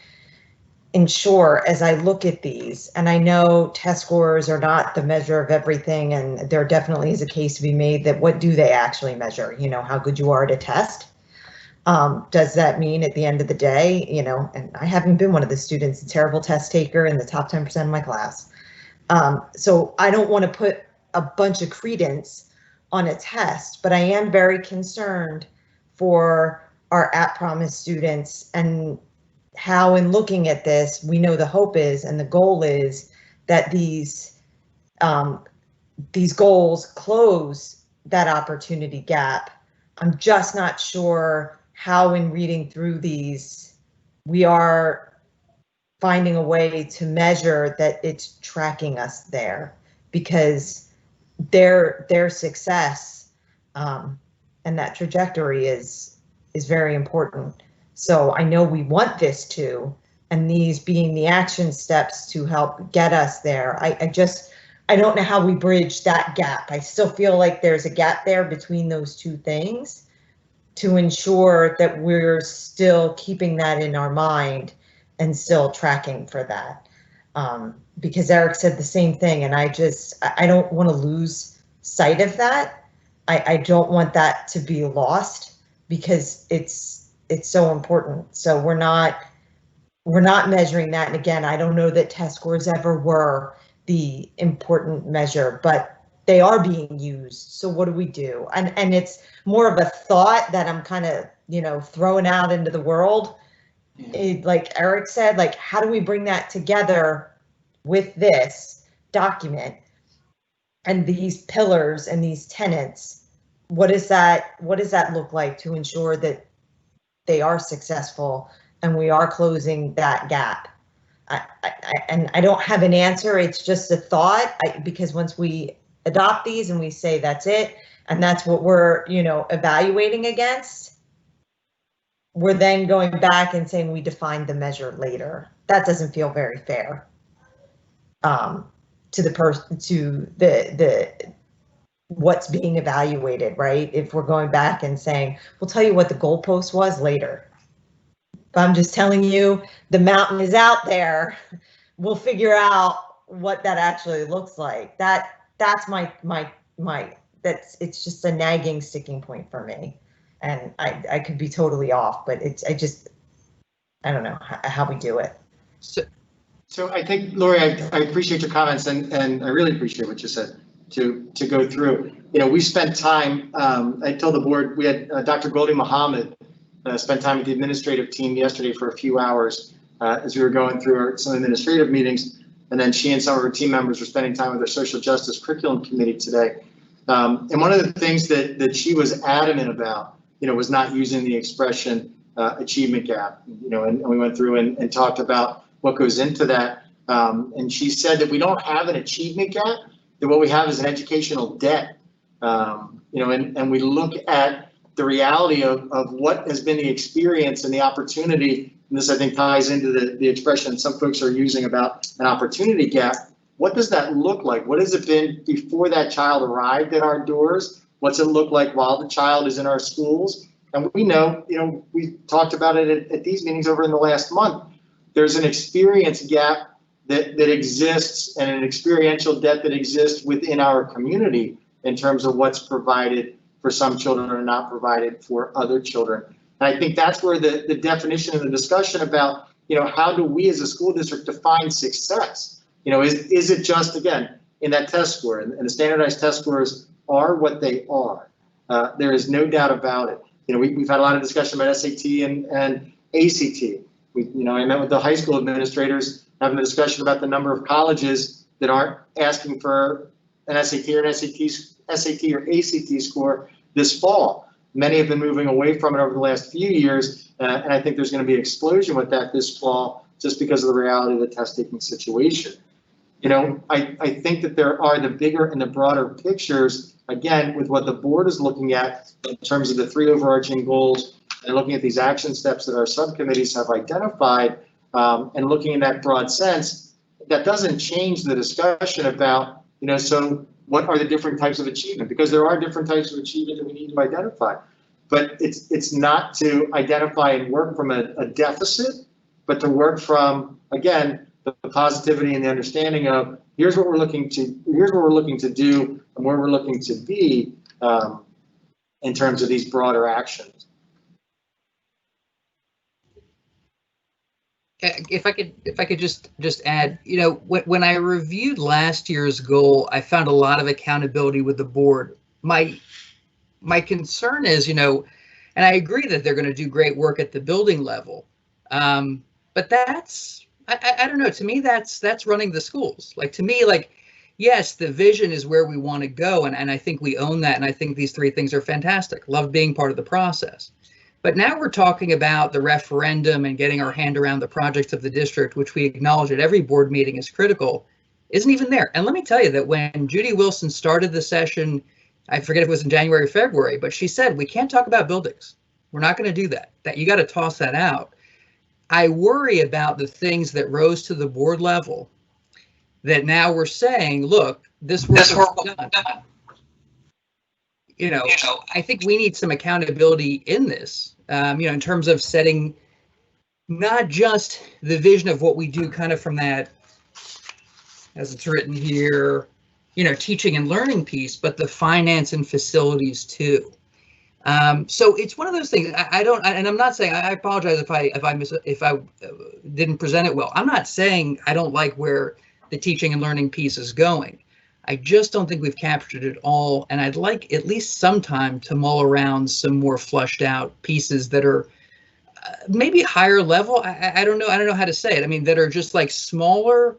ensure as I look at these, and I know test scores are not the measure of everything, and there definitely is a case to be made that what do they actually measure? How good you are at a test. Does that mean at the end of the day, and I haven't been one of the students, a terrible test taker in the top 10% of my class. So I don't want to put a bunch of credence on a test, but I am very concerned for our at-promise students and how, in looking at this, we know the hope is and the goal is that these goals close that opportunity gap. I'm just not sure how, in reading through these, we are finding a way to measure that it's tracking us there, because their success and that trajectory is very important. So I know we want this to, and these being the action steps to help get us there. I don't know how we bridge that gap. I still feel like there's a gap there between those 2 things to ensure that we're still keeping that in our mind and still tracking for that. Because Eric said the same thing, and I don't want to lose sight of that. I don't want that to be lost, because it's so important. So we're not measuring that. And again, I don't know that test scores ever were the important measure, but they are being used. So what do we do? And it's more of a thought that I'm kind of, throwing out into the world. Like Eric said, like, how do we bring that together with this document and these pillars and these tenets? What does that look like to ensure that they are successful and we are closing that gap. And I don't have an answer. It's just a thought, because once we adopt these and we say that's it, and that's what we're, evaluating against, we're then going back and saying we defined the measure later. That doesn't feel very fair to the person, to the what's being evaluated, right? If we're going back and saying, we'll tell you what the goalpost was later. But I'm just telling you, the mountain is out there. We'll figure out what that actually looks like. That's it's just a nagging sticking point for me. And I could be totally off, but I don't know how we do it. So I think, Lori, I appreciate your comments, and I really appreciate what you said to go through. We spent time, I told the board, we had Dr. Goldie Muhammad spent time with the administrative team yesterday for a few hours as we were going through some administrative meetings, and then she and some of her team members were spending time with our social justice curriculum committee today. And one of the things that she was adamant about, was not using the expression achievement gap, and we went through and talked about what goes into that. And she said that we don't have an achievement gap, that what we have is an educational debt. And we look at the reality of what has been the experience and the opportunity, and this I think ties into the expression some folks are using about an opportunity gap. What does that look like? What has it been before that child arrived at our doors? What's it look like while the child is in our schools? And we know, we talked about it at these meetings over in the last month. There's an experience gap that exists, and an experiential debt that exists within our community in terms of what's provided for some children or not provided for other children. And I think that's where the definition of the discussion about, how do we as a school district define success? Is it just, again, in that test score, and the standardized test scores are what they are. There is no doubt about it. We've had a lot of discussion about SAT and ACT. I met with the high school administrators having a discussion about the number of colleges that aren't asking for an SAT or ACT score this fall. Many have been moving away from it over the last few years, and I think there's going to be an explosion with that this fall just because of the reality of the test taking situation. I think that there are the bigger and the broader pictures, again, with what the board is looking at in terms of the 3 overarching goals and looking at these action steps that our subcommittees have identified, and looking in that broad sense. That doesn't change the discussion about, so what are the different types of achievement? Because there are different types of achievement that we need to identify. But it's not to identify and work from a deficit, but to work from, again, the positivity and the understanding of here's what we're looking to do and where we're looking to be in terms of these broader actions. If I could just add, when I reviewed last year's goal, I found a lot of accountability with the board. My concern is, and I agree that they're going to do great work at the building level, but that's, I don't know. To me, that's running the schools. To me, yes, the vision is where we want to go, and I think we own that, and I think these 3 things are fantastic. Love being part of the process. But now we're talking about the referendum and getting our hand around the projects of the district, which we acknowledge at every board meeting is critical, isn't even there. And let me tell you that when Judy Wilson started the session, I forget if it was in January or February, but she said, we can't talk about buildings. We're not going to do that. You got to toss that out. I worry about the things that rose to the board level that now we're saying, look, this work is done. I think we need some accountability in this, in terms of setting not just the vision of what we do kind of from that, as it's written here, teaching and learning piece, but the finance and facilities too. So it's one of those things. And I'm not saying, I apologize if I didn't present it well. I'm not saying I don't like where the teaching and learning piece is going. I just don't think we've captured it all, and I'd like at least some time to mull around some more flushed out pieces that are maybe higher level. I don't know how to say it. I mean, that are just smaller,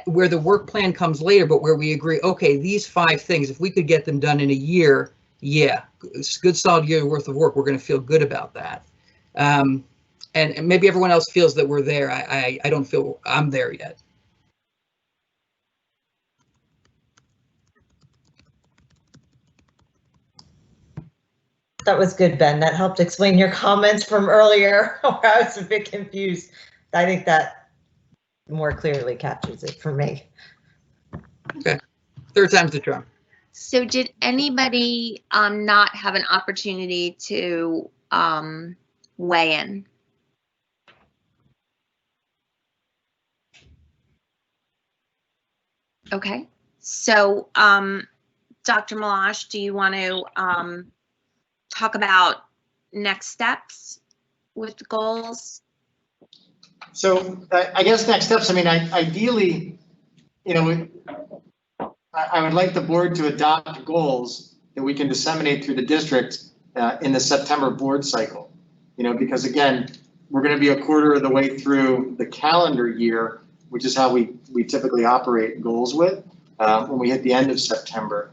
where the work plan comes later, but where we agree, okay, these 5 things, if we could get them done in a year, yeah, it's a good solid year worth of work. We're going to feel good about that. and maybe everyone else feels that we're there. I don't feel I'm there yet. That was good, Ben. That helped explain your comments from earlier where I was a bit confused. I think that more clearly captures it for me. Okay, third time's the charm. So did anybody not have an opportunity to weigh in? Okay, so Dr. Malash, do you want to talk about next steps with the goals? So I guess next steps, I mean, ideally, you know, I would like the board to adopt goals that we can disseminate through the district in the September board cycle. You know, because again, we're going to be a quarter of the way through the calendar year, which is how we typically operate goals with when we hit the end of September.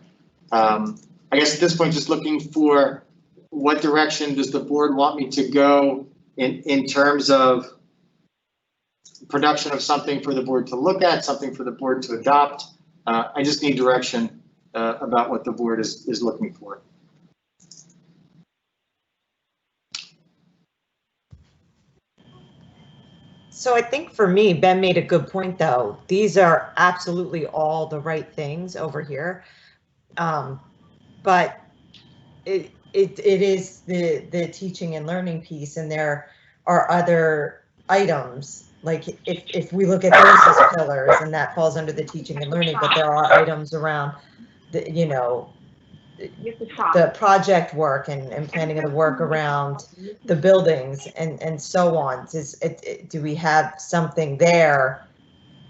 I guess at this point, just looking for what direction does the board want me to go in terms of production of something for the board to look at, something for the board to adopt. I just need direction about what the board is looking for. So I think for me, Ben made a good point though. These are absolutely all the right things over here. But it is the teaching and learning piece, and there are other items. Like if we look at those as pillars, and that falls under the teaching and learning, but there are items around the, you know, the project work and planning of the work around the buildings and so on. Do we have something there?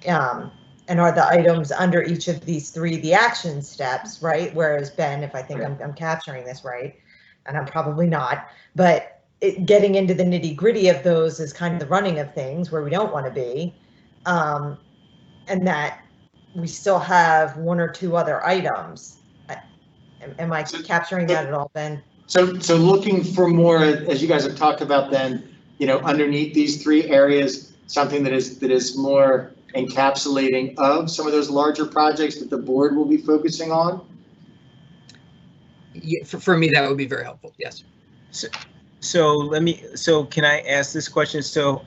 And are the items under each of these three the action steps, right? Whereas Ben, if I think I'm capturing this right, and I'm probably not, but getting into the nitty gritty of those is kind of the running of things where we don't want to be, and that we still have one or two other items. Am I capturing that at all, Ben? So looking for more, as you guys have talked about, then, you know, underneath these three areas, something that is more encapsulating of some of those larger projects that the board will be focusing on? Yeah, for me, that would be very helpful. Yes. So can I ask this question? So,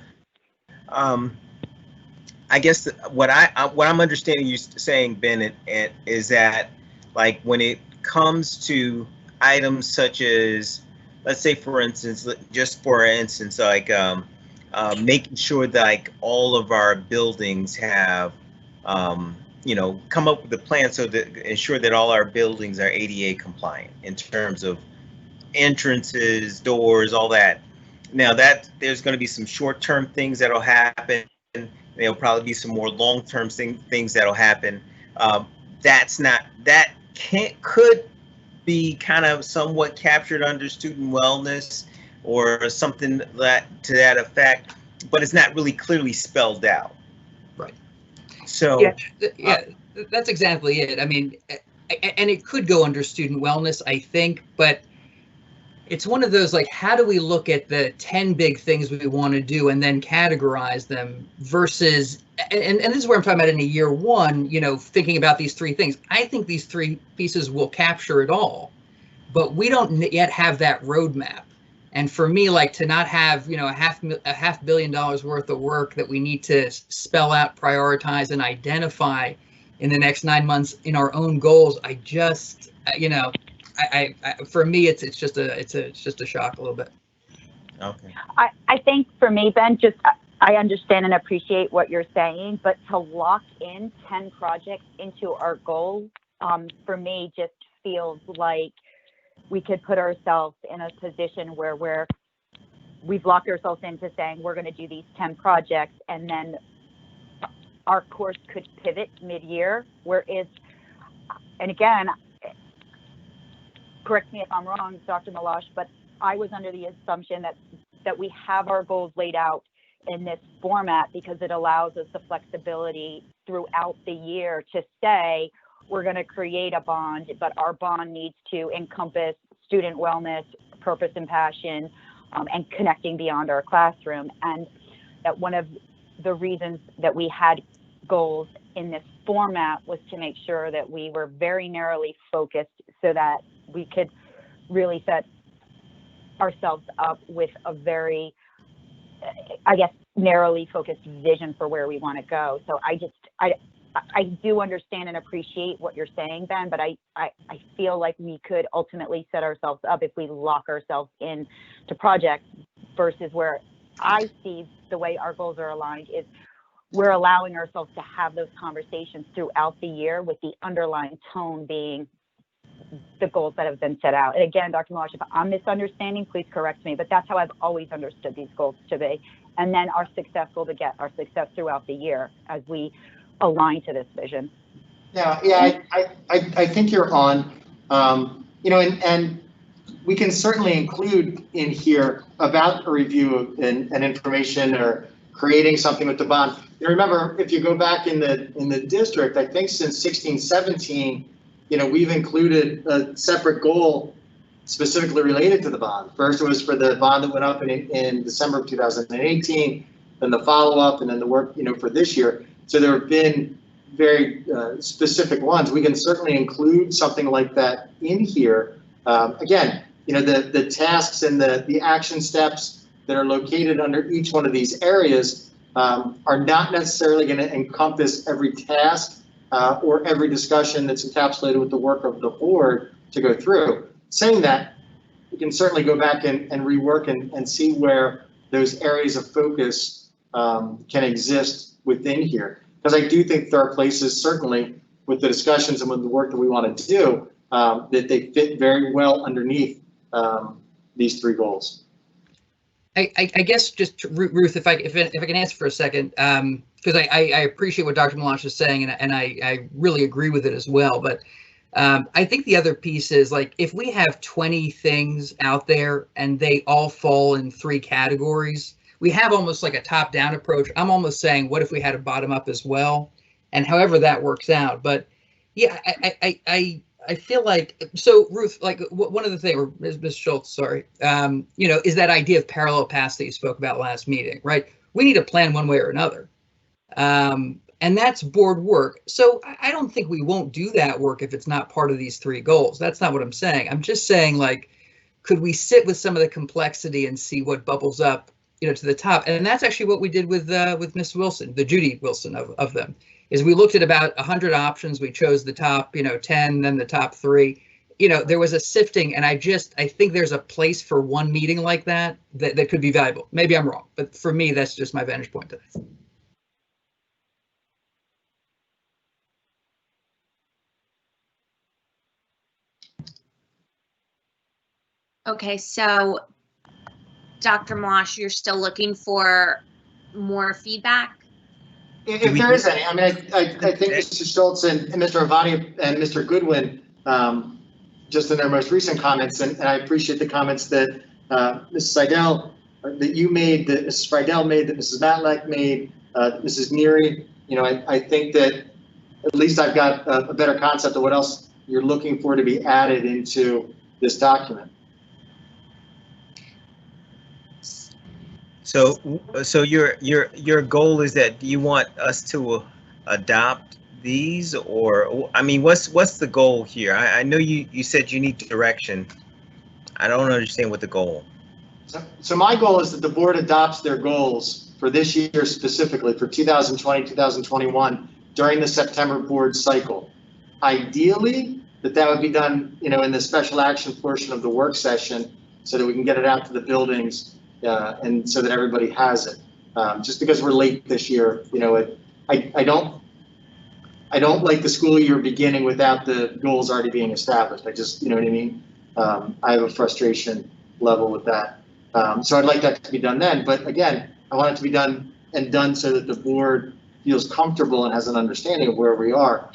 I guess what I'm understanding you saying, Ben, is that, like, when it comes to items such as, let's say, for instance, like making sure that, like, all of our buildings have, you know, come up with a plan so that ensure that all our buildings are ADA compliant in terms of entrances, doors, all that. Now that there's going to be some short-term things that'll happen. There'll probably be some more long-term things that'll happen. Could be kind of somewhat captured under student wellness or something to that effect, but it's not really clearly spelled out. Right. So yeah, that's exactly it. I mean, and it could go under student wellness, I think, but it's one of those, like, how do we look at the 10 big things we want to do and then categorize them versus, and this is where I'm talking about in a year one, you know, thinking about these three things. I think these three pieces will capture it all, but we don't yet have that roadmap. And for me, like, to not have, you know, a $500 million worth of work that we need to spell out, prioritize, and identify in the next 9 months in our own goals, I just, you know, I for me, it's just a shock a little bit. Okay. I think for me, Ben, just I understand and appreciate what you're saying, but to lock in 10 projects into our goal, for me, just feels like we could put ourselves in a position where we've locked ourselves into saying we're going to do these 10 projects, and then our course could pivot mid-year. Whereas, and again, correct me if I'm wrong, Dr. Malash, but I was under the assumption that we have our goals laid out in this format because it allows us the flexibility throughout the year to say we're going to create a bond, but our bond needs to encompass student wellness, purpose and passion, and connecting beyond our classroom. And that one of the reasons that we had goals in this format was to make sure that we were very narrowly focused so that we could really set ourselves up with a very, I guess, narrowly focused vision for where we want to go. So I do understand and appreciate what you're saying, Ben, but I feel like we could ultimately set ourselves up if we lock ourselves in to projects versus where I see the way our goals are aligned is we're allowing ourselves to have those conversations throughout the year with the underlying tone being the goals that have been set out. And again, Dr. Malash, if I'm misunderstanding, please correct me, but that's how I've always understood these goals to be. And then our success goal to get our success throughout the year as we align to this vision. Yeah, I think you're on, and we can certainly include in here about a review of and information or creating something with the bond. You remember, if you go back in the district, I think since 16, 17, we've included a separate goal specifically related to the bond. First, it was for the bond that went up in December of 2018, then the follow-up, and then the work, for this year. So there have been very specific ones. We can certainly include something like that in here. Again, the tasks and the action steps that are located under each one of these areas are not necessarily going to encompass every task or every discussion that's encapsulated with the work of the board to go through. Saying that, we can certainly go back and rework and see where those areas of focus can exist within here. Because I do think there are places, certainly with the discussions and with the work that we want to do, that they fit very well underneath these three goals. I guess just Ruth, if I can ask for a second, because I appreciate what Dr. Melange is saying, and I really agree with it as well. But I think the other piece is, like, if we have 20 things out there and they all fall in three categories, we have almost like a top-down approach. I'm almost saying, what if we had a bottom-up as well? And however that works out. But yeah, I feel like, so Ruth, like one of the things, or Ms. Schultz, sorry, is that idea of parallel paths that you spoke about last meeting, right? We need a plan one way or another. And that's board work. So I don't think we won't do that work if it's not part of these three goals. That's not what I'm saying. I'm just saying, like, could we sit with some of the complexity and see what bubbles up, to the top? And that's actually what we did with Miss Wilson, the Judy Wilson of them, is we looked at about 100 options. We chose the top, 10, then the top 3. There was a sifting, and I think there's a place for one meeting like that could be valuable. Maybe I'm wrong, but for me, that's just my vantage point today. Okay, so Dr. Mosh, you're still looking for more feedback? If there is any, I mean, I think Mr. Schultz and Mr. Avani and Mr. Goodwin, just in their most recent comments, and I appreciate the comments that Mrs. Seidel, that you made, that Mrs. Friedel made, that Mrs. Matlack made, Mrs. Neary. I think that at least I've got a better concept of what else you're looking for to be added into this document. So your goal is that you want us to adopt these, or I mean, what's the goal here? I know you said you need direction. I don't understand what the goal. So my goal is that the board adopts their goals for this year specifically for 2020, 2021 during the September board cycle. Ideally, that would be done, in the special action portion of the work session, so that we can get it out to the buildings. And so that everybody has it. Just because we're late this year, I don't like the school year beginning without the goals already being established. I just, you know what I mean? I have a frustration level with that. So I'd like that to be done then. But again, I want it to be done so that the board feels comfortable and has an understanding of where we are.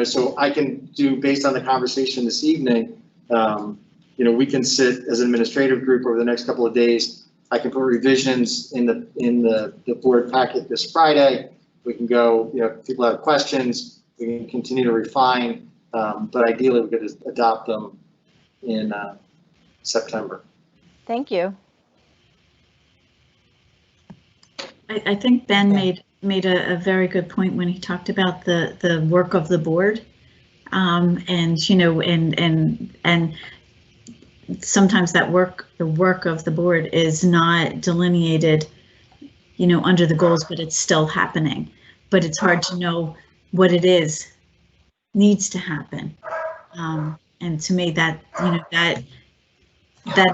So I can do, based on the conversation this evening, we can sit as an administrative group over the next couple of days. I can put revisions in the board packet this Friday. We can go, if people have questions, we can continue to refine, but ideally we could adopt them in September. Thank you. I think Ben Okay. made a very good point when he talked about the work of the board. And sometimes the work of the board is not delineated, under the goals, but it's still happening. But it's hard to know what it is needs to happen. And to me, that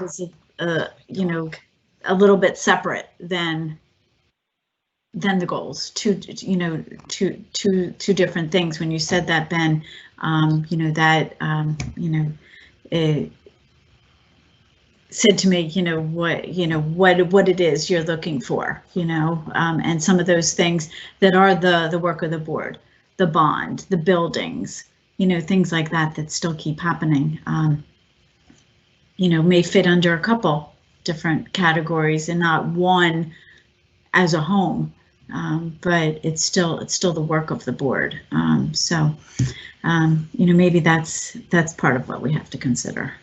is a little bit separate than the goals. Two different things. When you said that, Ben, it said to me, what it is you're looking for, and some of those things that are the work of the board, the bond, the buildings, things like that still keep happening, may fit under a couple different categories and not one as a home, but it's still the work of the board. So maybe that's part of what we have to consider.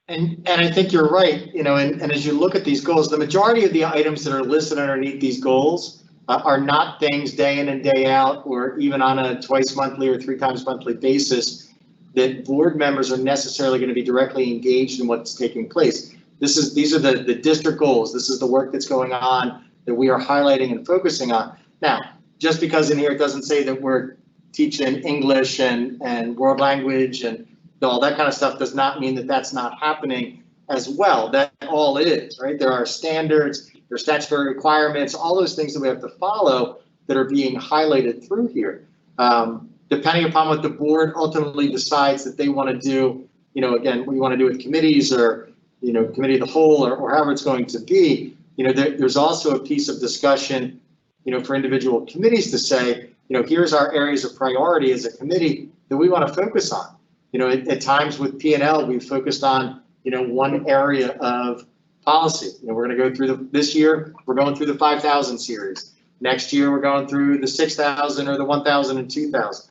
And I think you're right, and as you look at these goals, the majority of the items that are listed underneath these goals are not things day in and day out, or even on a twice monthly or 3 times monthly basis that board members are necessarily going to be directly engaged in what's taking place. These are the district goals. This is the work that's going on that we are highlighting and focusing on. Now, just because in here it doesn't say that we're teaching English and world language and all that kind of stuff does not mean that that's not happening as well. That all is, right? There are standards, there are statutory requirements, all those things that we have to follow that are being highlighted through here. Depending upon what the board ultimately decides that they want to do, again, what you want to do with committees or, committee of the whole or however it's going to be, there's also a piece of discussion, for individual committees to say, here's our areas of priority as a committee that we want to focus on. At times with P&L, we've focused on, one area of policy. We're going to go through this year, we're going through the 5,000 series. Next year, we're going through the 6,000 or the 1,000 and 2,000.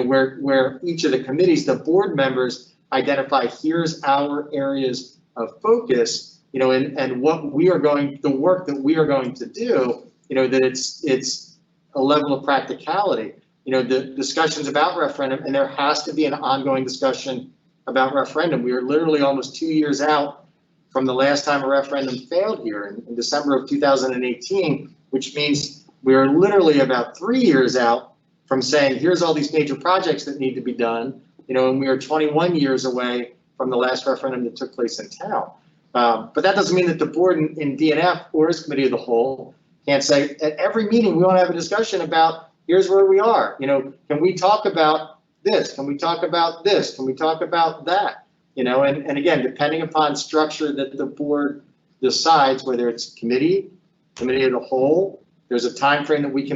Where each of the committees, the board members identify, here's our areas of focus, and what we are the work that we are going to do, that it's a level of practicality. The discussions about referendum, and there has to be an ongoing discussion about referendum. We are literally almost 2 years out from the last time a referendum failed here in December of 2018, which means we are literally about 3 years out from saying, here's all these major projects that need to be done, and we are 21 years away from the last referendum that took place in town. But that doesn't mean that the board in DNF or as committee of the whole can't say, at every meeting, we want to have a discussion about, here's where we are. Can we talk about this? Can we talk about this? Can we talk about that? And again, depending upon structure that the board decides, whether it's committee of the whole, there's a time frame that we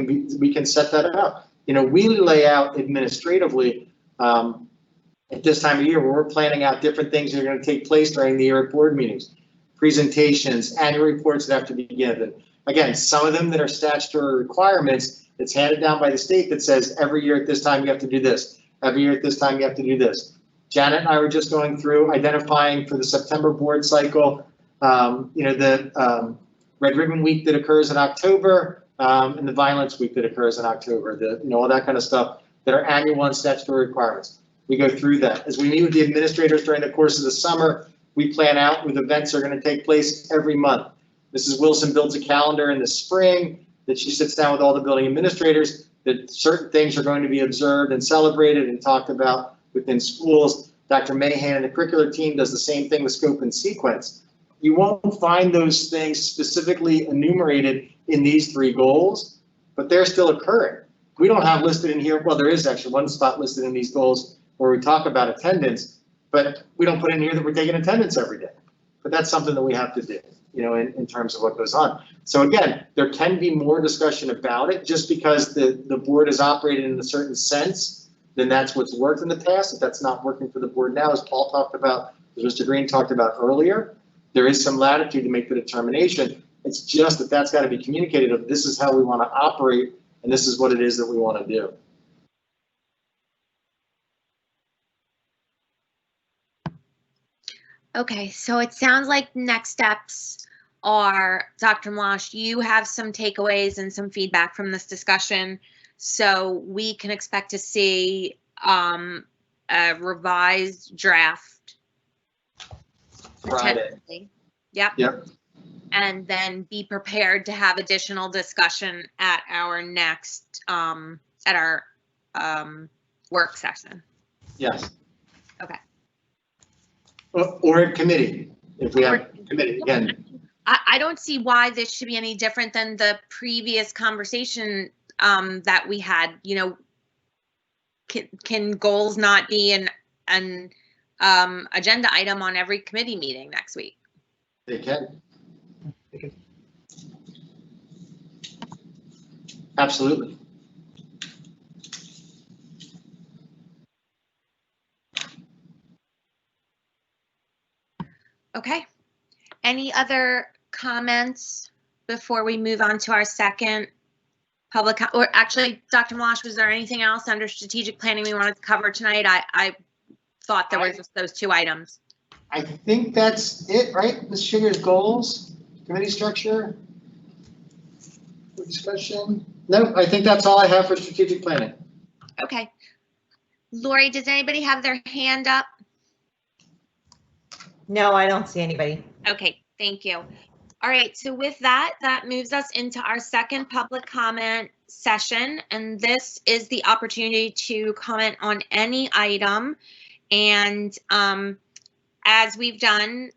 can set that up. We lay out administratively at this time of year where we're planning out different things that are going to take place during the year at board meetings, presentations, annual reports that have to be given. Again, some of them that are statutory requirements. It's handed down by the state that says every year at this time you have to do this. Every year at this time you have to do this. Janet and I were just going through identifying for the September board cycle, the Red Ribbon Week that occurs in October, and the Violence Week that occurs in October. All that kind of stuff that are annual and statutory requirements. We go through that. As we meet with the administrators during the course of the summer, we plan out with events that are going to take place every month. Mrs. Wilson builds a calendar in the spring that she sits down with all the building administrators, that certain things are going to be observed and celebrated and talked about within schools. Dr. Mahan and the curricular team does the same thing with scope and sequence. You won't find those things specifically enumerated in these 3 goals, but they're still occurring. We don't have listed in here, well, there is actually one spot listed in these goals where we talk about attendance, but we don't put in here that we're taking attendance every day. But that's something that we have to do, in terms of what goes on. So again, there can be more discussion about it. Just because the board is operated in a certain sense, then that's what's worked in the past. If that's not working for the board now, as Paul talked about, as Mr. Green talked about earlier, there is some latitude to make the determination. It's just that that's got to be communicated of this is how we want to operate and this is what it is that we want to do. Okay, so it sounds like next steps are, Dr. Mlash, you have some takeaways and some feedback from this discussion. So we can expect to see a revised draft. Friday. Potentially. Yep. Yep. And then be prepared to have additional discussion at our next, at our work session. Yes. Okay. Or in committee, if we have committee, again. I don't see why this should be any different than the previous conversation that we had. You know, can goals not be an agenda item on every committee meeting next week? They can. Absolutely. Okay. Any other comments before we move on to our second public, or actually, Dr. Mlash, was there anything else under strategic planning we wanted to cover tonight? I thought there were just those two items. I think that's it, right? Ms. Sugar's goals, committee structure, discussion. No, I think that's all I have for strategic planning. Okay. Lori, does anybody have their hand up? No, I don't see anybody. Okay, thank you. All right, so with that, that moves us into our second public comment session, and this is the opportunity to comment on any item. And as we've done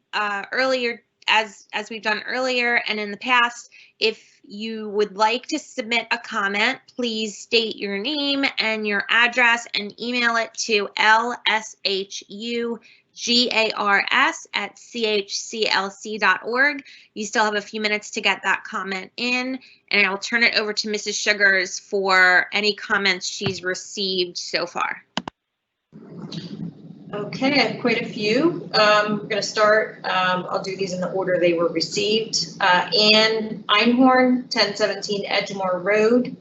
earlier, as we've done earlier and in the past, if you would like to submit a comment, please state your name and your address and email it to lshugars@chclc.org. You still have a few minutes to get that comment in, and I'll turn it over to Mrs. Sugars for any comments she's received so far. Okay, I have quite a few. We're going to start, I'll do these in the order they were received. Ann Einhorn, 1017 Edgemore Road.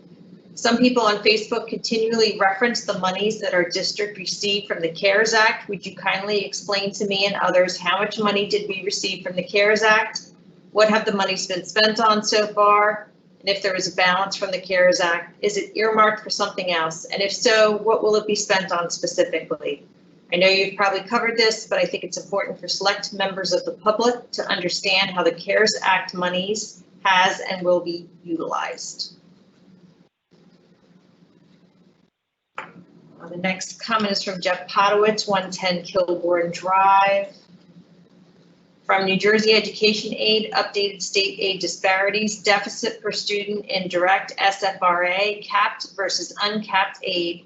Some people on Facebook continually reference the monies that our district received from the CARES Act. Would you kindly explain to me and others how much money did we receive from the CARES Act? What have the monies been spent on so far? And if there is a balance from the CARES Act, is it earmarked for something else? And if so, what will it be spent on specifically? I know you've probably covered this, but I think it's important for select members of the public to understand how the CARES Act monies has and will be utilized. The next comment is from Jeff Potowitz, 110 Kilbourne Drive. From New Jersey Education Aid, updated state aid disparities, deficit per student in direct SFRA, capped versus uncapped aid.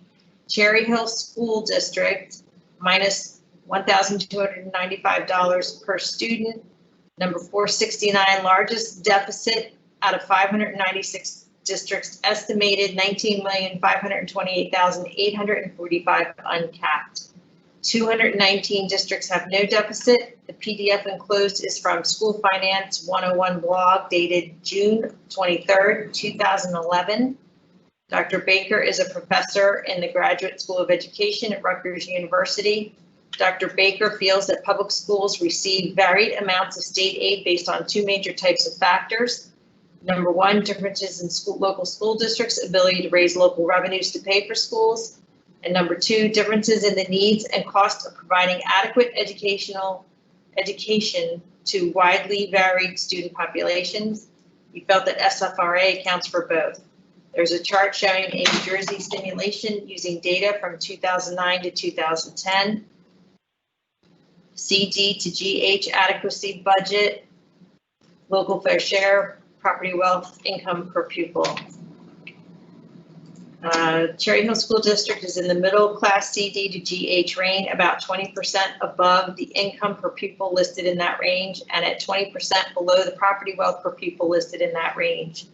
Cherry Hill School District, minus $1,295 per student. Number 469, largest deficit out of 596 districts, estimated 19,528,845 uncapped. 219 districts have no deficit. The PDF enclosed is from School Finance 101 blog dated June 23rd, 2011. Dr. Baker is a professor in the Graduate School of Education at Rutgers University. Dr. Baker feels that public schools receive varied amounts of state aid based on two major types of factors. Number one, differences in local school districts' ability to raise local revenues to pay for schools. And number two, differences in the needs and cost of providing adequate education to widely varied student populations. He felt that SFRA accounts for both. There's a chart showing a New Jersey simulation using data from 2009 to 2010. CD to GH adequacy budget, local fair share, property wealth, income per pupil. Cherry Hill School District is in the middle class CD to GH range, about 20% above the income per pupil listed in that range, and at 20% below the property wealth per pupil listed in that range.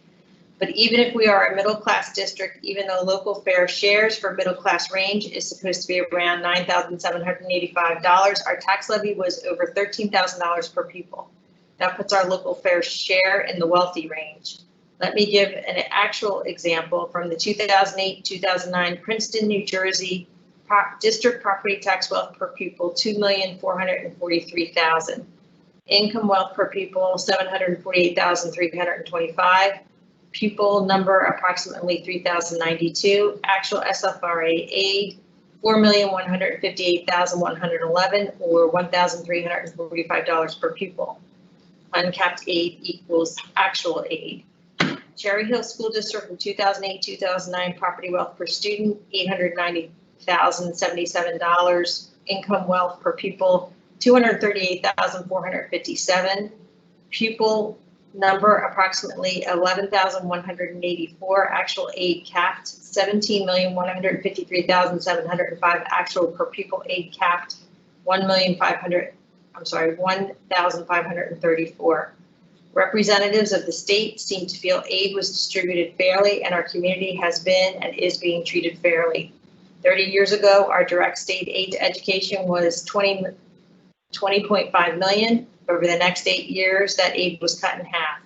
But even if we are a middle class district, even though local fair shares for middle class range is supposed to be around $9,785, our tax levy was over $13,000 per pupil. That puts our local fair share in the wealthy range. Let me give an actual example from the 2008-2009 Princeton, New Jersey district property tax wealth per pupil, $2,443,000. Income wealth per pupil, 748,325. Pupil number approximately 3,092. Actual SFRA aid, 4,158,111, or $1,345 per pupil. Uncapped aid equals actual aid. Cherry Hill School District in 2008-2009 property wealth per student, $890,077. Income wealth per pupil, 238,457. Pupil number approximately 11,184. Actual aid capped 17,153,705. Actual per pupil aid capped 1,534. Representatives of the state seem to feel aid was distributed fairly and our community has been and is being treated fairly. 30 years ago, our direct state aid to education was $20.5 million. Over the next 8 years, that aid was cut in half.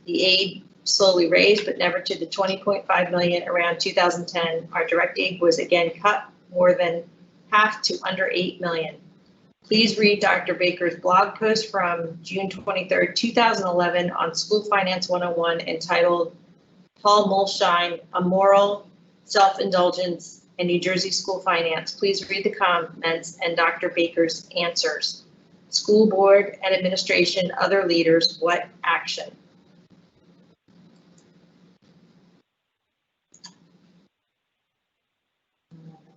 The aid slowly raised, but never to the $20.5 million around 2010. Our direct aid was again cut more than half to under $8 million. Please read Dr. Baker's blog post from June 23rd, 2011 on School Finance 101 entitled Paul Mulshine, A Moral Self-Indulgence in New Jersey School Finance. Please read the comments and Dr. Baker's answers. School board and administration, other leaders, what action?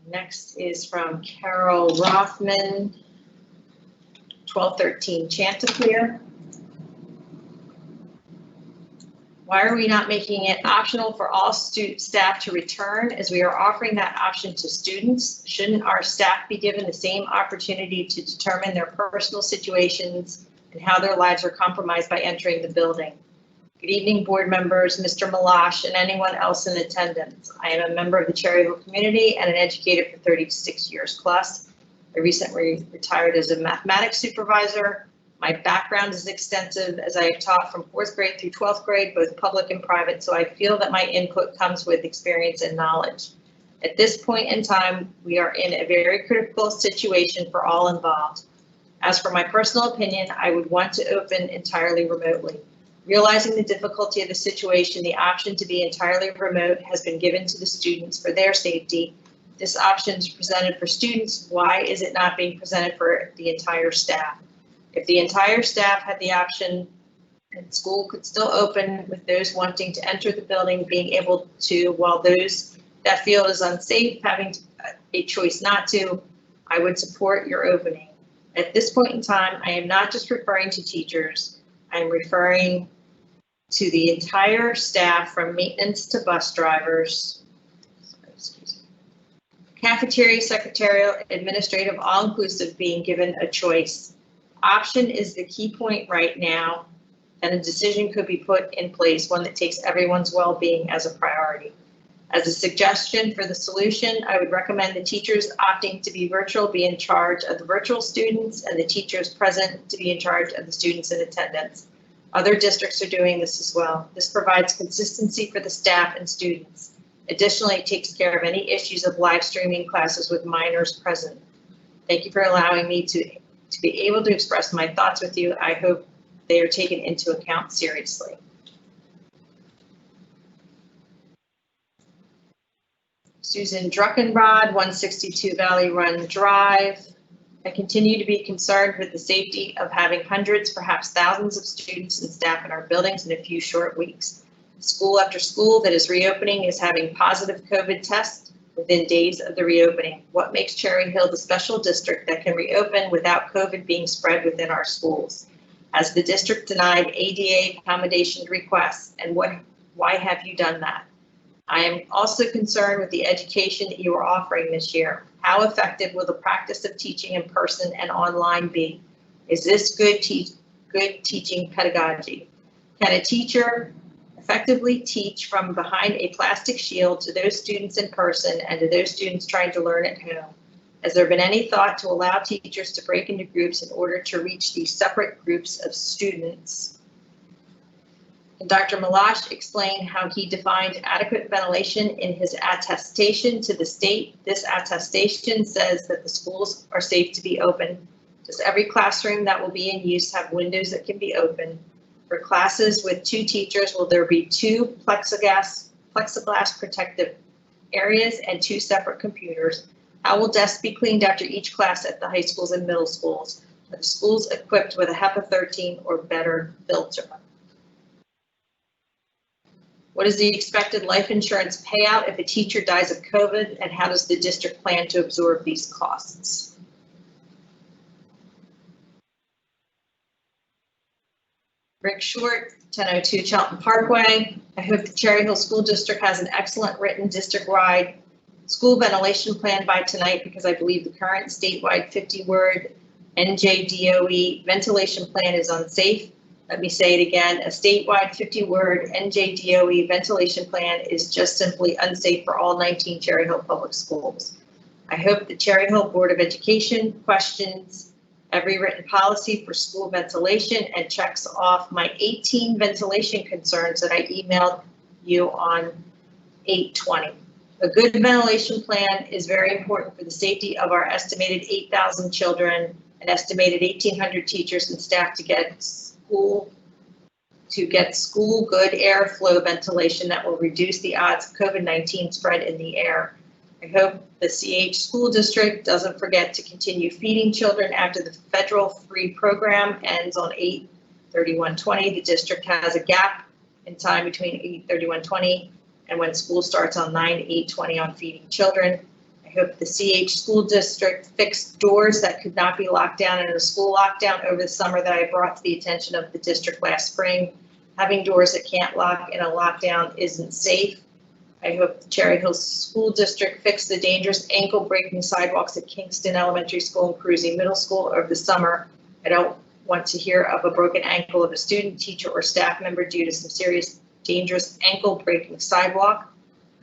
Next is from Carol Rothman, 1213 Chanticleer. Why are we not making it optional for all staff to return as we are offering that option to students? Shouldn't our staff be given the same opportunity to determine their personal situations and how their lives are compromised by entering the building? Good evening, board members, Mr. Malash, and anyone else in attendance. I am a member of the Cherry Hill community and an educator for 36 years plus. I recently retired as a mathematics supervisor. My background is extensive as I have taught from 4th grade through 12th grade, both public and private, so I feel that my input comes with experience and knowledge. At this point in time, we are in a very critical situation for all involved. As for my personal opinion, I would want to open entirely remotely. Realizing the difficulty of the situation, the option to be entirely remote has been given to the students for their safety. This option is presented for students. Why is it not being presented for the entire staff? If the entire staff had the option and school could still open with those wanting to enter the building being able to, while those that feel is unsafe having a choice not to, I would support your opening. At this point in time, I am not just referring to teachers. I'm referring to the entire staff from maintenance to bus drivers. Cafeteria, secretarial, administrative, all-inclusive being given a choice. Option is the key point right now, and a decision could be put in place, one that takes everyone's well-being as a priority. As a suggestion for the solution, I would recommend the teachers opting to be virtual be in charge of the virtual students and the teachers present to be in charge of the students in attendance. Other districts are doing this as well. This provides consistency for the staff and students. Additionally, it takes care of any issues of live streaming classes with minors present. Thank you for allowing me to be able to express my thoughts with you. I hope they are taken into account seriously. Susan Druckenrod, 162 Valley Run Drive. I continue to be concerned with the safety of having hundreds, perhaps thousands of students and staff in our buildings in a few short weeks. School after school that is reopening is having positive COVID tests within days of the reopening. What makes Cherry Hill the special district that can reopen without COVID being spread within our schools? Has the district denied ADA accommodation requests, and why have you done that? I am also concerned with the education that you are offering this year. How effective will the practice of teaching in person and online be? Is this good teaching pedagogy? Can a teacher effectively teach from behind a plastic shield to those students in person and to those students trying to learn at home? Has there been any thought to allow teachers to break into groups in order to reach these separate groups of students? And Dr. Malash explained how he defined adequate ventilation in his attestation to the state. This attestation says that the schools are safe to be open Does every classroom that will be in use have windows that can be opened? For classes with 2 teachers, will there be 2 plexiglass protective areas and 2 separate computers? How will desks be cleaned after each class at the high schools and middle schools? Are the schools equipped with a HEPA 13 or better filter? What is the expected life insurance payout if a teacher dies of COVID, and how does the district plan to absorb these costs? Rick Short, 1002 Cheltenham Parkway. I hope the Cherry Hill School District has an excellent written district-wide school ventilation plan by tonight, because I believe the current statewide 50-word NJDOE ventilation plan is unsafe. Let me say it again, a statewide 50-word NJDOE ventilation plan is just simply unsafe for all 19 Cherry Hill public schools. I hope the Cherry Hill Board of Education questions every written policy for school ventilation and checks off my 18 ventilation concerns that I emailed you on 8/20. A good ventilation plan is very important for the safety of our estimated 8,000 children and estimated 1,800 teachers and staff to get school good airflow ventilation that will reduce the odds of COVID-19 spread in the air. I hope the CH School District doesn't forget to continue feeding children after the federal free program ends on 8/31/20. The district has a gap in time between 8/31/20 and when school starts on 9/8/20 on feeding children. I hope the CH School District fixed doors that could not be locked down in a school lockdown over the summer that I brought to the attention of the district last spring. Having doors that can't lock in a lockdown isn't safe. I hope the Cherry Hill School District fixed the dangerous ankle-breaking sidewalks at Kingston Elementary School and Cruzy Middle School over the summer. I don't want to hear of a broken ankle of a student, teacher, or staff member due to some serious dangerous ankle-breaking sidewalk.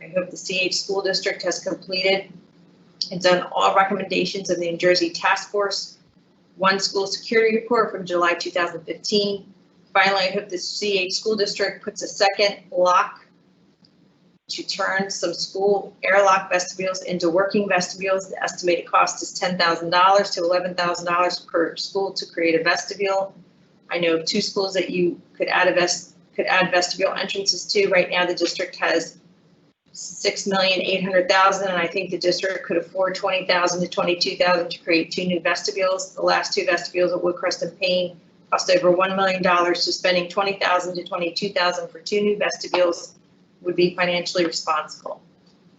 I hope the CH School District has completed and done all recommendations of the New Jersey Task Force 1 School Security Report from July 2015. Finally, I hope the CH School District puts a second lock to turn some school airlock vestibules into working vestibules. The estimated cost is $10,000 to $11,000 per school to create a vestibule. I know of 2 schools that you could add vestibule entrances to. Right now, the district has $6,800,000, and I think the district could afford $20,000 to $22,000 to create 2 new vestibules. The last 2 vestibules at Woodcrest and Payne cost over $1 million, so spending $20,000 to $22,000 for 2 new vestibules would be financially responsible.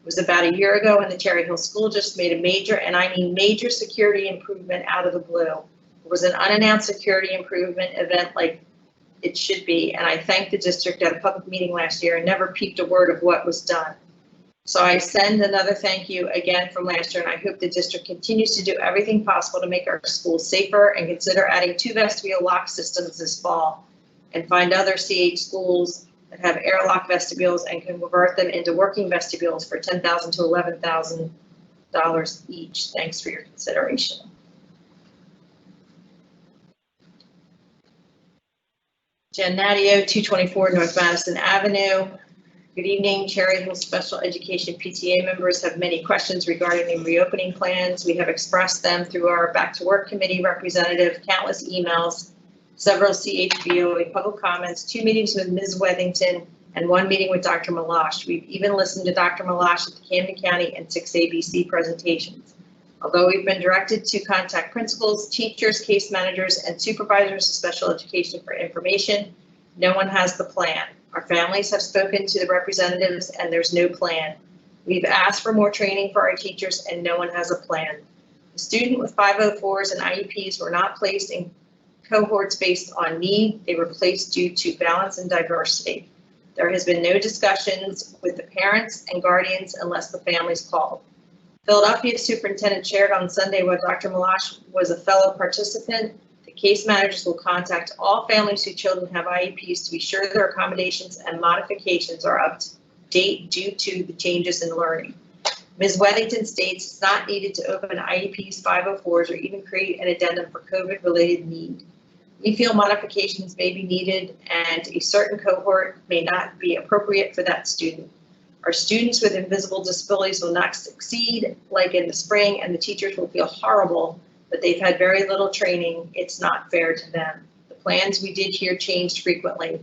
It was about a year ago when the Cherry Hill School just made a major, and I mean major, security improvement out of the blue. It was an unannounced security improvement event like it should be, and I thanked the district at a public meeting last year and never peeped a word of what was done. So I send another thank you again from last year, and I hope the district continues to do everything possible to make our schools safer and consider adding 2 vestibule lock systems this fall, and find other CH schools that have airlock vestibules and can convert them into working vestibules for $10,000 to $11,000 each. Thanks for your consideration. Jen Nadio, 224 North Madison Avenue. Good evening, Cherry Hill Special Education PTA members have many questions regarding the reopening plans. We have expressed them through our Back to Work Committee representative, countless emails, several CHBOA public comments, 2 meetings with Ms. Wethington, and 1 meeting with Dr. Malash. We've even listened to Dr. Malash at the Camden County and 6 ABC presentations. Although we've been directed to contact principals, teachers, case managers, and supervisors of special education for information, no one has the plan. Our families have spoken to the representatives and there's no plan. We've asked for more training for our teachers and no one has a plan. The student with 504s and IEPs were not placed in cohorts based on need. They were placed due to balance and diversity. There has been no discussions with the parents and guardians unless the families called. Philadelphia superintendent shared on Sunday while Dr. Malash was a fellow participant. The case managers will contact all families whose children have IEPs to be sure their accommodations and modifications are up to date due to the changes in learning. Ms. Wethington states it's not needed to open IEPs 504s or even create an addendum for COVID-related need. We feel modifications may be needed and a certain cohort may not be appropriate for that student. Our students with invisible disabilities will not succeed like in the spring, and the teachers will feel horrible but they've had very little training. It's not fair to them. The plans we did here changed frequently.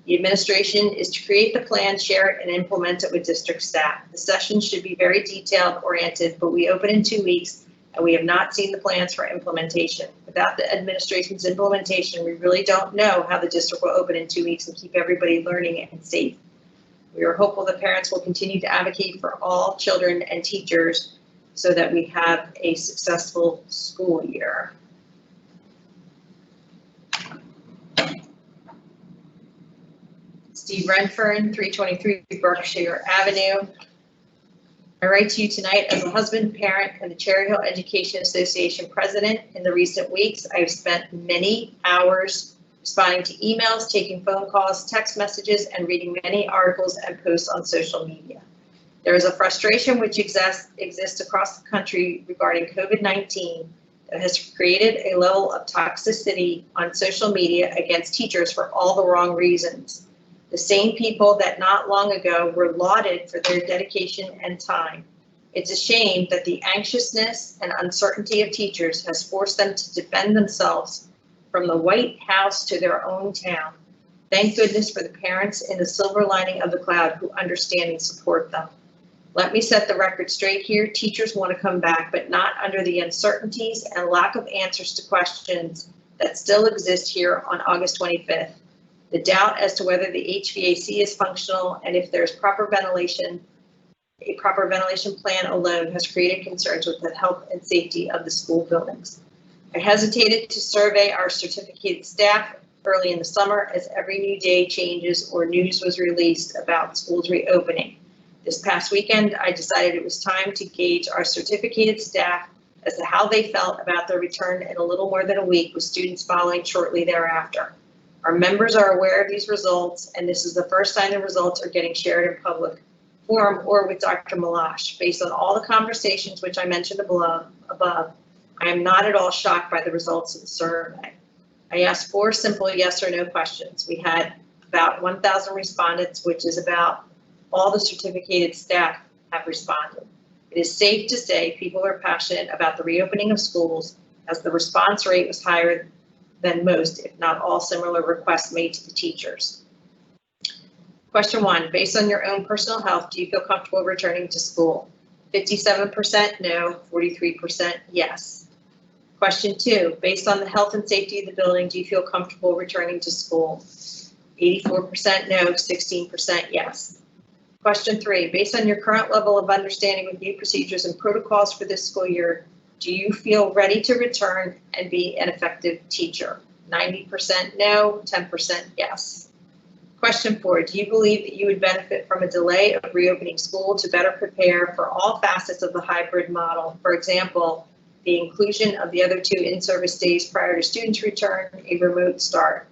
The administration is to create the plan, share it, and implement it with district staff. The session should be very detailed oriented, but we open in 2 weeks and we have not seen the plans for implementation. Without the administration's implementation, we really don't know how the district will open in 2 weeks and keep everybody learning and safe. We are hopeful that parents will continue to advocate for all children and teachers so that we have a successful school year. Steve Renfern, 323 Berkshire Avenue. I write to you tonight as a husband, parent, and the Cherry Hill Education Association president. In the recent weeks, I've spent many hours responding to emails, taking phone calls, text messages, and reading many articles and posts on social media. There is a frustration which exists across the country regarding COVID-19 that has created a level of toxicity on social media against teachers for all the wrong reasons. The same people that not long ago were lauded for their dedication and time. It's a shame that the anxiousness and uncertainty of teachers has forced them to defend themselves from the White House to their own town. Thank goodness for the parents in the silver lining of the cloud who understand and support them. Let me set the record straight here. Teachers want to come back, but not under the uncertainties and lack of answers to questions that still exist here on August 25th. The doubt as to whether the HVAC is functional and if there's proper ventilation, a proper ventilation plan alone has created concerns with the health and safety of the school buildings. I hesitated to survey our certificated staff early in the summer as every new day changes or news was released about schools reopening. This past weekend, I decided it was time to gauge our certificated staff as to how they felt about their return in a little more than a week, with students following shortly thereafter. Our members are aware of these results, and this is the first time the results are getting shared in public forum or with Dr. Malash. Based on all the conversations which I mentioned above, I am not at all shocked by the results of the survey. I asked 4 simple yes or no questions. We had about 1,000 respondents, which is about all the certificated staff have responded. It is safe to say people are passionate about the reopening of schools, as the response rate was higher than most, if not all, similar requests made to the teachers. Question 1, based on your own personal health, do you feel comfortable returning to school? 57% no, 43% yes. Question 2, based on the health and safety of the building, do you feel comfortable returning to school? 84% no, 16% yes. Question 3, based on your current level of understanding with new procedures and protocols for this school year, do you feel ready to return and be an effective teacher? 90% no, 10% yes. Question 4, do you believe that you would benefit from a delay of reopening school to better prepare for all facets of the hybrid model? For example, the inclusion of the other 2 in-service days prior to students' return, a remote start.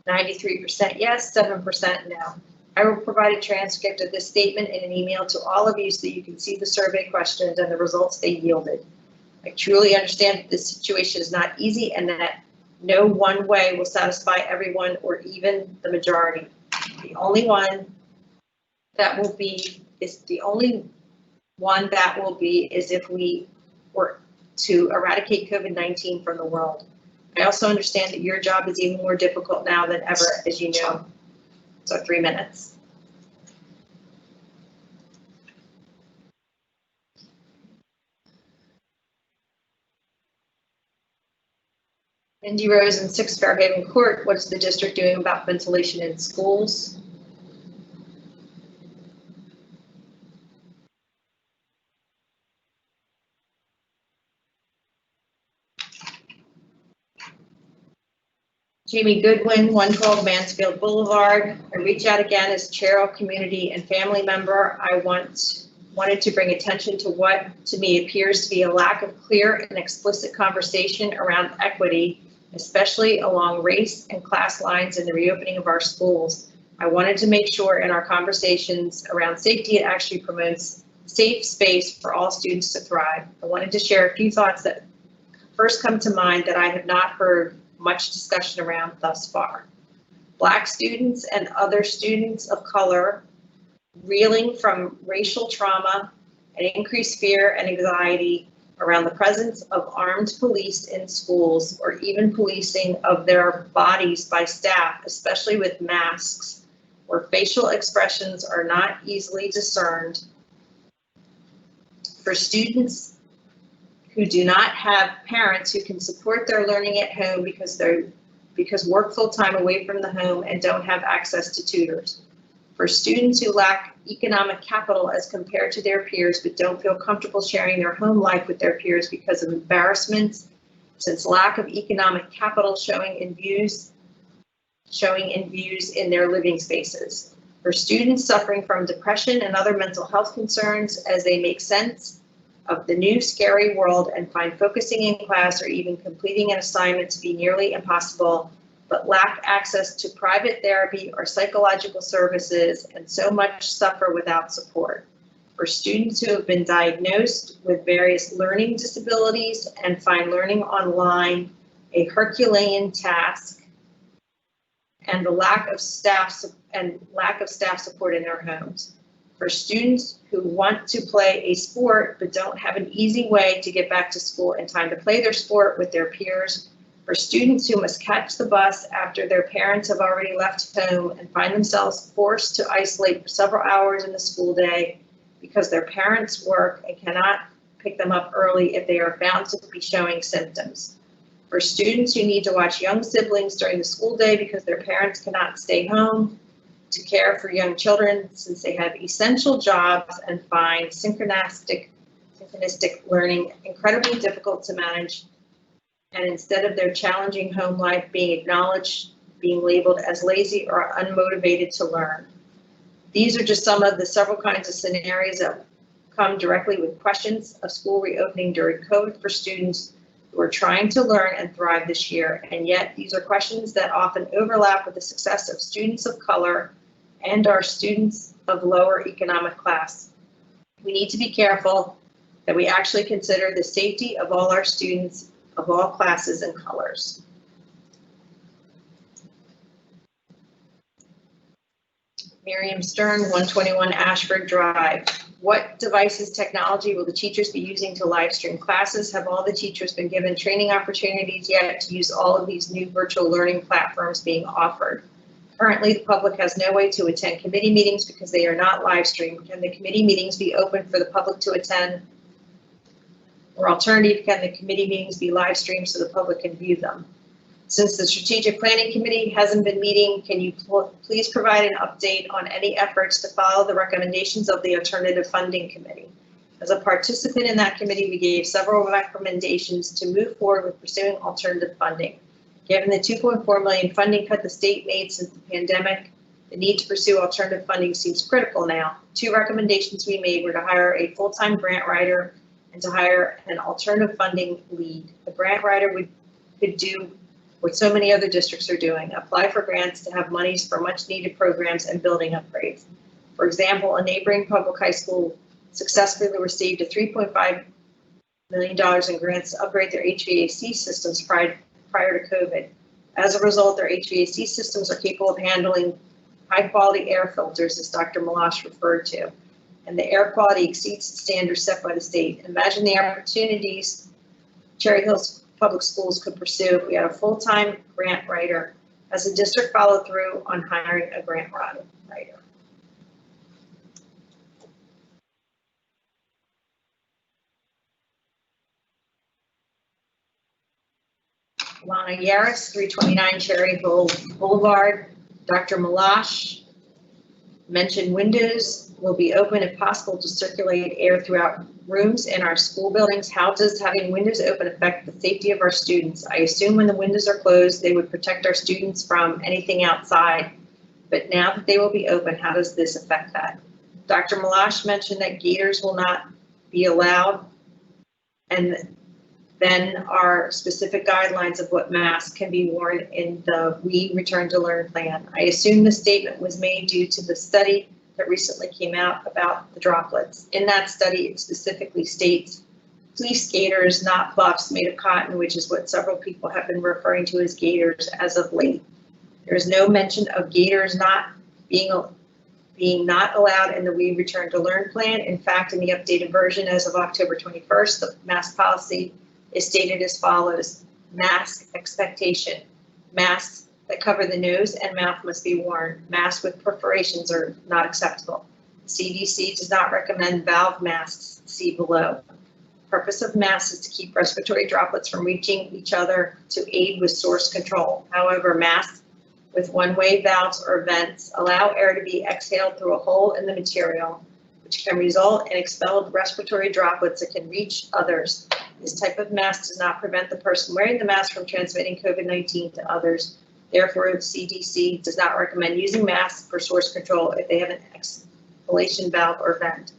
93% yes, 7% no. I will provide a transcript of this statement in an email to all of you so that you can see the survey questions and the results they yielded. I truly understand that this situation is not easy and that no one way will satisfy everyone or even the majority. The only one that will be is if we were to eradicate COVID-19 from the world. I also understand that your job is even more difficult now than ever, as you know. So 3 minutes. Mindy Rose in 6 Fairhaven Court. What's the district doing about ventilation in schools? Jamie Goodwin, 112 Mansfield Boulevard. I reach out again as Cherry community and family member. I wanted to bring attention to what to me appears to be a lack of clear and explicit conversation around equity, especially along race and class lines in the reopening of our schools. I wanted to make sure in our conversations around safety, it actually promotes safe space for all students to thrive. I wanted to share a few thoughts that first come to mind that I have not heard much discussion around thus far. Black students and other students of color reeling from racial trauma and increased fear and anxiety around the presence of armed police in schools or even policing of their bodies by staff, especially with masks, where facial expressions are not easily discerned. For students who do not have parents who can support their learning at home because work full-time away from the home and don't have access to tutors. For students who lack economic capital as compared to their peers but don't feel comfortable sharing their home life with their peers because of embarrassments, since lack of economic capital showing in views in their living spaces. For students suffering from depression and other mental health concerns as they make sense of the new scary world and find focusing in class or even completing an assignment to be nearly impossible, but lack access to private therapy or psychological services and so much suffer without support. For students who have been diagnosed with various learning disabilities and find learning online a Herculean task, and the lack of staff support in their homes. For students who want to play a sport but don't have an easy way to get back to school in time to play their sport with their peers. For students who must catch the bus after their parents have already left home and find themselves forced to isolate for several hours in the school day because their parents work and cannot pick them up early if they are found to be showing symptoms. For students who need to watch young siblings during the school day because their parents cannot stay home to care for young children since they have essential jobs and find synchronistic learning incredibly difficult to manage, and instead of their challenging home life being acknowledged, being labeled as lazy or unmotivated to learn. These are just some of the several kinds of scenarios that come directly with questions of school reopening during COVID for students who are trying to learn and thrive this year, and yet these are questions that often overlap with the success of students of color and our students of lower economic class. We need to be careful that we actually consider the safety of all our students of all classes and colors. Miriam Stern, 121 Ashford Drive. What devices, technology will the teachers be using to live stream classes? Have all the teachers been given training opportunities yet to use all of these new virtual learning platforms being offered? Currently, the public has no way to attend committee meetings because they are not live streamed. Can the committee meetings be open for the public to attend? Or alternative, can the committee meetings be live streamed so the public can view them? Since the Strategic Planning Committee hasn't been meeting, can you please provide an update on any efforts to follow the recommendations of the Alternative Funding Committee? As a participant in that committee, we gave several recommendations to move forward with pursuing alternative funding. Given the $2.4 million funding cut the state made since the pandemic, the need to pursue alternative funding seems critical now. Two recommendations we made were to hire a full-time grant writer and to hire an alternative funding lead. The grant writer could do what so many other districts are doing, apply for grants to have monies for much needed programs and building upgrades. For example, a neighboring public high school successfully received a $3.5 million in grants to upgrade their HVAC systems prior to COVID. As a result, their HVAC systems are capable of handling high quality air filters, as Dr. Malash referred to, and the air quality exceeds the standards set by the state. Imagine the opportunities Cherry Hills Public Schools could pursue if we had a full-time grant writer. As the district followed through on hiring a grant writer. Lana Yaris, 329 Cherry Hill Boulevard. Dr. Malash mentioned windows will be open if possible to circulate air throughout rooms in our school buildings. How does having windows open affect the safety of our students? I assume when the windows are closed, they would protect our students from anything outside. But now that they will be open, how does this affect that? Dr. Malash mentioned that gaiters will not be allowed, and then our specific guidelines of what masks can be worn in the We Return to Learn plan. I assume the statement was made due to the study that recently came out about the droplets. In that study, it specifically states fleece gaiters, not buffs made of cotton, which is what several people have been referring to as gaiters as of late. There is no mention of gaiters not being being not allowed in the We Return to Learn plan. In fact, in the updated version as of October 21st, the mask policy is stated as follows: mask expectation. Masks that cover the nose and mouth must be worn. Masks with perforations are not acceptable. CDC does not recommend valve masks, see below. Purpose of masks is to keep respiratory droplets from reaching each other to aid with source control. However, masks with one-way valves or vents allow air to be exhaled through a hole in the material, which can result in expelled respiratory droplets that can reach others. This type of mask does not prevent the person wearing the mask from transmitting COVID-19 to others. Therefore, the CDC does not recommend using masks for source control if they have an exhalation valve or vent.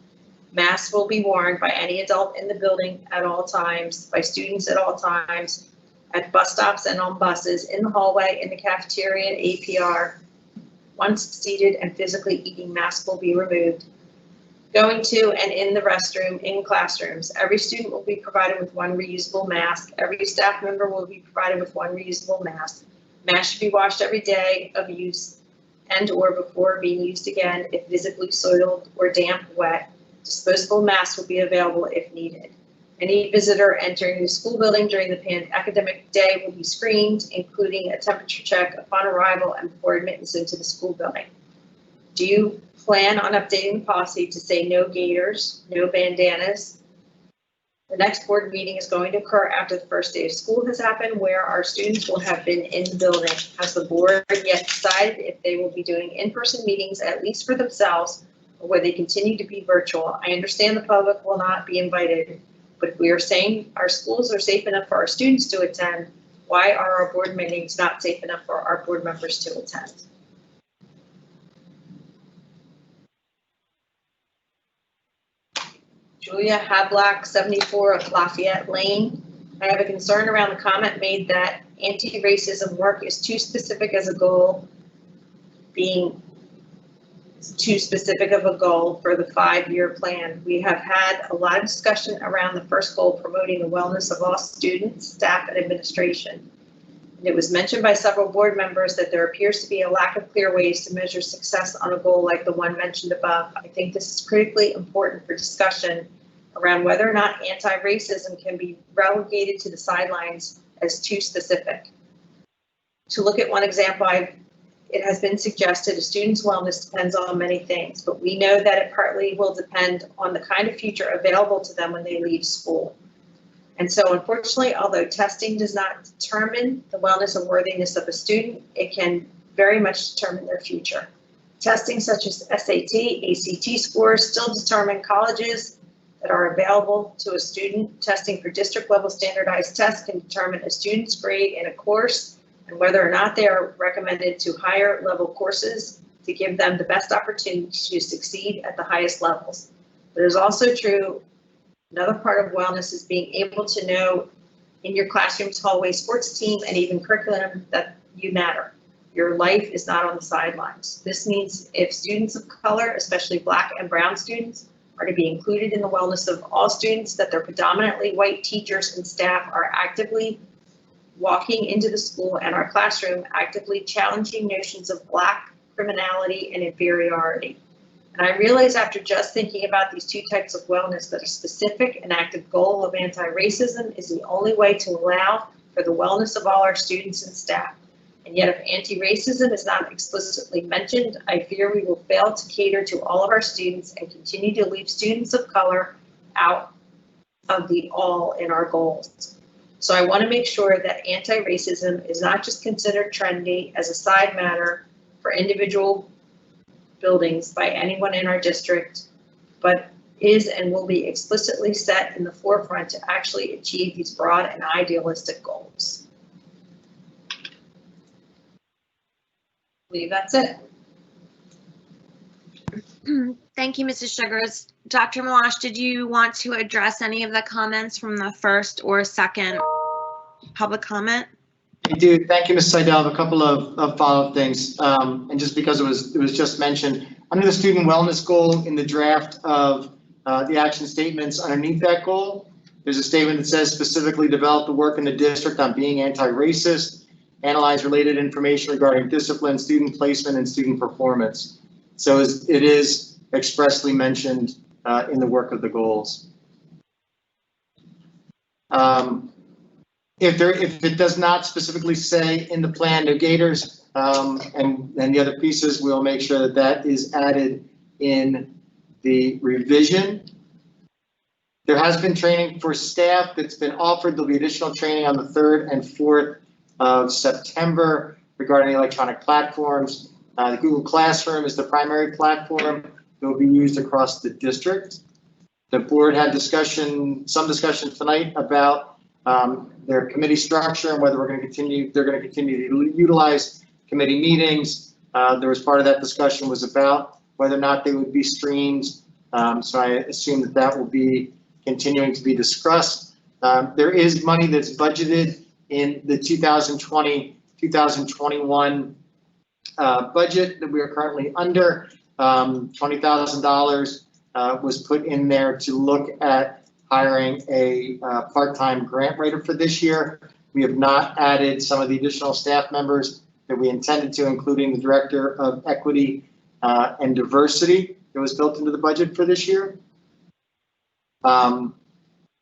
Masks will be worn by any adult in the building at all times, by students at all times, at bus stops and on buses, in the hallway, in the cafeteria and APR. Once seated and physically eating, masks will be removed. Going to and in the restroom, in classrooms, every student will be provided with one reusable mask. Every staff member will be provided with one reusable mask. Masks should be washed every day of use and or before being used again if visibly soiled or damp, wet. Disposable masks will be available if needed. Any visitor entering the school building during the academic day will be screened, including a temperature check upon arrival and before admittance into the school building. Do you plan on updating the policy to say no gaiters, no bandanas? The next board meeting is going to occur after the first day of school has happened, where our students will have been in the building. Has the board yet decided if they will be doing in-person meetings, at least for themselves, or whether they continue to be virtual? I understand the public will not be invited, but if we are saying our schools are safe enough for our students to attend, why are our board meetings not safe enough for our board members to attend? Julia Hablack, 74 of Lafayette Lane. I have a concern around the comment made that anti-racism work is too specific as a goal, being too specific of a goal for the 5-year plan. We have had a lot of discussion around the first goal, promoting the wellness of all students, staff, and administration. And it was mentioned by several board members that there appears to be a lack of clear ways to measure success on a goal like the one mentioned above. I think this is critically important for discussion around whether or not anti-racism can be relegated to the sidelines as too specific. To look at one example, it has been suggested a student's wellness depends on many things, but we know that it partly will depend on the kind of future available to them when they leave school. And so unfortunately, although testing does not determine the wellness and worthiness of a student, it can very much determine their future. Testing such as SAT, ACT scores still determine colleges that are available to a student. Testing for district level standardized tests can determine a student's grade in a course and whether or not they are recommended to higher level courses to give them the best opportunity to succeed at the highest levels. But it is also true, another part of wellness is being able to know in your classroom's hallway sports team and even curriculum that you matter. Your life is not on the sidelines. This means if students of color, especially Black and Brown students, are to be included in the wellness of all students, that their predominantly white teachers and staff are actively walking into the school and our classroom, actively challenging notions of Black criminality and inferiority. And I realize after just thinking about these two types of wellness that a specific and active goal of anti-racism is the only way to allow for the wellness of all our students and staff. And yet if anti-racism is not explicitly mentioned, I fear we will fail to cater to all of our students and continue to leave students of color out of the all in our goals. So I want to make sure that anti-racism is not just considered trendy as a side matter for individual buildings by anyone in our district, but is and will be explicitly set in the forefront to actually achieve these broad and idealistic goals. I believe that's it. Thank you, Mrs. Sugars. Dr. Malash, did you want to address any of the comments from the first or second public comment? I do. Thank you, Ms. Seidel. I have a couple of follow-up things. And just because it was just mentioned, under the student wellness goal in the draft of the action statements underneath that goal, there's a statement that says specifically develop the work in the district on being anti-racist, analyze related information regarding discipline, student placement, and student performance. So it is expressly mentioned in the work of the goals. If it does not specifically say in the plan no gators, and the other pieces, we'll make sure that that is added in the revision. There has been training for staff that's been offered. There'll be additional training on the 3rd and 4th of September regarding electronic platforms. The Google Classroom is the primary platform that will be used across the district. The board had some discussion tonight about their committee structure and whether they're going to continue to utilize committee meetings. There was part of that discussion was about whether or not they would be streamed. So I assume that will be continuing to be discussed. There is money that's budgeted in the 2020-2021 budget that we are currently under. $20,000 was put in there to look at hiring a part-time grant writer for this year. We have not added some of the additional staff members that we intended to, including the Director of Equity and Diversity that was built into the budget for this year.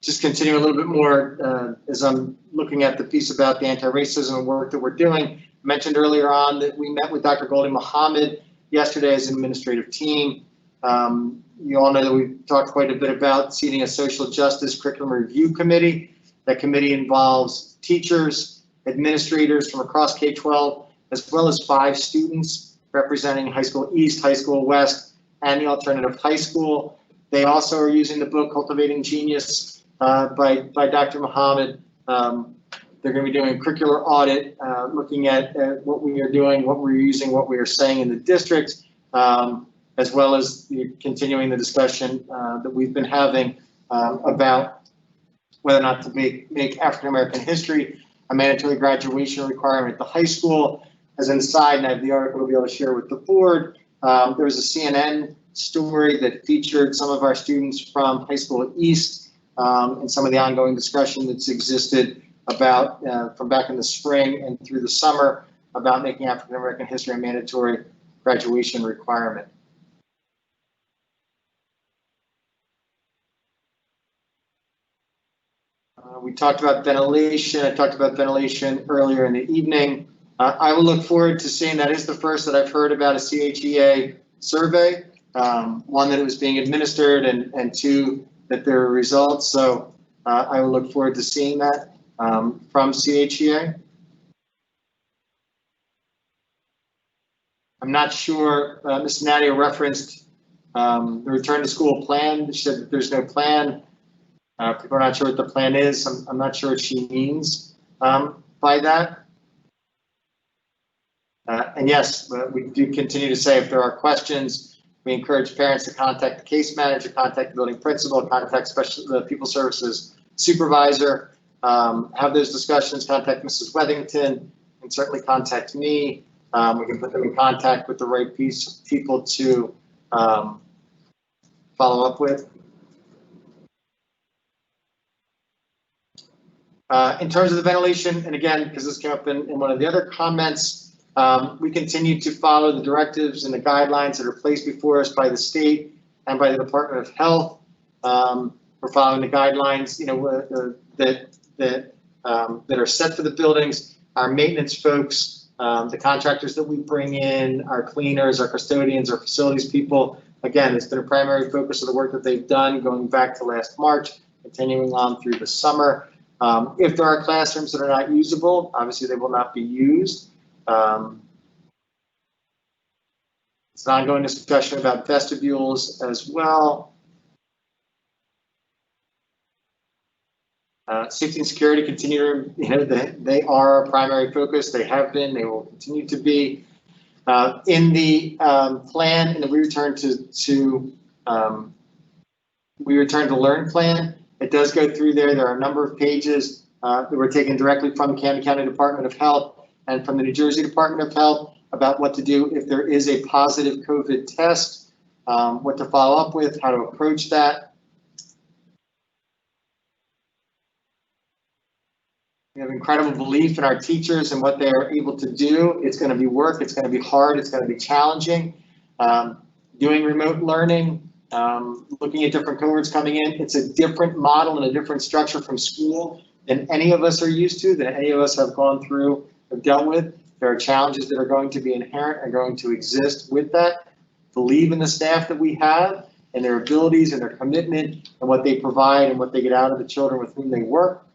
Just continue a little bit more as I'm looking at the piece about the anti-racism work that we're doing. I mentioned earlier on that we met with Dr. Goldie Mohammed yesterday as an administrative team. You all know that we've talked quite a bit about seating a social justice curriculum review committee. That committee involves teachers, administrators from across K-12, as well as 5 students representing High School East, High School West, and the alternative high school. They also are using the book Cultivating Genius by Dr. Mohammed. They're going to be doing a curricular audit, looking at what we are doing, what we're using, what we are saying in the district, as well as continuing the discussion that we've been having about whether or not to make African American history a mandatory graduation requirement at the high school. As an aside, and I have the article to be able to share with the board, there was a CNN story that featured some of our students from High School East and some of the ongoing discussion that's existed about from back in the spring and through the summer about making African American history a mandatory graduation requirement. We talked about ventilation. I talked about ventilation earlier in the evening. I will look forward to seeing, that is the first that I've heard about a CHEA survey, one that it was being administered and 2 that there are results. So I will look forward to seeing that from CHEA. I'm not sure, Ms. Nadia referenced the return to school plan. She said that there's no plan. People are not sure what the plan is. I'm not sure what she means by that. And yes, we do continue to say if there are questions, we encourage parents to contact the case manager, contact the building principal, contact the people services supervisor, have those discussions, contact Mrs. Wethington, and certainly contact me. We can put them in contact with the right people to follow up with. In terms of the ventilation, and again, because this came up in one of the other comments, we continue to follow the directives and the guidelines that are placed before us by the state and by the Department of Health. We're following the guidelines, that are set for the buildings. Our maintenance folks, the contractors that we bring in, our cleaners, our custodians, our facilities people. Again, it's been a primary focus of the work that they've done going back to last March, continuing on through the summer. If there are classrooms that are not usable, obviously they will not be used. It's an ongoing discussion about vestibules as well. Safety and security continue to, they are our primary focus. They have been, they will continue to be. In the plan, and we return to learn plan, it does go through there. There are a number of pages that were taken directly from the Camden County Department of Health and from the New Jersey Department of Health about what to do if there is a positive COVID test, what to follow up with, how to approach that. We have incredible belief in our teachers and what they are able to do. It's going to be work, it's going to be hard, it's going to be challenging. doing remote learning, looking at different cohorts coming in. It's a different model and a different structure from school than any of us are used to, that any of us have gone through, have dealt with. There are challenges that are going to be inherent and going to exist with that. Believe in the staff that we have and their abilities and their commitment and what they provide and what they get out of the children with whom they work.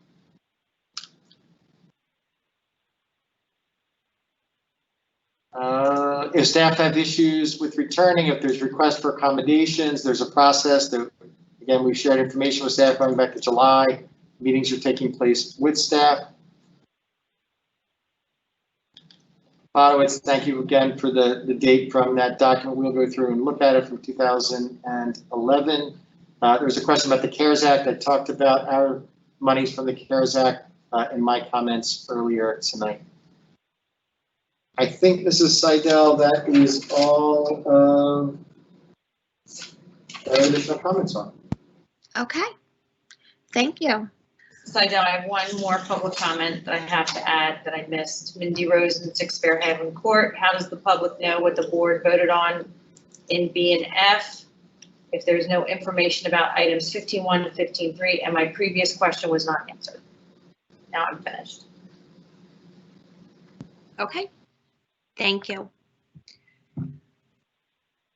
If staff have issues with returning, if there's requests for accommodations, there's a process that, again, we've shared information with staff going back to July. Meetings are taking place with staff. Bonowitz, thank you again for the date from that document. We'll go through and look at it from 2011. There was a question about the CARES Act. I talked about our monies from the CARES Act in my comments earlier tonight. I think, Mrs. Seidel, that is all of additional comments on. Okay, thank you. Seidel, I have one more public comment that I have to add that I missed. Mindy Rosen, 6 Fairhaven Court. How does the public know what the board voted on in B and F if there's no information about items 15.1 to 15.3? And my previous question was not answered. Now I'm finished. Okay, thank you.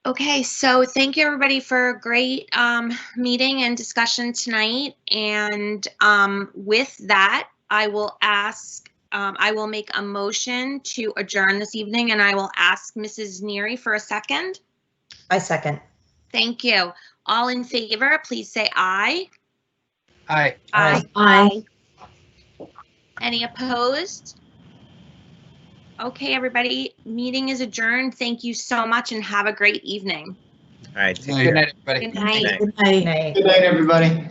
Okay, so thank you everybody for a great meeting and discussion tonight. And with that, I will ask, I will make a motion to adjourn this evening, and I will ask Mrs. Neary for a second. I second. Thank you. All in favor, please say aye. Aye. Aye. Aye. Any opposed? Okay, everybody, meeting is adjourned. Thank you so much and have a great evening. All right, take Good care. night, everybody. Good night. Good night. Good night. Good night, everybody.